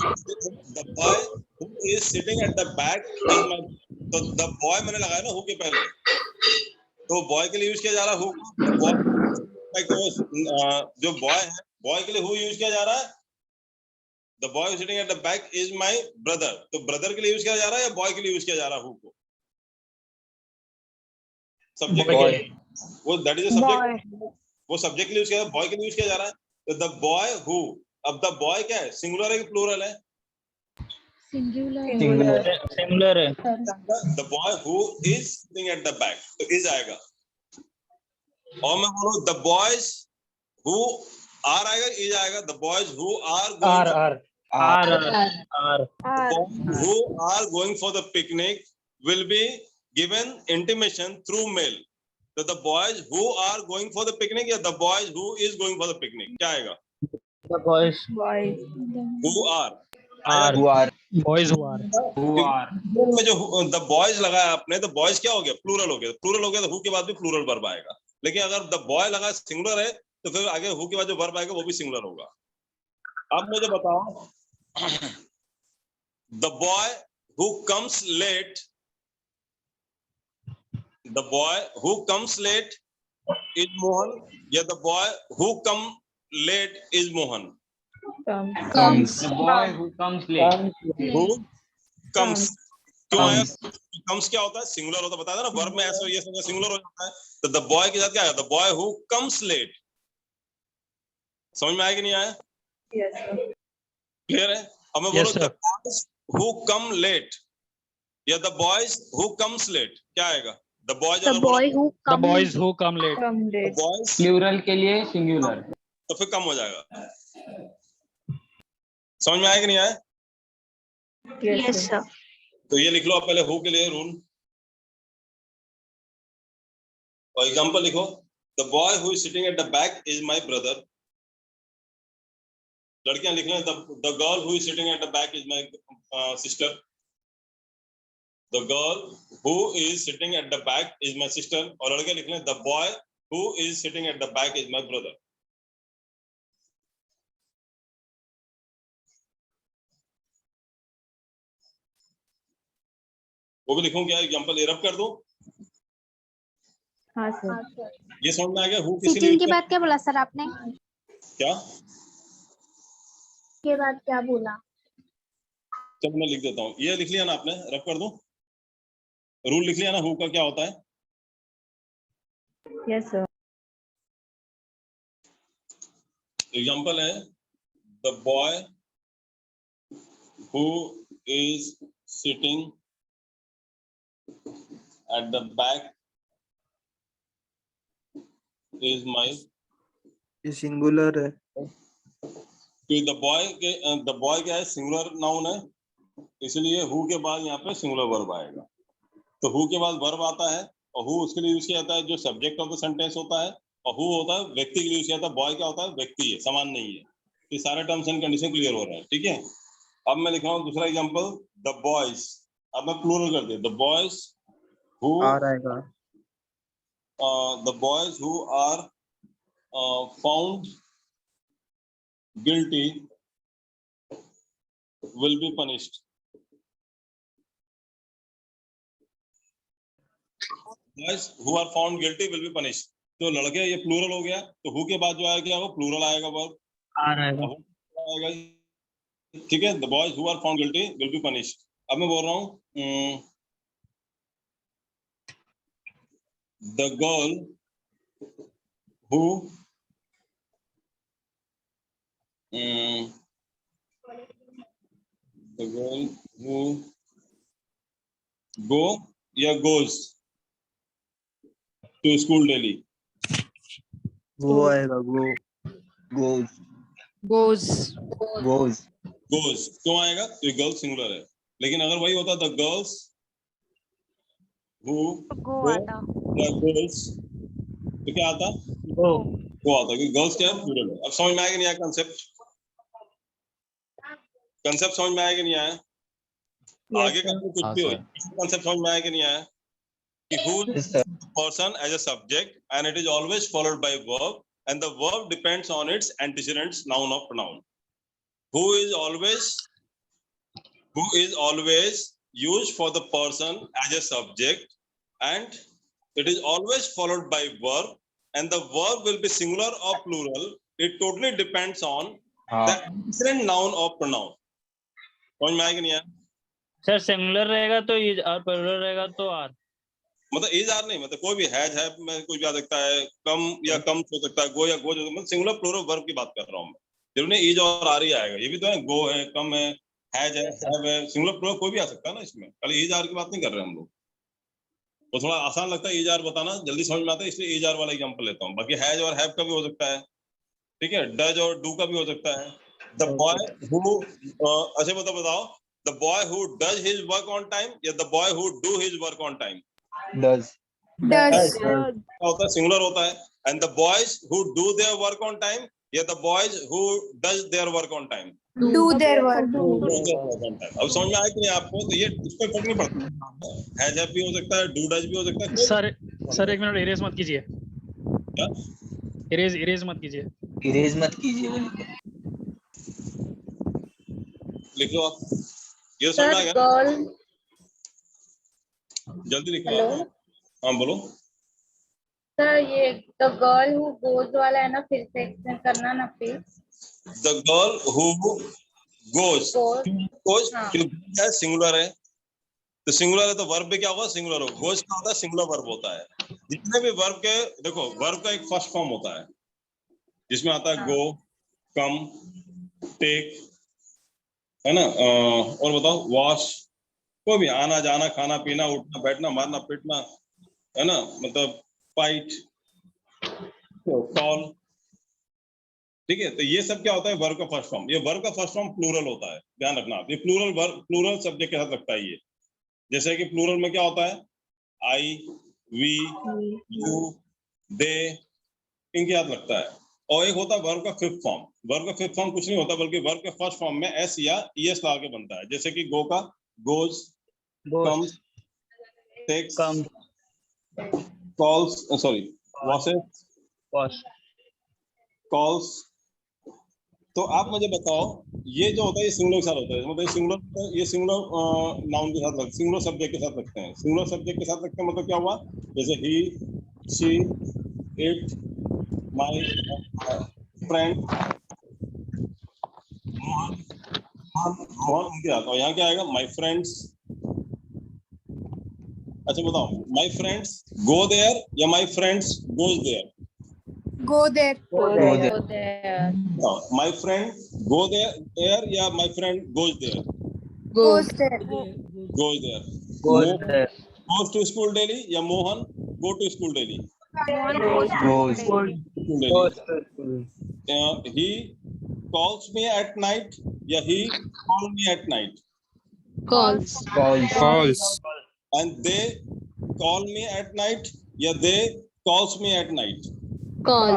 sitting at the back is my, तो the boy मैंने लगाया ना who के पहले, तो boy के लिए यूज किया जा रहा है who, जो boy है boy के लिए who यूज किया जा रहा है, the boy sitting at the back is my brother, तो brother के लिए यूज किया जा रहा है या boy के लिए यूज किया जा रहा है who को, सब्जेक्ट वो that is a subject, वो सब्जेक्ट के लिए यूज किया, boy के लिए यूज किया जा रहा है, तो the boy who, अब the boy क्या है, सिंगुलर है कि प्लूरल है, सिंगुलर सिमिलर है। the boy who is sitting at the back, तो is आएगा, और मैं बोलूं the boys who are आएगा, is आएगा, the boys who are who are going for the picnic will be given intimation through mail, तो the boys who are going for the picnic या the boys who is going for the picnic, क्या आएगा, The boys who are boys who are में जो the boys लगाया आपने, तो boys क्या हो गया, प्लूरल हो गया, प्लूरल हो गया तो who के बाद भी प्लूरल वर्ब आएगा, लेकिन अगर the boy लगा सिंगुलर है तो फिर आगे who के बाद जो वर्ब आएगा वो भी सिंगुलर होगा। अब मुझे बताओ, the boy who comes late, the boy who comes late is Mohan या the boy who come late is Mohan, The boy who comes late. who comes, क्यों आया, comes क्या होता है, सिंगुलर होता है, बताया था ना, वर्ब में ऐसा ये सिंगुलर हो जाता है, तो the boy के साथ क्या आएगा, the boy who comes late, समझ में आया कि नहीं आया, क्लियर है। अब मैं बोलूं the boys who come late या the boys who comes late, क्या आएगा, the boys The boy who come late the boys plural के लिए सिंगुलर। तो फिर कम हो जाएगा, समझ में आया कि नहीं आया, Yes, sir. तो ये लिख लो आप पहले who के लिए रूल, और एग्जांपल लिखो, the boy who is sitting at the back is my brother, लड़कियां लिख लें, the girl who is sitting at the back is my sister, the girl who is sitting at the back is my sister, और लड़के लिख लें, the boy who is sitting at the back is my brother। वो भी लिखूं क्या, example ये रब कर दूं, हाँ सर, ये समझ में आ गया, हु किसी सिटिंग लिए के बाद क्या बोला सर आपने, क्या, के बाद क्या बोला, चलो मैं लिख देता हूँ, ये लिख लिया ना आपने, रब कर दूं, रूल लिख लिया ना, हु का क्या होता है, यस सर, एग्जांपल है, the boy who is sitting at the back is my, ये सिंगुलर है, क्योंकि the boy क्या है, सिंगुलर नाउन है, इसलिए हु के बाद यहाँ पे सिंगुलर वर्ब आएगा, तो हु के बाद वर्ब आता है, और हु उसके लिए यूज किया जाता है जो सब्जेक्ट ऑफ द सेंटेंस होता है, और हु होता है व्यक्ति के लिए यूज किया जाता है, बॉय क्या होता है, व्यक्ति है, समान नहीं है, ये सारे टर्म्स एंड कंडीशन क्लियर हो रहा है, ठीक है। अब मैं लिख रहा हूँ दूसरा एग्जांपल, द बॉयज, अब मैं प्लूरल कर दिया, द बॉयज हु आएगा, the boys who are found guilty will be punished, boys who are found guilty will be punished, तो लड़के ये प्लूरल हो गया, तो हु के बाद जो आएगा वो प्लूरल आएगा, वर्ब आएगा, ठीक है, the boys who are found guilty will be punished। अब मैं बोल रहा हूँ the girl who go या goes to school daily, वो आएगा, goes, क्यों आएगा, तो ये गर्ल सिंगुलर है, लेकिन अगर वही होता द गर्ल्स who go आता, या गर्ल्स तो क्या आता, वो आता, क्योंकि गर्ल्स क्या है, प्लूरल है। अब समझ में आया कि नहीं आया कंसेप्ट समझ में आया कि नहीं आया, आगे का कुछ भी हो, कंसेप्ट समझ में आया कि नहीं आया, कि who is person as a subject and it is always followed by verb and the verb depends on its antecedents, noun or pronoun, who is always used for the person as a subject, and it is always followed by verb, and the verb will be singular or plural. It totally depends on the different noun or pronoun. समझ में आएगा नहीं यार? Sir singular रहेगा तो is और plural रहेगा तो आर। मतलब इज आर नहीं, मतलब कोई भी हैज है में कुछ भी आ सकता है, कम या कम हो सकता है, गो या गो, मतलब सिंगुलर प्लूरल वर्ब की बात कर रहा हूँ मैं। जरूरी नहीं इज और आर ही आएगा, ये भी तो है, गो है, कम है, हैज है, हैव है, सिंगुलर प्लूरल कोई भी आ सकता है ना इसमें, खाली इज आर की बात नहीं कर रहे हम लोग। तो थोड़ा आसान लगता है इज आर बताना, जल्दी समझ में आता है, इसलिए इज आर वाला एग्जांपल लेता हूँ। बाकी हैज और हैव का भी हो सकता है, ठीक है, डज और डू का भी हो सकता है। द बॉय हु, अच्छा बताओ, the boy who does his work on time या the boy who do his work on time? Does. होता है, सिंगुलर होता है। And the boys who do their work on time या the boys who does their work on time? Do their work. अब समझ में आया कि नहीं आपको? तो ये इसको फर्क नहीं पड़ता, हैज हैव भी हो सकता है, डू डज भी हो सकता है। सर एक मिनट इरेज मत कीजिए, क्या इरेज मत कीजिए, इरेज मत कीजिए। लिख लो आप, ये समझ में आ गया? गर्ल, जल्दी लिखो हेलो आप। हाँ बोलो। सर, ये द गर्ल हु गोज वाला है ना, फिर से एक्सप्लेन करना ना please. The girl who goes, goes हाँ। है, सिंगुलर है, तो सिंगुलर है तो वर्ब भी क्या होगा? सिंगुलर होगा। गोज का होता है, सिंगुलर वर्ब होता है। जितने भी वर्ब के, देखो वर्ब का एक फर्स्ट फॉर्म होता है जिसमें आता है गो, कम, टेक, है ना, और बताओ वॉश, कोई भी, आना जाना, खाना पीना, उठना बैठना, मारना पीटना, है ना, मतलब फाइट, कॉल, ठीक है। तो ये सब क्या होता है? वर्ब का फर्स्ट फॉर्म। ये वर्ब का फर्स्ट फॉर्म प्लूरल होता है, ध्यान रखना। ये प्लूरल वर्ब, प्लूरल सब्जेक्ट के साथ लगता है ये। जैसे कि प्लूरल में क्या होता है? आई, वी, यू, दे, इनके साथ लगता है। और एक होता है वर्ब का फिफ्थ फॉर्म। वर्ब का फिफ्थ फॉर्म कुछ नहीं होता, बल्कि वर्ब के फर्स्ट फॉर्म में एस या ईएस लगा के बनता है। जैसे कि गो का goes, comes, takes, calls, sorry washes, calls. तो आप मुझे बताओ, ये जो होता है ये सिंगुलर के साथ होता है, मतलब सिंगुलर, ये सिंगुलर नाउन के साथ लगते, सिंगुलर सब्जेक्ट के साथ लगते हैं। सिंगुलर सब्जेक्ट के साथ लगते हैं मतलब क्या हुआ? जैसे he, she, it, my friend, Mohan, Mohan उनके साथ। और यहाँ क्या आएगा? My friends. अच्छा बताओ, माय फ्रेंड्स गो देयर या my friends goes there? Go there. My friend go there या my friend goes there? Goes there. Goes there. Goes to school daily या Mohan go to school daily? He calls me at night या he call me at night? Calls. And they call me at night या they calls me at night? Call.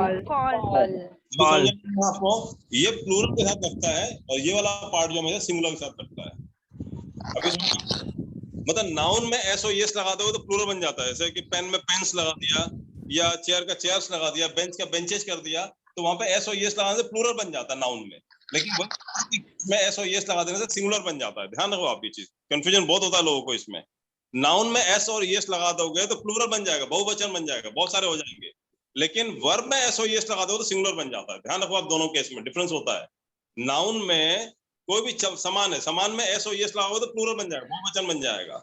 आपको ये plural के साथ लगता है, और ये वाला पार्ट जो है सिंगुलर के साथ लगता है। अब मतलब नाउन में एस और यस लगा दो तो प्लूरल बन जाता है। जैसे कि पेन में पेन्स लगा दिया, या चेयर का चेयर्स लगा दिया, बेंच का बेंचेस कर दिया, तो वहां पे एस और यस लगाने से प्लूरल बन जाता है नाउन में। लेकिन में एस और यस लगा देने से सिंगुलर बन जाता है। ध्यान रखो आप ये चीज, कंफ्यूजन बहुत होता है लोगों को इसमें। नाउन में एस और यस लगा दोगे तो प्लूरल बन जाएगा, बहुवचन बन जाएगा, बहुत सारे हो जाएंगे। लेकिन वर्ब में एस और यस लगा दो तो सिंगुलर बन जाता है। ध्यान रखो आप, दोनों केस में डिफरेंस होता है। नाउन में कोई भी समान है, समान में एस और यस लगाओ तो प्लूरल बन जाएगा, बहुवचन बन जाएगा।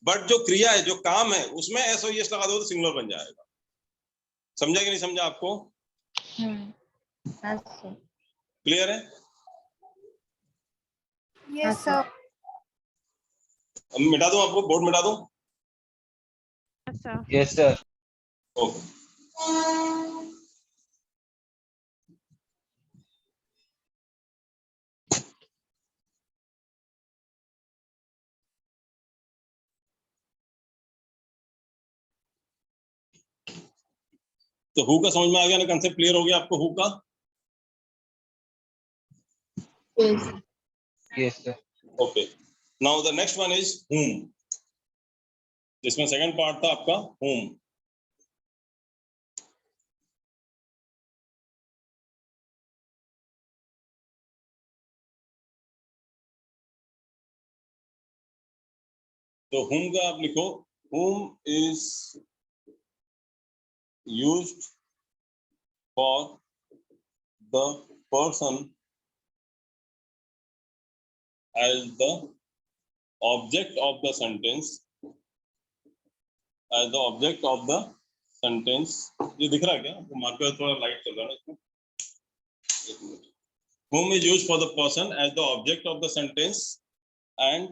बट जो क्रिया है, जो काम है, उसमें एस और यस लगा दो तो सिंगुलर बन जाएगा। समझा कि नहीं समझा आपको? क्लियर है? Yes, sir. मिटा दूं आपको, बोर्ड मिटा दूं? Yes sir. ओके। तो हु का समझ में आ गया ना, कंसेप्ट क्लियर हो गया आपको हु का? Yes sir. Okay, now the next one is whom, जिसमें सेकंड पार्ट था आपका whom। तो whom का आप लिखो, whom is used for the person as the object of the sentence, as the object of the sentence. ये दिख रहा है क्या? तो मार्कर थोड़ा लाइट चल रहा है ना इसमें. एक minute. Whom is used for the person as the object of the sentence and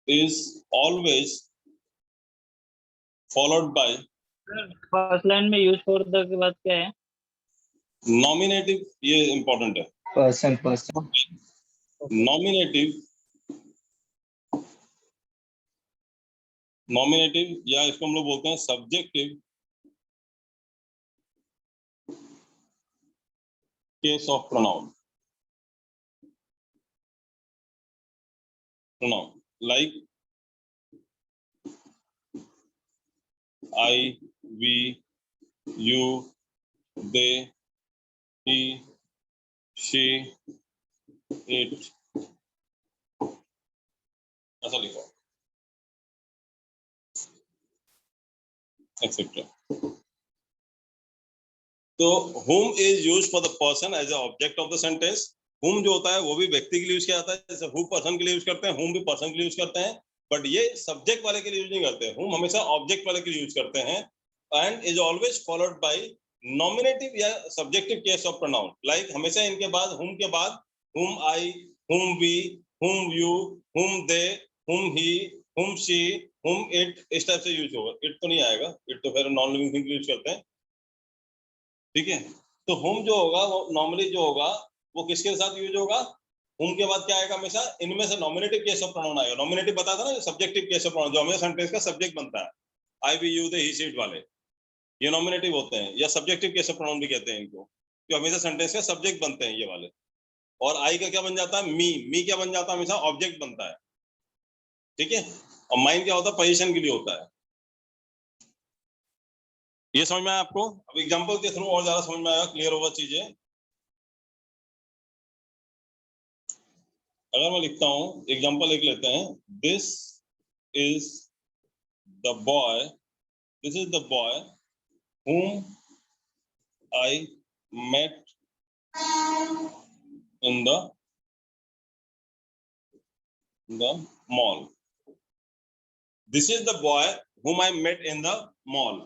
is always followed by first line में यूज फॉर द के बाद क्या है? nominative. ये important है. person nominative या इसको हम लोग बोलते हैं subjective case of pronoun like I, we, you, they, he, she, it, ऐसा लिखो, etc. तो whom is used for the person as an object of the sentence. whom जो होता है वो भी व्यक्ति के लिए यूज किया जाता है, जैसे who पर्सन के लिए यूज करते हैं, whom भी पर्सन के लिए यूज करते हैं, बट ये सब्जेक्ट वाले के लिए यूज नहीं करते. whom हमेशा ऑब्जेक्ट वाले के लिए यूज करते हैं. And is always followed by nominative या subjective case of pronoun. Like हमेशा इनके बाद whom के बाद whom I, whom we, whom you, whom they, whom he, whom she, whom it, इस टाइप से यूज होगा. इट तो नहीं आएगा, इट तो फिर नॉन लिविंग थिंग के लिए यूज करते हैं. ठीक है. तो whom जो होगा वो नॉर्मली जो होगा वो किसके साथ यूज होगा? whom के बाद क्या आएगा? हमेशा इनमें से नॉमिनेटिव केस ऑफ प्रोनाउन आएगा. नॉमिनेटिव बता था ना, सब्जेक्टिव केस ऑफ प्रोनाउन जो हमेशा सेंटेंस का सब्जेक्ट बनता है. I, we, you, they, he, she, it वाले ये नॉमिनेटिव होते हैं या सब्जेक्टिव केस ऑफ प्रोनाउन भी कहते हैं इनको, जो हमेशा सेंटेंस का सब्जेक्ट बनते हैं ये वाले. और आई का क्या बन जाता है? मी क्या बन जाता है? हमेशा ऑब्जेक्ट बनता है. ठीक है. और माइन क्या होता है? पोजीशन के लिए होता है. ये समझ में आया आपको? अब एग्जांपल के थ्रू और ज्यादा समझ में आएगा, क्लियर होगा चीजें. अगर मैं लिखता हूं, एग्जांपल लिख लेते हैं. This is the boy, this is the boy whom I met in the mall. This is the boy whom I met in the mall.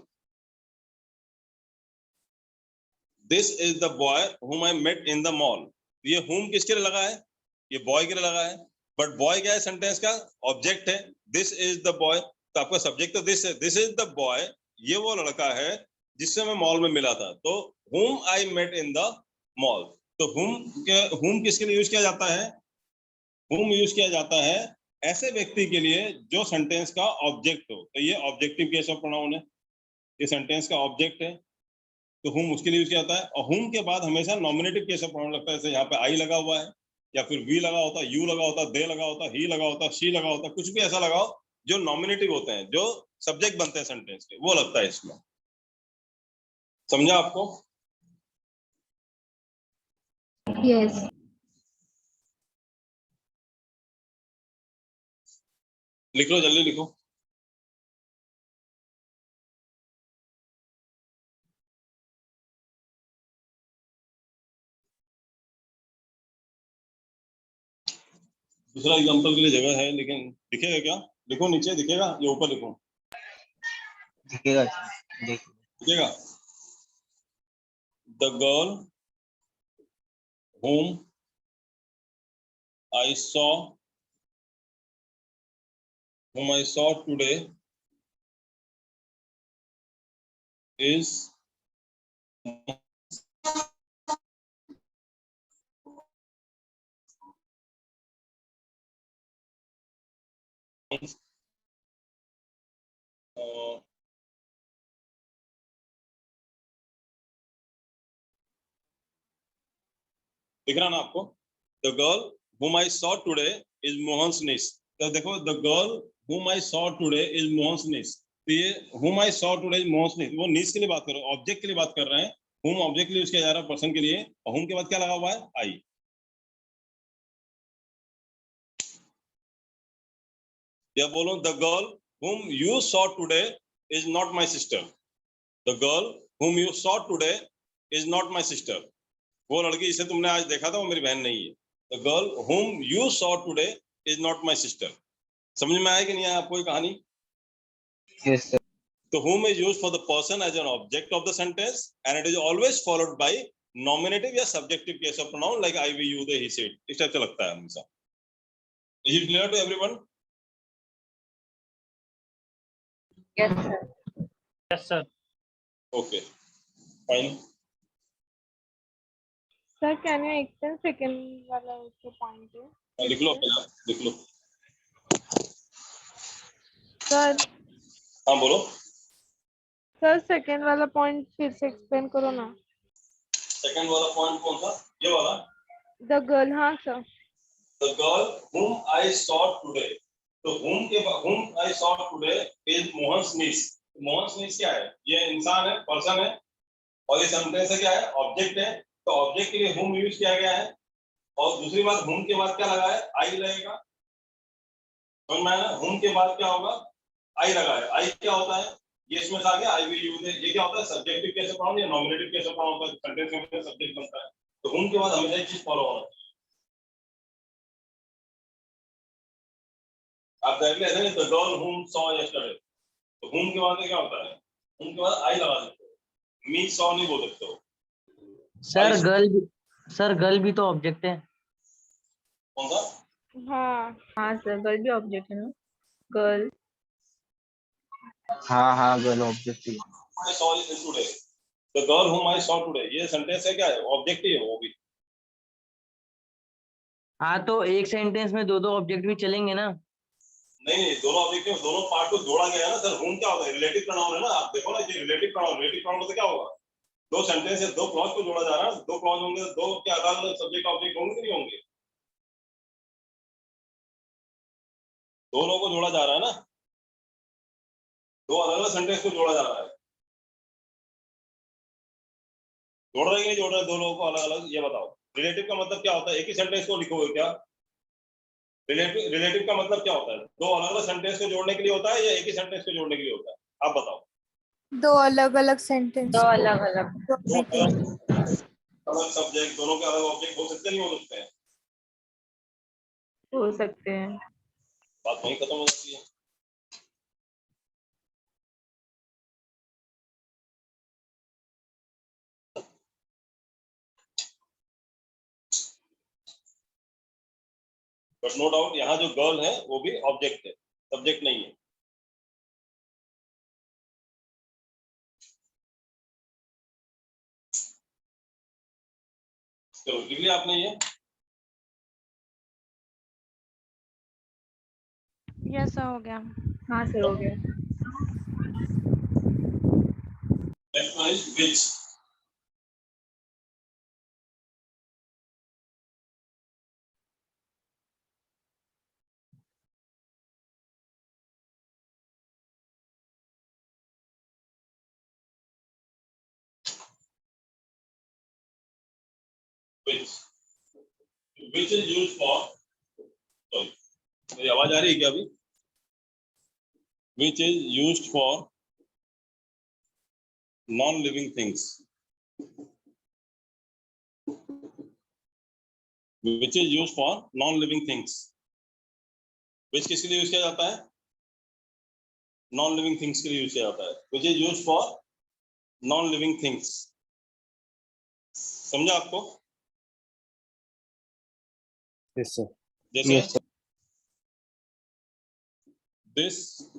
This is the boy whom I met in the mall. ये whom किसके लिए लगा है? ये boy के लिए लगा है. बट बॉय क्या है? सेंटेंस का ऑब्जेक्ट है. दिस इज द बॉय, तो आपका सब्जेक्ट तो दिस है. दिस इज द बॉय, ये वो लड़का है जिससे मैं मॉल में मिला था. तो whom I met in the mall. तो whom किसके लिए यूज किया जाता है? whom यूज किया जाता है ऐसे व्यक्ति के लिए जो सेंटेंस का ऑब्जेक्ट हो. तो ये ऑब्जेक्टिव केस ऑफ प्रोनाउन है, ये सेंटेंस का ऑब्जेक्ट है. तो whom उसके लिए यूज किया जाता है. और whom के बाद हमेशा नॉमिनेटिव केस ऑफ प्रोनाउन लगता है. जैसे यहाँ पे I लगा हुआ है, या फिर we लगा होता, you लगा होता, they लगा होता, he लगा होता, she लगा होता, कुछ भी ऐसा लगाओ जो नॉमिनेटिव होते हैं, जो सब्जेक्ट बनते हैं सेंटेंस के, वो लगता है इसमें. समझा आपको? यस. लिख लो, जल्दी लिखो. दूसरा एग्जांपल के लिए जगह है, लेकिन दिखेगा क्या? लिखो नीचे, दिखेगा या ऊपर लिखो? दिखेगा. दिखेगा. The girl whom I saw today is दिख रहा ना आपको? The girl whom I saw today is Mohan's niece. तो देखो, the girl whom I saw today is Mohan's niece. तो ये whom I saw today is Mohan's niece, वो niece के लिए बात कर रहे हैं, ऑब्जेक्ट के लिए बात कर रहे हैं. whom ऑब्जेक्ट के लिए यूज किया जा रहा है, पर्सन के लिए. और whom के बाद क्या लगा हुआ है? I. या बोलो the girl whom you saw today is not my sister. The girl whom you saw today is not my sister. वो लड़की जिसे तुमने आज देखा था वो मेरी बहन नहीं है. The girl whom you saw today is not my sister. समझ में आया कि नहीं आया आपको ये कहानी? Yes, sir. तो whom is used for the person as an object of the sentence and it is always followed by nominative या subjective case of pronoun like I, we, you, they, he, said. इस type से लगता है हमेशा. Is it clear to everyone? Yes, sir. Yes, sir. Okay, fine. Sir, can you extend second वाला उसके point है? लिख लो पहले, लिख लो. Sir, हाँ बोलो. sir second वाला point फिर से explain करो ना. Second वाला point कौन सा? ये वाला. The girl, हाँ sir. The girl whom I saw today. तो whom I saw today is Mohan's niece. Mohan's niece क्या है? ये इंसान है, पर्सन है, और ये सेंटेंस है क्या है? ऑब्जेक्ट है. तो ऑब्जेक्ट के लिए whom यूज किया गया है, और दूसरी बात whom के बाद क्या लगा है? I लगेगा. समझ में आया ना? whom के बाद क्या होगा? I लगा है. I क्या होता है? ये इसमें से आ गया I will use. ये क्या होता है? सब्जेक्टिव केस ऑफ प्रोनाउन या नॉमिनेटिव केस ऑफ प्रोनाउन होता है. सेंटेंस में सब्जेक्ट बनता है. तो whom के बाद हमेशा एक चीज फॉलो होना. आप देख ले ऐसे the girl whom saw yesterday. तो whom के बाद क्या होता है? whom के बाद I लगा सकते हो. Me saw नहीं बोल सकते हो. सर गर्ल भी तो ऑब्जेक्ट है. कौन सा? हाँ सर गर्ल भी ऑब्जेक्ट है ना. गर्ल. हाँ गर्ल ऑब्जेक्ट है. I saw today. The girl whom I saw today. ये सेंटेंस है क्या है? ऑब्जेक्ट ही है वो भी. हाँ तो एक सेंटेंस में दो ऑब्जेक्ट भी चलेंगे ना. नहीं दोनों ऑब्जेक्ट में दोनों पार्ट को जोड़ा गया है ना सर. whom क्या होता है? रिलेटिव प्रोनाउन है ना. आप देखो ना ये रिलेटिव प्रोनाउन से क्या होगा? दो सेंटेंस है, दो क्लॉज को जोड़ा जा रहा है. दो क्लॉज होंगे, दो के आधार पर सब्जेक्ट ऑब्जेक्ट होंगे कि नहीं होंगे? दोनों को जोड़ा जा रहा है ना. दो अलग अलग सेंटेंस को जोड़ा जा रहा है. जोड़ रहे कि नहीं जोड़ रहे दो लोगों को अलग अलग? ये बताओ. रिलेटिव का मतलब क्या होता है? एक ही सेंटेंस को लिखोगे क्या? रिलेटिव का मतलब क्या होता है? दो अलग अलग सेंटेंस को जोड़ने के लिए होता है या एक ही सेंटेंस को जोड़ने के लिए होता है? आप बताओ. दो अलग अलग सेंटेंस. दो अलग अलग. अलग सब्जेक्ट, दोनों के अलग ऑब्जेक्ट हो सकते नहीं हो सकते हैं? हो सकते हैं. बात वहीं खत्म हो जाती है. बट नो डाउट यहाँ जो गर्ल है वो भी ऑब्जेक्ट है, सब्जेक्ट नहीं है. चलो लिख लिया आपने ये? यस हो गया. हाँ सर हो गया. Next one is which. Which is used for. Sorry, मेरी आवाज आ रही है क्या अभी? Which is used for non-living things. Which is used for non-living things. Which किसके लिए यूज किया जाता है? Non-living things के लिए यूज किया जाता है. Which is used for non-living things. समझा आपको? Yes sir. जैसे Yes sir. this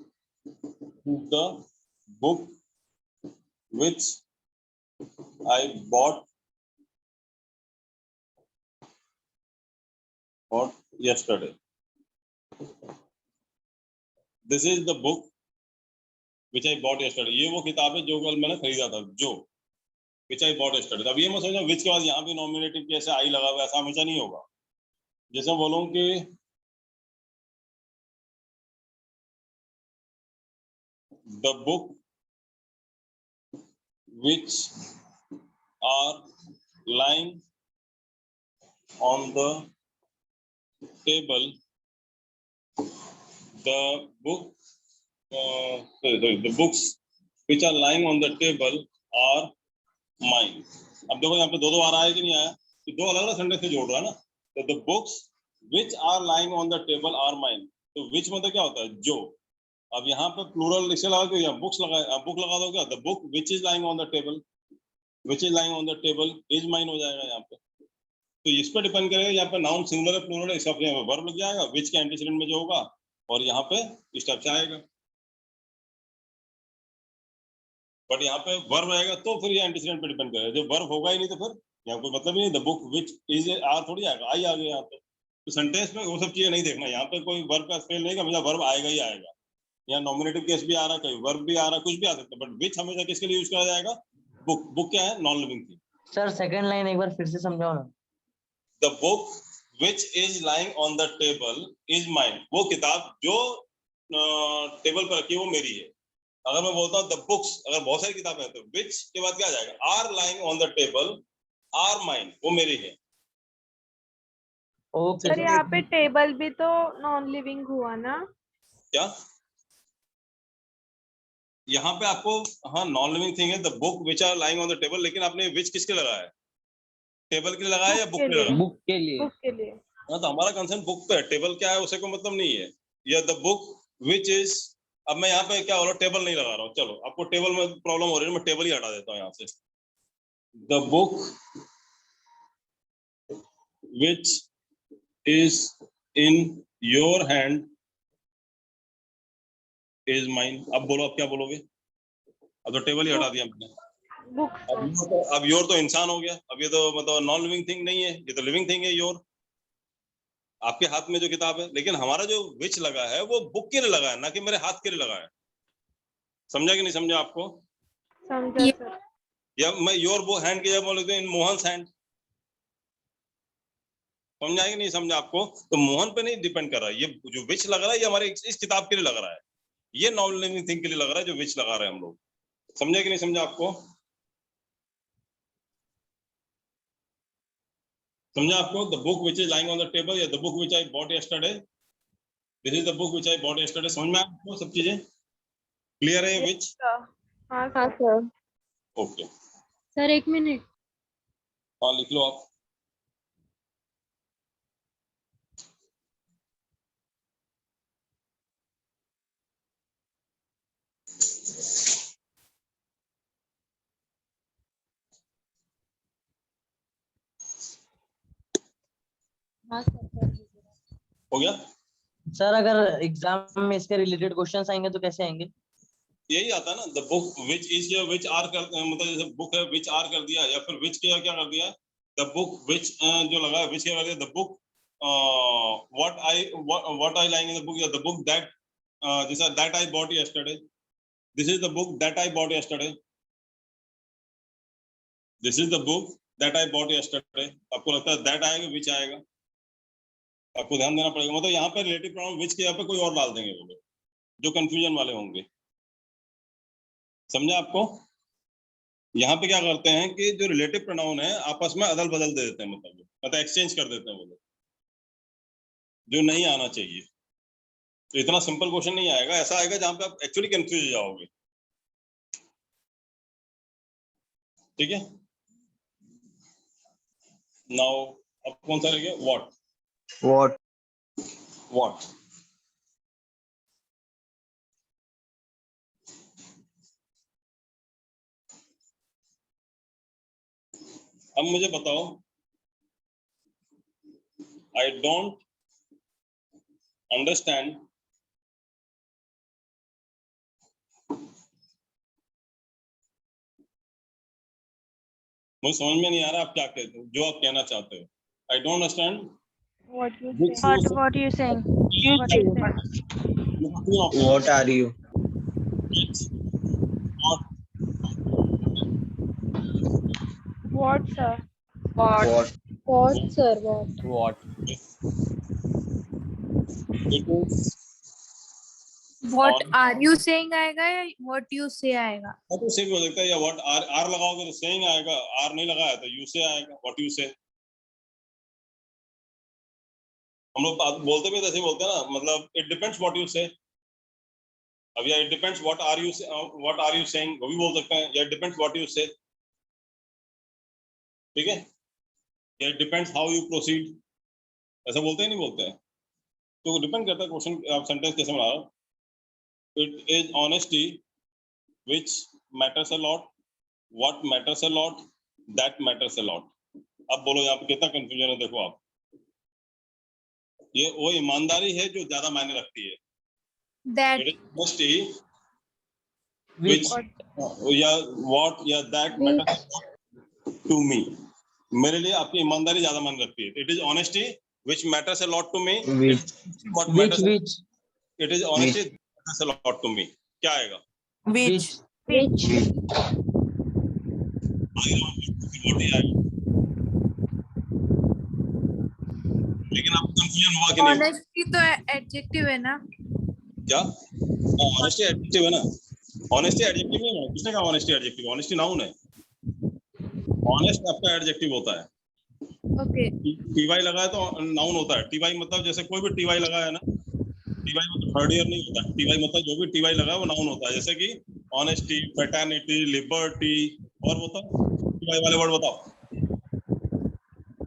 the book which I bought yesterday. This is the book which I bought yesterday. ये वो किताब है जो कल मैंने खरीदा था. जो which I bought yesterday. अब ये मत समझना which के बाद यहाँ भी नॉमिनेटिव कैसे आई लगा हुआ, ऐसा हमेशा नहीं होगा. जैसे बोलूं कि the book which are lying on the table the book the books which are lying on the table are mine. अब देखो यहाँ पे दो आ रहा है कि नहीं आया, तो दो अलग अलग सेंटेंस से जोड़ रहा है ना. तो the books which are lying on the table are mine. तो which मतलब क्या होता है, जो. अब यहाँ पे प्लूरल इसे लगा के यहाँ बुक्स लगा, बुक लगा दो क्या, the book which is lying on the table, which is lying on the table is mine हो जाएगा यहाँ पे. तो इस पर डिपेंड करेगा, यहाँ पे नाउन सिंगुलर है प्लूरल है, इसका यहाँ पे वर्ब लग जाएगा, which के एंटीसीडेंट में जो होगा, और यहाँ पे स्टेप से आएगा. बट यहाँ पे वर्ब आएगा तो फिर ये एंटीसीडेंट पे डिपेंड करेगा. जब वर्ब होगा ही नहीं तो फिर यहाँ कोई मतलब ही नहीं. The book which is are थोड़ी आएगा, आई आ गया यहाँ पे. तो सेंटेंस में वो सब चीजें नहीं देखना, यहाँ पे कोई वर्ब का स्पेल नहीं का, हमेशा वर्ब आएगा ही आएगा. यहाँ नॉमिनेटिव केस भी आ रहा है, कहीं वर्ब भी आ रहा है, कुछ भी आ सकता है, बट विच हमेशा किसके लिए यूज करा जाएगा, बुक. बुक क्या है, non living thing. Sir second line एक बार फिर से समझाओ ना. The book which is lying on the table is mine. वो किताब जो टेबल पर रखी है वो मेरी है. अगर मैं बोलता हूँ द बुक्स, अगर बहुत सारी किताबें हैं तो विच के बाद क्या आ जाएगा, are lying on the table are mine, वो मेरी है. ओके सर यहाँ पे टेबल भी तो नॉन लिविंग हुआ ना. क्या यहाँ पे आपको, हाँ नॉन लिविंग थिंग है the book which are lying on the table, लेकिन आपने विच किसके लगाया है, टेबल के लिए लगाया या बुक के लिए लगाया. बुक के लिए. बुक के लिए. हाँ तो हमारा कंसर्न बुक पे है, टेबल क्या है उसे कोई मतलब नहीं है. या द बुक विच इज, अब मैं यहाँ पे क्या हो रहा हूँ, टेबल नहीं लगा रहा हूँ. चलो आपको टेबल में प्रॉब्लम हो रही है, मैं टेबल ही हटा देता हूँ यहाँ से. The book which is in your hand is mine. अब बोलो, अब क्या बोलोगे, अब तो टेबल ही हटा दिया मैंने. बुक. अब योर तो इंसान हो गया, अब ये तो मतलब नॉन लिविंग थिंग नहीं है, ये तो लिविंग थिंग है योर, आपके हाथ में जो किताब है. लेकिन हमारा जो विच लगा है वो बुक के लिए लगा है, ना कि मेरे हाथ के लिए लगा है. समझा कि नहीं समझा आपको. समझा सर. या मैं योर वो हैंड के जब बोल देते हैं इन मोहन हैंड, समझा कि नहीं समझा आपको. तो मोहन पे नहीं डिपेंड कर रहा है, ये जो विच लग रहा है ये हमारे इस किताब के लिए लग रहा है, ये नॉन लिविंग थिंग के लिए लग रहा है जो विच लगा रहे हैं हम लोग. समझा कि नहीं समझा आपको. समझा आपको. The book which is lying on the table या the book which I bought yesterday, this is the book which I bought yesterday. समझ में आपको सब चीजें क्लियर है. विच, हाँ सर. ओके सर एक मिनट. हाँ लिख लो आप. हाँ सर. हो गया. सर अगर एग्जाम में इसके रिलेटेड क्वेश्चंस आएंगे तो कैसे आएंगे. यही आता है ना, द बुक विच इज या विच आर कर, मतलब जैसे बुक है विच आर कर दिया, या फिर विच क्या क्या कर दिया, द बुक विच जो लगा है विच क्या कर दिया, the book what I lying in the book, या द बुक दैट जैसा that I bought yesterday, this is the book that I bought yesterday, this is the book that I bought yesterday. आपको लगता है that आएगा विच आएगा, आपको ध्यान देना पड़ेगा. मतलब यहाँ पे रिलेटिव प्रोनाउन विच के यहाँ पे कोई और डाल देंगे वो लोग जो कंफ्यूजन वाले होंगे. समझा आपको. यहाँ पे क्या करते हैं कि जो रिलेटिव प्रोनाउन है आपस में अदल बदल दे देते हैं, मतलब एक्सचेंज कर देते हैं वो लोग, जो नहीं आना चाहिए. तो इतना सिंपल क्वेश्चन नहीं आएगा, ऐसा आएगा जहां पे आप एक्चुअली कंफ्यूज हो जाओगे. ठीक है. नाउ अब कौन सा रह गया, व्हाट. What? व्हाट. अब मुझे बताओ, आई डोंट अंडरस्टैंड मुझे समझ में नहीं आ रहा आप क्या कहते हो, जो आप कहना चाहते हो. I don't understand What you Which say? What are you saying? What are you saying? What are you? What sir? What? What sir? What? What? It is What are you saying आएगा या what you say आएगा? तो से भी हो सकता है, या व्हाट आर लगाओगे तो सेइंग आएगा, आर नहीं लगाया तो यू से आएगा, व्हाट यू से. हम लोग बोलते भी ऐसे बोलते हैं ना, मतलब it depends what you say. अब या it depends what are you saying, वो भी बोल सकते हैं, या इट डिपेंड्स व्हाट यू से, ठीक है, या it depends how you proceed, ऐसा बोलते हैं नहीं बोलते हैं, तो डिपेंड करता है क्वेश्चन आप सेंटेंस कैसे बना रहे हो। It is honesty which matters a lot, what matters a lot, that matters a lot. अब बोलो यहाँ पे कितना कंफ्यूजन है, देखो आप, ये वो ईमानदारी है जो ज्यादा मायने रखती है। That. It is honesty which या what या that matters to me, मेरे लिए आपकी ईमानदारी ज्यादा मायने रखती है। It is honesty which matters a lot to me. What matters? It is honesty that matters a lot to me. क्या आएगा? Which. What ही आएगा? लेकिन आपको कंफ्यूजन हुआ कि नहीं? Honesty तो adjective है ना? क्या? ऑनेस्टी एडजेक्टिव है ना? ऑनेस्टी एडजेक्टिव नहीं है, किसने कहा ऑनेस्टी एडजेक्टिव? ऑनेस्टी नाउन है। ऑनेस्ट आपका एडजेक्टिव होता है। Okay. टीवाई लगाए तो नाउन होता है। टीवाई मतलब जैसे कोई भी टीवाई लगाया है ना, टीवाई मतलब थर्ड ईयर नहीं होता। टीवाई मतलब जो भी टीवाई लगाया वो नाउन होता है, जैसे कि ऑनेस्टी, फ्रेटर्निटी, लिबर्टी, और बताओ टीवाई वाले वर्ड बताओ,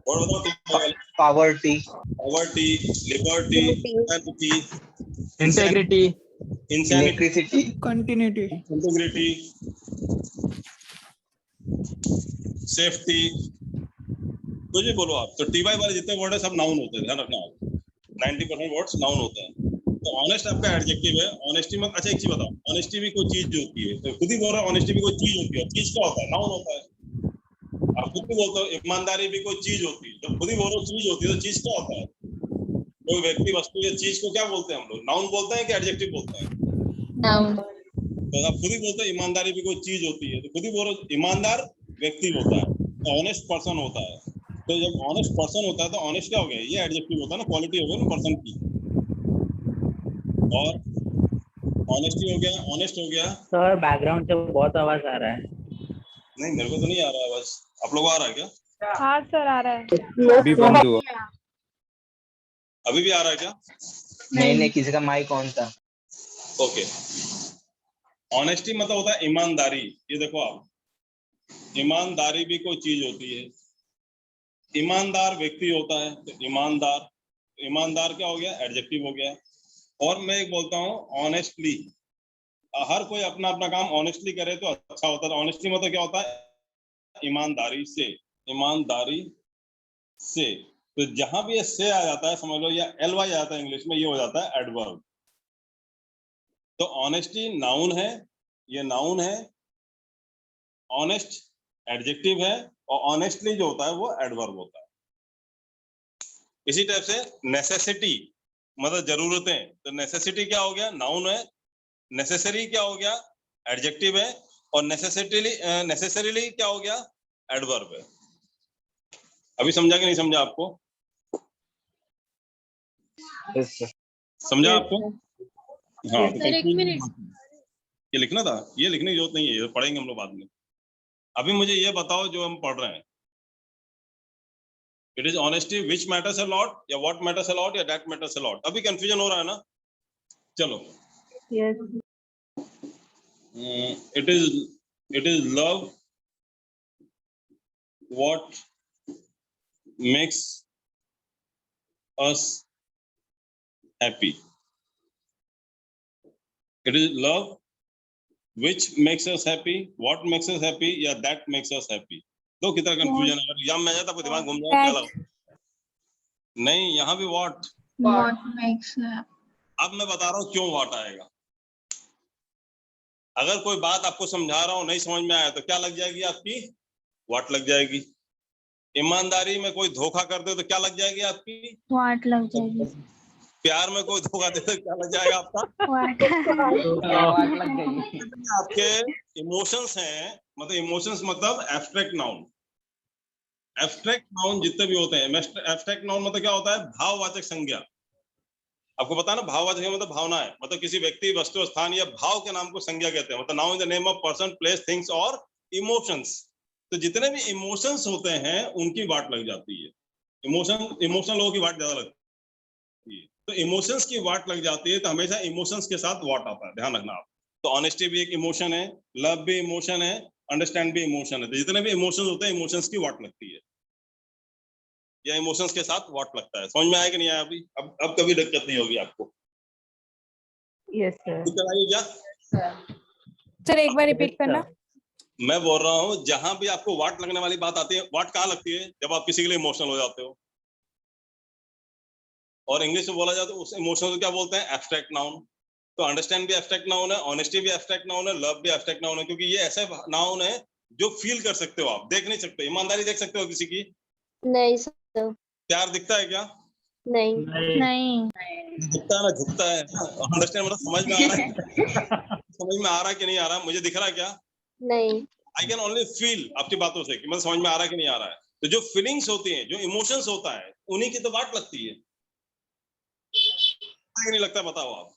वर्ड बताओ। Poverty. Poverty, liberty, fraternity, Integrity. Insanity, Electricity. Continuity. Integrity, safety, कुछ भी बोलो आप। तो टीवाई वाले जितने वर्ड है सब नाउन होते हैं, ध्यान रखना आप। 90% वर्ड्स नाउन होते हैं। तो ऑनेस्ट आपका एडजेक्टिव है। ऑनेस्टी में अच्छा एक चीज बताओ, ऑनेस्टी भी कोई चीज होती है, तो खुद ही बोल रहा हूँ ऑनेस्टी भी कोई चीज होती है। चीज क्या होता है? नाउन होता है। आप खुद भी बोलते हो ईमानदारी भी कोई चीज होती है, तो खुद ही बोल रहे हो चीज होती है, तो चीज क्या होता है? कोई व्यक्ति, वस्तु या चीज को क्या बोलते हैं हम लोग? नाउन बोलते हैं कि एडजेक्टिव बोलते हैं? तो आप खुद ही बोलते हैं ईमानदारी भी कोई चीज होती है, तो खुद ही बोल रहे हो ईमानदार व्यक्ति होता है, तो ऑनेस्ट पर्सन होता है। तो जब ऑनेस्ट पर्सन होता है तो ऑनेस्ट क्या हो गया? ये एडजेक्टिव होता है ना, क्वालिटी हो गई ना पर्सन की। और ऑनेस्टी हो गया, ऑनेस्ट हो गया। सर बैकग्राउंड से बहुत आवाज आ रहा है। नहीं मेरे को तो नहीं आ रहा है, बस आप लोग आ रहा है क्या? हाँ सर आ रहा है। अभी बंद हुआ। अभी भी आ रहा है क्या? नहीं, किसी का माइक ऑन था। ओके। ऑनेस्टी मतलब होता है ईमानदारी। ये देखो आप, ईमानदारी भी कोई चीज होती है, ईमानदार व्यक्ति होता है, तो ईमानदार, ईमानदार क्या हो गया? एडजेक्टिव हो गया। और मैं एक बोलता हूँ ऑनेस्टली, हर कोई अपना अपना काम ऑनेस्टली करे तो अच्छा होता है। ऑनेस्टली मतलब क्या होता है? ईमानदारी से, ईमानदारी से। तो जहां भी ये से आ जाता है समझ लो, या एलवाई आता है इंग्लिश में, ये हो जाता है एडवर्ब। तो ऑनेस्टी नाउन है, ये नाउन है, ऑनेस्ट एडजेक्टिव है, और ऑनेस्टली जो होता है वो एडवर्ब होता है। इसी टाइप से नेसेसिटी मतलब जरूरतें, तो नेसेसिटी क्या हो गया? नाउन है। नेसेसरी क्या हो गया? एडजेक्टिव है। और नेसेसरीली क्या हो गया? एडवर्ब है। अभी समझा कि नहीं समझा आपको? समझा आपको? हाँ तो सर एक मिनट, ये लिखना था, ये लिखने की जरूरत नहीं है, ये पढ़ेंगे हम लोग बाद में। अभी मुझे ये बताओ जो हम पढ़ रहे हैं, it is honesty which matters a lot, या व्हाट मैटर्स अ लॉट, या दैट मैटर्स अ लॉट। अभी कंफ्यूजन हो रहा है ना? चलो, it is love what makes us happy. It is love which makes us happy, what makes us happy, या that makes us happy। तो कितना कंफ्यूजन है? एग्जाम में आ जाता, आपको दिमाग घूम जाएगा, क्या लगा? नहीं, यहाँ भी what makes अब मैं बता रहा हूँ क्यों what आएगा। अगर कोई बात आपको समझा रहा हूँ नहीं समझ में आया तो क्या लग जाएगी आपकी? what लग जाएगी। ईमानदारी में कोई धोखा करते तो क्या लग जाएगी आपकी? what लग जाएगी। प्यार में कोई धोखा देते क्या लग जाएगा आपका? वाट लग गई। आपके इमोशंस हैं, मतलब इमोशंस मतलब एब्स्ट्रैक्ट नाउन। एब्स्ट्रैक्ट नाउन जितने भी होते हैं, एब्स्ट्रैक्ट नाउन मतलब क्या होता है? भाववाचक संज्ञा। आपको पता है ना, भाववाचक संज्ञा मतलब भावना है, मतलब किसी व्यक्ति, वस्तु, स्थान या भाव के नाम को संज्ञा कहते हैं। मतलब noun in the name of person, place, things और इमोशंस। तो जितने भी इमोशंस होते हैं उनकी वाट लग जाती है। इमोशनल लोगों की वाट ज्यादा लगती है। लगती है। तो इमोशंस की वाट लग जाती है, तो हमेशा इमोशंस के साथ वाट आता है, ध्यान रखना आप। तो ऑनेस्टी भी एक इमोशन है, लव भी इमोशन है, अंडरस्टैंड भी इमोशन है। तो जितने भी इमोशंस होते हैं, इमोशंस की वाट लगती है, या इमोशंस के साथ वाट लगता है। समझ में आया कि नहीं आया अभी? अब कभी दिक्कत नहीं होगी आपको। Yes, sir. दिक्कत आई क्या? सर एक बार रिपीट करना। मैं बोल रहा हूँ जहां भी आपको वाट लगने वाली बात आती है, वाट कहाँ लगती है? जब आप किसी के लिए इमोशनल हो जाते हो। और इंग्लिश में बोला जाए तो उस इमोशन को क्या बोलते हैं? Abstract noun. तो अंडरस्टैंड भी एब्स्ट्रैक्ट नाउन है, ऑनेस्टी भी एब्स्ट्रैक्ट नाउन है, लव भी एब्स्ट्रैक्ट नाउन है, क्योंकि ये ऐसे नाउन है जो फील कर सकते हो आप, देख नहीं सकते। ईमानदारी देख सकते हो किसी की? नहीं सर, प्यार दिखता है क्या? नहीं नहीं। दिखता है ना, झुकता है। अंडरस्टैंड मतलब समझ में आ रहा है? समझ में आ रहा है कि नहीं आ रहा? मुझे दिख रहा है क्या? नहीं। आई कैन ओनली फील आपकी बातों से कि मतलब समझ में आ रहा है कि नहीं आ रहा है। तो जो फीलिंग्स होती हैं, जो इमोशंस होता है, उन्हीं की तो वाट लगती है। नहीं लगता? बताओ आप।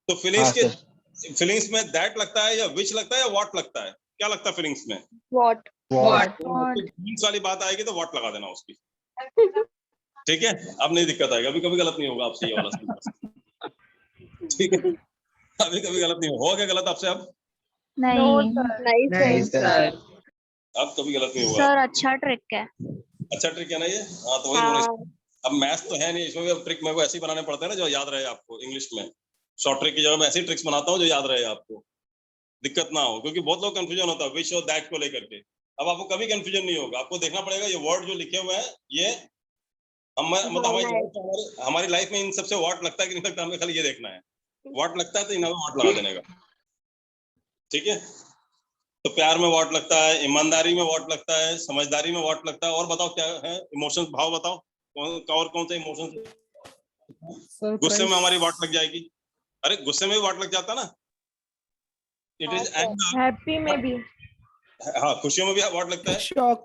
तो फीलिंग्स हाँ, के फीलिंग्स में दैट लगता है या विच लगता है या व्हाट लगता है? क्या लगता है फीलिंग्स में? व्हाट। फीलिंग्स वाली बात आएगी तो व्हाट लगा देना उसकी, ठीक है? अब नहीं दिक्कत आएगा, अभी कभी गलत नहीं होगा आपसे ये वाला, ठीक है? अभी कभी गलत नहीं होगा क्या गलत आपसे? अब नहीं नहीं सर। सर। अब कभी गलत नहीं होगा। सर अच्छा ट्रिक है। अच्छा ट्रिक है ना ये? हाँ, तो वही अब मैथ्स तो है नहीं, इसमें भी अब ट्रिक मेरे को ऐसे ही बनाने पड़ते हैं ना जो याद रहे आपको। इंग्लिश में शॉर्ट ट्रिक की जगह मैं ऐसे ही ट्रिक्स बनाता हूँ जो याद रहे आपको, दिक्कत ना हो, क्योंकि बहुत लोग कंफ्यूजन होता है विच और दैट को लेकर के। अब आपको कभी कंफ्यूजन नहीं होगा, आपको देखना पड़ेगा ये वर्ड जो लिखे हुए हैं, ये हम मतलब हमारी लाइफ में इन सबसे वाट लगता है कि नहीं लगता, हमें खाली ये देखना है। वाट लगता है तो इन्हें वाट लगा देने का, ठीक है? तो प्यार में वाट लगता है, ईमानदारी में वाट लगता है, समझदारी में वाट लगता है। और बताओ क्या है इमोशंस? भाव बताओ और कौन से इमोशंस? गुस्से में हमारी वाट लग जाएगी। अरे गुस्से में भी वाट लग जाता ना। It is anger. हैप्पी में भी। हाँ, खुशियों में भी वाट लगता है। शॉक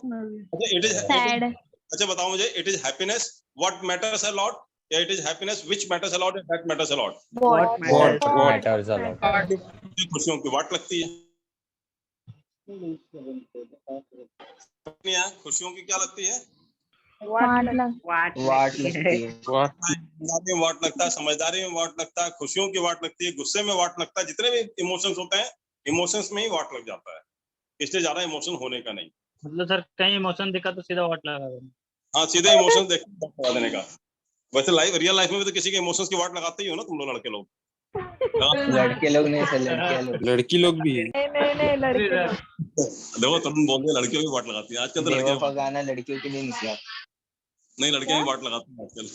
में भी। अच्छा इट इज सैड। अच्छा बताओ मुझे, it is happiness what matters a lot, या it is happiness which matters a lot, या that matters a lot? What matters a lot? खुशियों की वाट लगती है। खुशियों की क्या लगती है? What वाट लगती है। में वाट लगता है, समझदारी में वाट लगता है, खुशियों की वाट लगती है, गुस्से में वाट लगता है। जितने भी इमोशंस होते हैं, इमोशंस में ही वाट लग जाता है, इसलिए ज्यादा इमोशन होने का नहीं। मतलब सर कहीं इमोशन दिखा तो सीधा व्हाट लगा देना। हाँ, सीधे इमोशंस देख के वाट लगा देने का। वैसे रियल लाइफ में भी तो किसी के इमोशंस की वाट लगाते ही हो ना तुम लोग, लड़के लोग। लड़के लोग नहीं सर, लड़कियां लोग। लड़की लोग भी। नहीं लड़के लोग। देखो तुम बोल रहे लड़कियों की वाट लगाती है आजकल, तो लड़कियां बेवफा गाना लड़कियों के लिए निकला। नहीं, लड़कियां ही वाट लगाती हैं आजकल।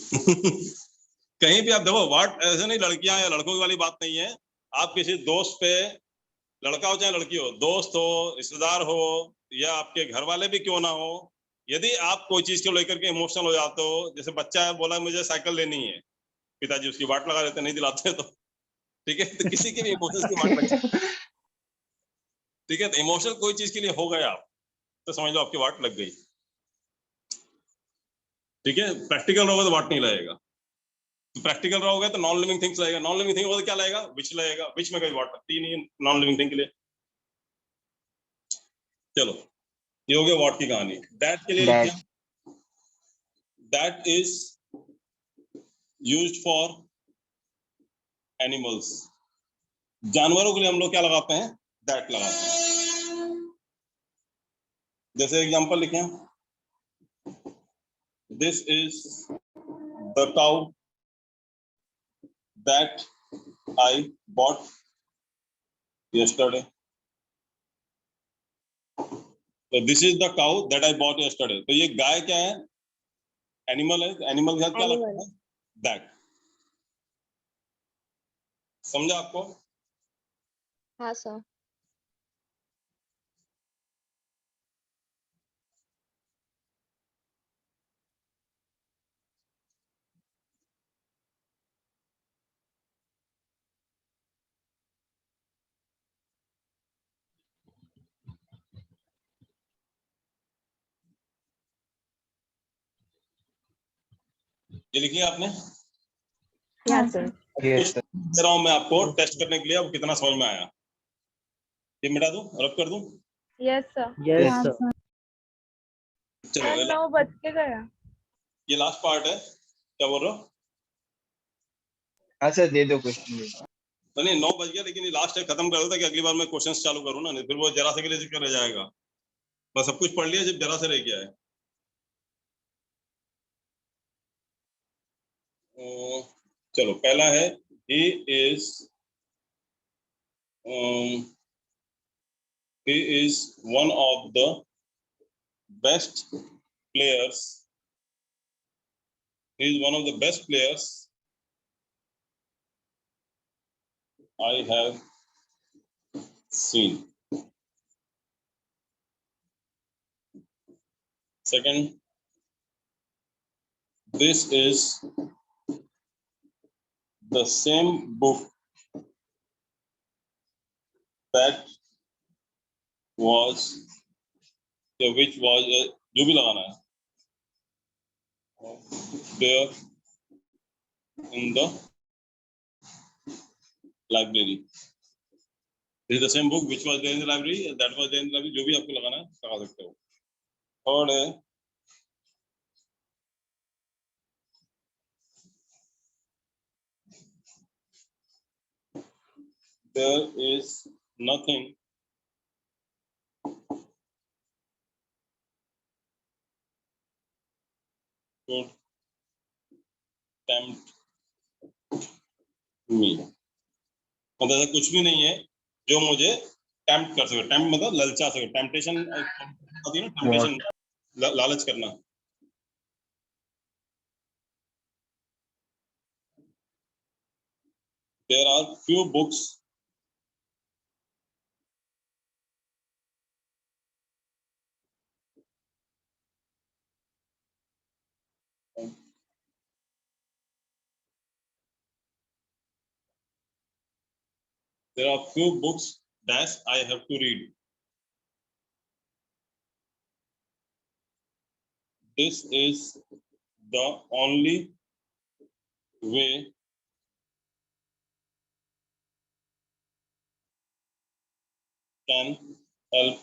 कहीं भी आप देखो वाट ऐसे नहीं, लड़कियां या लड़कों की वाली बात नहीं है। आप किसी दोस्त पे, लड़का हो चाहे लड़की हो, दोस्त हो, रिश्तेदार हो, या आपके घर वाले भी क्यों ना हो, यदि आप कोई चीज को लेकर के इमोशनल हो जाते हो, जैसे बच्चा है बोला मुझे साइकिल लेनी है, पिताजी उसकी वाट लगा देते, नहीं दिलाते तो ठीक है, तो किसी के भी इमोशंस की वाट लग जाती है, ठीक है? तो इमोशनल कोई चीज के लिए हो गए आप, तो समझ लो आपकी वाट लग गई, ठीक है? प्रैक्टिकल रहोगे तो वाट नहीं लगेगा। प्रैक्टिकल रहोगे तो नॉन लिविंग थिंग्स लगेगा। नॉन लिविंग थिंग होगा तो क्या लगेगा? विच लगेगा। विच में कोई वाट लगती नहीं है नॉन लिविंग थिंग के लिए। चलो ये हो गया वॉट की कहानी। दैट के लिए लिखते हैं, that is used for animals. जानवरों के लिए हम लोग क्या लगाते हैं? दैट लगाते हैं। जैसे एग्जांपल लिखें, this is the cow that I bot yesterday. तो this is the cow that I bot yesterday। तो ये गाय क्या है? एनिमल है। एनिमल के साथ क्या लगता है? दैट। समझा आपको? हाँ सर। ये लिखिए आपने। Yes, sir. Yes sir. दे रहा हूं मैं आपको टेस्ट करने के लिए, अब कितना समझ में आया। ये मिटा दूं, रब कर दूं? Yes, sir. Yes, हाँ, sir. सर। चलो सर 9 बज के गया। ये लास्ट पार्ट है। क्या बोल रहे हो? हाँ सर दे दो क्वेश्चन। तो नहीं 9 बज गया, लेकिन ये लास्ट है, खत्म कर दो ताकि अगली बार मैं क्वेश्चंस चालू करूँ ना, नहीं फिर वो जरा से के लिए जिक्र रह जाएगा। बस सब कुछ पढ़ लिया, जब जरा से रह गया है। चलो पहला है he is one of the best players. He is one of the best players I have seen. Second, this is the same book that was, which was, जो भी लगाना है, there in the library. This is the same book which was there in the library, that was there in the library. जो भी आपको लगाना है लगा सकते हो। Third है there is nothing could tempt me. मतलब ऐसा कुछ भी नहीं है जो मुझे टेम्प्ट कर सके। टेम्प्ट मतलब ललचा सके। टेम्पटेशन होती है ना, टेम्पटेशन, लालच करना। There are few books that I have to read. This is the only way can help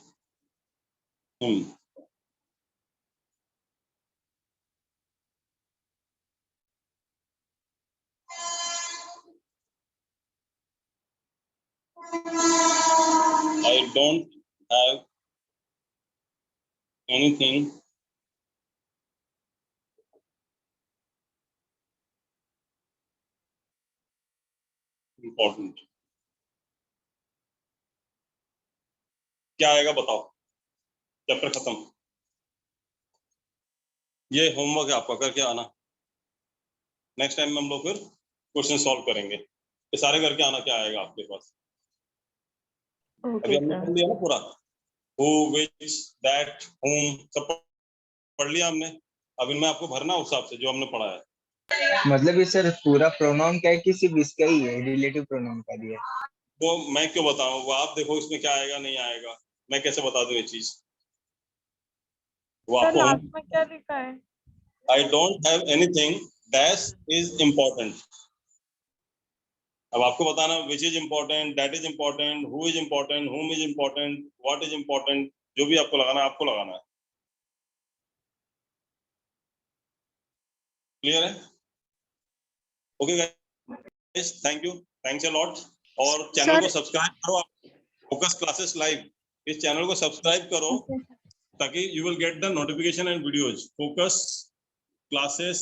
him. I don't have anything important. क्या आएगा बताओ? चैप्टर खत्म। ये होमवर्क है आपका, करके आना। नेक्स्ट टाइम में हम लोग फिर क्वेश्चन सॉल्व करेंगे। ये सारे करके आना, क्या आएगा आपके पास। अभी हमने पढ़ लिया ना पूरा, who, which, that, whom, सब पढ़ लिया हमने। अब इनमें आपको भरना उस हिसाब से जो हमने पढ़ा है। मतलब ये सर पूरा प्रोनाउन क्या है कि सिर्फ इसका ही है, रिलेटिव प्रोनाउन का दिया है? वो मैं क्यों बताऊं, वो आप देखो इसमें क्या आएगा नहीं आएगा, मैं कैसे बता दूं ये चीज। वो आपको लास्ट में क्या लिखा है? I don't have anything that is important. अब आपको बताना which is important, that is important, who is important, whom is important, what is important, जो भी आपको लगाना है आपको लगाना है। क्लियर है? Okay guys, thank you, thanks a lot. और चैनल को सब्सक्राइब करो, फोकस क्लासेस लाइव, इस चैनल को सब्सक्राइब करो ताकि you will get the notification and videos. Focus classes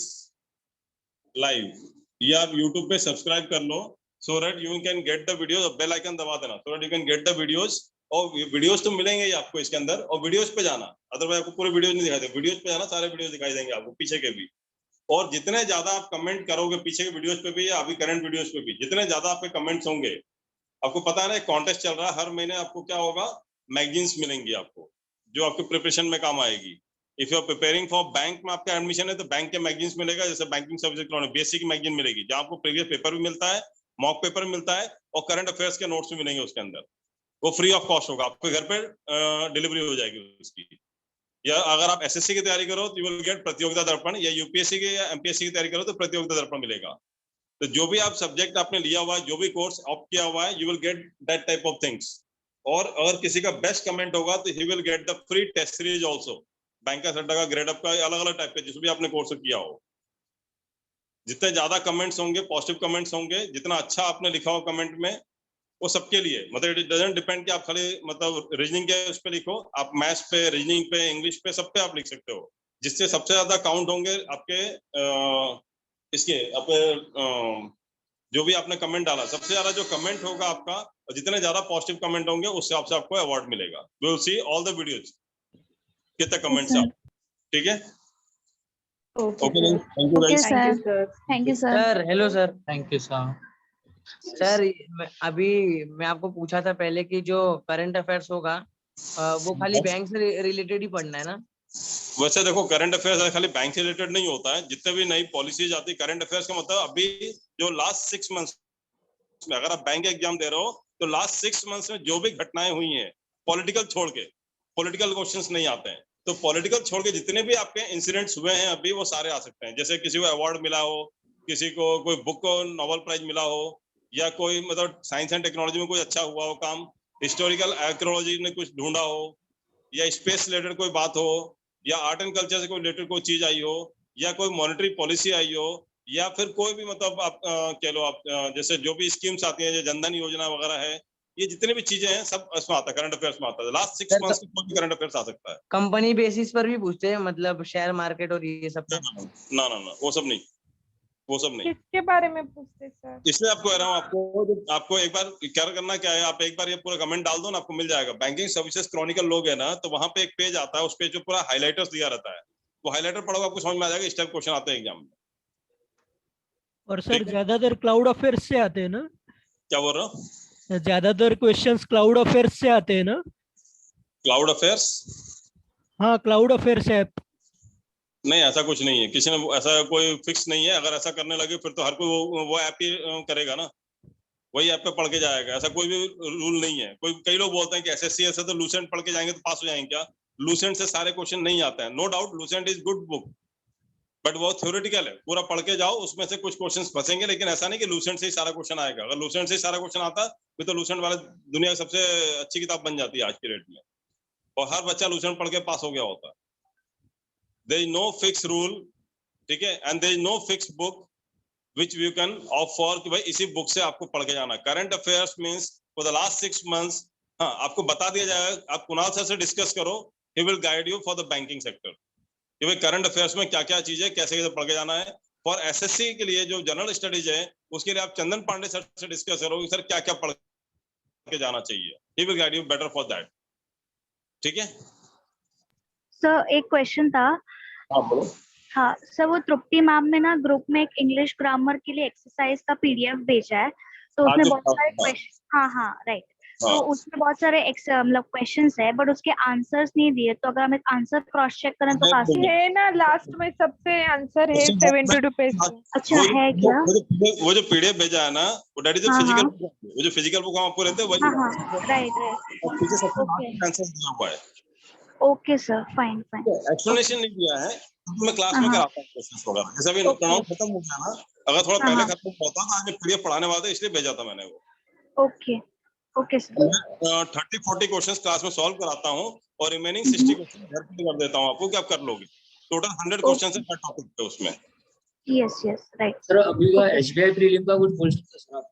live, ये आप यूट्यूब पे सब्सक्राइब कर लो, so that you can get the videos. Bell icon दबा देना so that you can get the videos. और वीडियोज तो मिलेंगे ही आपको इसके अंदर, और वीडियोज पे जाना, अदरवाइज आपको पूरे वीडियोज नहीं दिखाई देंगे। वीडियोज पे जाना, सारे वीडियोज दिखाई देंगे आपको, पीछे के भी। और जितने ज्यादा आप कमेंट करोगे पीछे के वीडियोज पे भी या अभी करंट वीडियोज पे भी, जितने ज्यादा आपके कमेंट्स होंगे, आपको पता है ना एक कॉन्टेस्ट चल रहा है, हर महीने आपको क्या होगा, मैगजीन्स मिलेंगी आपको जो आपके प्रिपरेशन में काम आएगी। If you are preparing for bank में आपका एडमिशन है तो बैंक के मैगजीन्स मिलेगा, जैसे बैंकिंग सर्विस बीएससी की मैगजीन मिलेगी जहाँ आपको प्रीवियस पेपर भी मिलता है, मॉक पेपर मिलता है, और करंट अफेयर्स के नोट्स भी मिलेंगे उसके अंदर। वो फ्री ऑफ कॉस्ट होगा, आपके घर पे डिलीवरी हो जाएगी उसकी। या अगर आप एसएससी की तैयारी करो तो यू विल गेट प्रतियोगिता दर्पण, या यूपीएससी की या एमपीएससी की तैयारी करो तो प्रतियोगिता दर्पण मिलेगा। तो जो भी आप सब्जेक्ट आपने लिया हुआ है, जो भी कोर्स ऑप्ट किया हुआ है, you will get that type of things. और अगर किसी का बेस्ट कमेंट होगा तो he will get the free test series also, bank का, सट्टा का, ग्रेड अप का, अलग अलग टाइप के जिस भी आपने कोर्स किया हो। जितने ज्यादा कमेंट्स होंगे, पॉजिटिव कमेंट्स होंगे, जितना अच्छा आपने लिखा हो कमेंट में, वो सबके लिए, मतलब इट डजंट डिपेंड कि आप खाली मतलब रीजनिंग के उस पे लिखो, आप मैथ्स पे, रीजनिंग पे, इंग्लिश पे, सब पे आप लिख सकते हो। जिससे सबसे ज्यादा काउंट होंगे आपके इसके आपके जो भी आपने कमेंट डाला, सबसे ज्यादा जो कमेंट होगा आपका, और जितने ज्यादा पॉजिटिव कमेंट होंगे उस हिसाब से आपको अवार्ड मिलेगा। We will see all the videos कितने कमेंट्स आप, ठीक है? Okay, thank you guys. Thank you sir. Sir hello sir. Thank you sir. Sir अभी मैं आपको पूछा था पहले कि जो करंट अफेयर्स होगा वो खाली बैंक से रिलेटेड ही पढ़ना है ना? वैसे देखो, करंट अफेयर्स खाली बैंक से रिलेटेड नहीं होता है, जितने भी नई पॉलिसीज आती है करंट अफेयर्स का मतलब अभी जो लास्ट 6 मंथ्स में, अगर आप बैंक एग्जाम दे रहे हो तो लास्ट 6 मंथ्स में जो भी घटनाएं हुई हैं, पॉलिटिकल छोड़ के, पॉलिटिकल क्वेश्चंस नहीं आते हैं, तो पॉलिटिकल छोड़ के जितने भी आपके इंसिडेंट्स हुए हैं अभी, वो सारे आ सकते हैं। जैसे किसी को अवार्ड मिला हो, किसी को कोई बुक को नोबेल प्राइज मिला हो, या कोई मतलब साइंस एंड टेक्नोलॉजी में कोई अच्छा हुआ हो काम, हिस्टोरिकल आर्कियोलॉजी ने कुछ ढूंढा हो, या स्पेस रिलेटेड कोई बात हो, या आर्ट एंड कल्चर से कोई रिलेटेड कोई चीज आई हो, या कोई मॉनेटरी पॉलिसी आई हो, या फिर कोई भी मतलब आप कह लो आप जैसे जो भी स्कीम्स आती हैं, जो जनधन योजना वगैरह है, ये जितने भी चीजें हैं सब इसमें आता है, करंट अफेयर्स में आता है। लास्ट 6 मंथ्स में कोई भी करंट अफेयर्स आ सकता है। कंपनी बेसिस पर भी पूछते हैं, मतलब शेयर मार्केट और ये सब पे? ना ना ना, वो सब नहीं, वो सब नहीं। किसके बारे में पूछते सर? इसलिए आपको कह रहा हूँ, आपको एक बार क्या करना क्या है, आप एक बार ये पूरा कमेंट डाल दो ना, आपको मिल जाएगा। बैंकिंग सर्विसेज क्रॉनिकल लोग है ना, तो वहां पे एक पेज आता है, उस पे जो पूरा हाइलाइटर्स दिया रहता है, वो हाइलाइटर पढ़ोगे आपको समझ में आ जाएगा इस टाइप क्वेश्चन आते हैं एग्जाम में। और सर ज्यादातर क्लाउड अफेयर्स से आते हैं ना? क्या बोल रहा हूँ? ज्यादातर क्वेश्चंस क्लाउड अफेयर्स से आते हैं ना? Cloud affairs? हाँ, क्लाउड अफेयर्स ऐप। नहीं, ऐसा कुछ नहीं है, किसी ने ऐसा कोई फिक्स नहीं है। अगर ऐसा करने लगे फिर तो हर कोई वो ऐप ही करेगा ना, वही ऐप पे पढ़ के जाएगा, ऐसा कोई भी रूल नहीं है। कई लोग बोलते हैं कि एसएससी ऐसे तो लूसेंट पढ़ के जाएंगे तो पास हो जाएंगे। क्या लूसेंट से सारे क्वेश्चन नहीं आते हैं? No doubt Lucent is good book, but वो थ्योरेटिकल है, पूरा पढ़ के जाओ, उसमें से कुछ क्वेश्चंस फंसेंगे, लेकिन ऐसा नहीं कि लूसेंट से ही सारा क्वेश्चन आएगा। अगर लूसेंट से ही सारा क्वेश्चन आता फिर तो लूसेंट वाले दुनिया की सबसे अच्छी किताब बन जाती है आज की डेट में, और हर बच्चा लूसेंट पढ़ के पास हो गया होता है। There is no fix rule, ठीक है, and there is no fix book which you can opt for कि भाई इसी बुक से आपको पढ़ के जाना। Current affairs means for the last 6 months, हाँ आपको बता दिया जाएगा, आप कुणाल सर से डिस्कस करो, he will guide you for the banking sector कि भाई करंट अफेयर्स में क्या क्या चीज है, कैसे कैसे पढ़ के जाना है। फॉर एसएससी के लिए जो जनरल स्टडीज है, उसके लिए आप चंदन पांडे सर से डिस्कस करो कि सर क्या क्या पढ़ के जाना चाहिए, he will guide you better for that, ठीक है? सर एक क्वेश्चन था। हाँ बोलो। हाँ सर, वो तृप्ति मैम ने ना ग्रुप में एक इंग्लिश ग्रामर के लिए एक्सरसाइज का पीडीएफ भेजा है, तो उसमें बहुत सारे क्वेश्चन, हाँ राइट, तो उसमें बहुत सारे मतलब क्वेश्चंस है, बट उसके आंसर्स नहीं दिए, तो अगर हम एक आंसर क्रॉस चेक करें तो काफी है ना, लास्ट में सबसे आंसर है 72 पेज में। अच्छा है क्या? वो जो पीडीएफ भेजा है ना, वो दैट इज फिजिकल, वो जो फिजिकल बुक हम आपको रहते हैं वही, राइट, आंसर दिया हुआ है। ओके सर, फाइन एक्सप्लेनेशन नहीं दिया है, मैं क्लास में कराता हूँ क्वेश्चंस वगैरह, जैसे अभी प्रोनाउंस खत्म हो गया ना, अगर थोड़ा पहले खत्म होता तो आज पीडीएफ पढ़ाने वाला था, इसलिए भेजा था मैंने वो। Okay sir. 30-40 क्वेश्चंस क्लास में सॉल्व कराता हूँ, और रिमेनिंग 60 क्वेश्चन घर पे कर देता हूँ आपको कि आप कर लोगे। टोटल 100 क्वेश्चंस है हर टॉपिक पे उसमें। Yes right sir. अभी का एसबीआई प्रीलिम का कुछ बोल सकते हैं सर आप?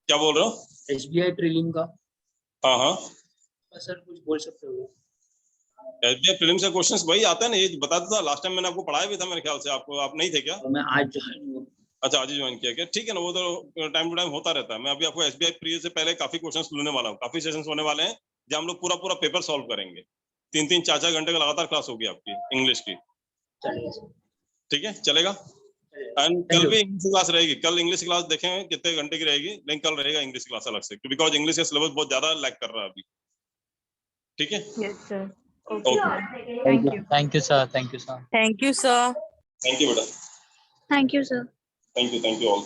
क्या बोल रहे हो? एसबीआई प्रीलिम का? हाँ सर कुछ बोल सकते हो? एसबीआई प्रीलिम से क्वेश्चंस वही आता है ना, ये बता था लास्ट टाइम मैंने आपको पढ़ाया भी था मेरे ख्याल से, आपको आप नहीं थे क्या? मैं आज ज्वाइन हुआ। अच्छा, आज ही ज्वाइन किया क्या? ठीक है ना, वो तो टाइम टू टाइम होता रहता है। मैं अभी आपको एसबीआई प्री से पहले काफी क्वेश्चंस लेने वाला हूँ, काफी सेशंस होने वाले हैं जहाँ हम लोग पूरा पेपर सॉल्व करेंगे। 3-3, 4-4 घंटे का लगातार क्लास होगी आपकी इंग्लिश की, ठीक है? चलेगा? एंड कल भी इंग्लिश क्लास रहेगी, कल इंग्लिश क्लास देखेंगे कितने घंटे की रहेगी, लेकिन कल रहेगा इंग्लिश क्लास अलग से, बिकॉज इंग्लिश का सिलेबस बहुत ज्यादा लैग कर रहा है अभी, ठीक है? Yes sir, okay, thank you sir, thank you sir, thank you sir. Thank you बेटा, thank you sir. Thank you all.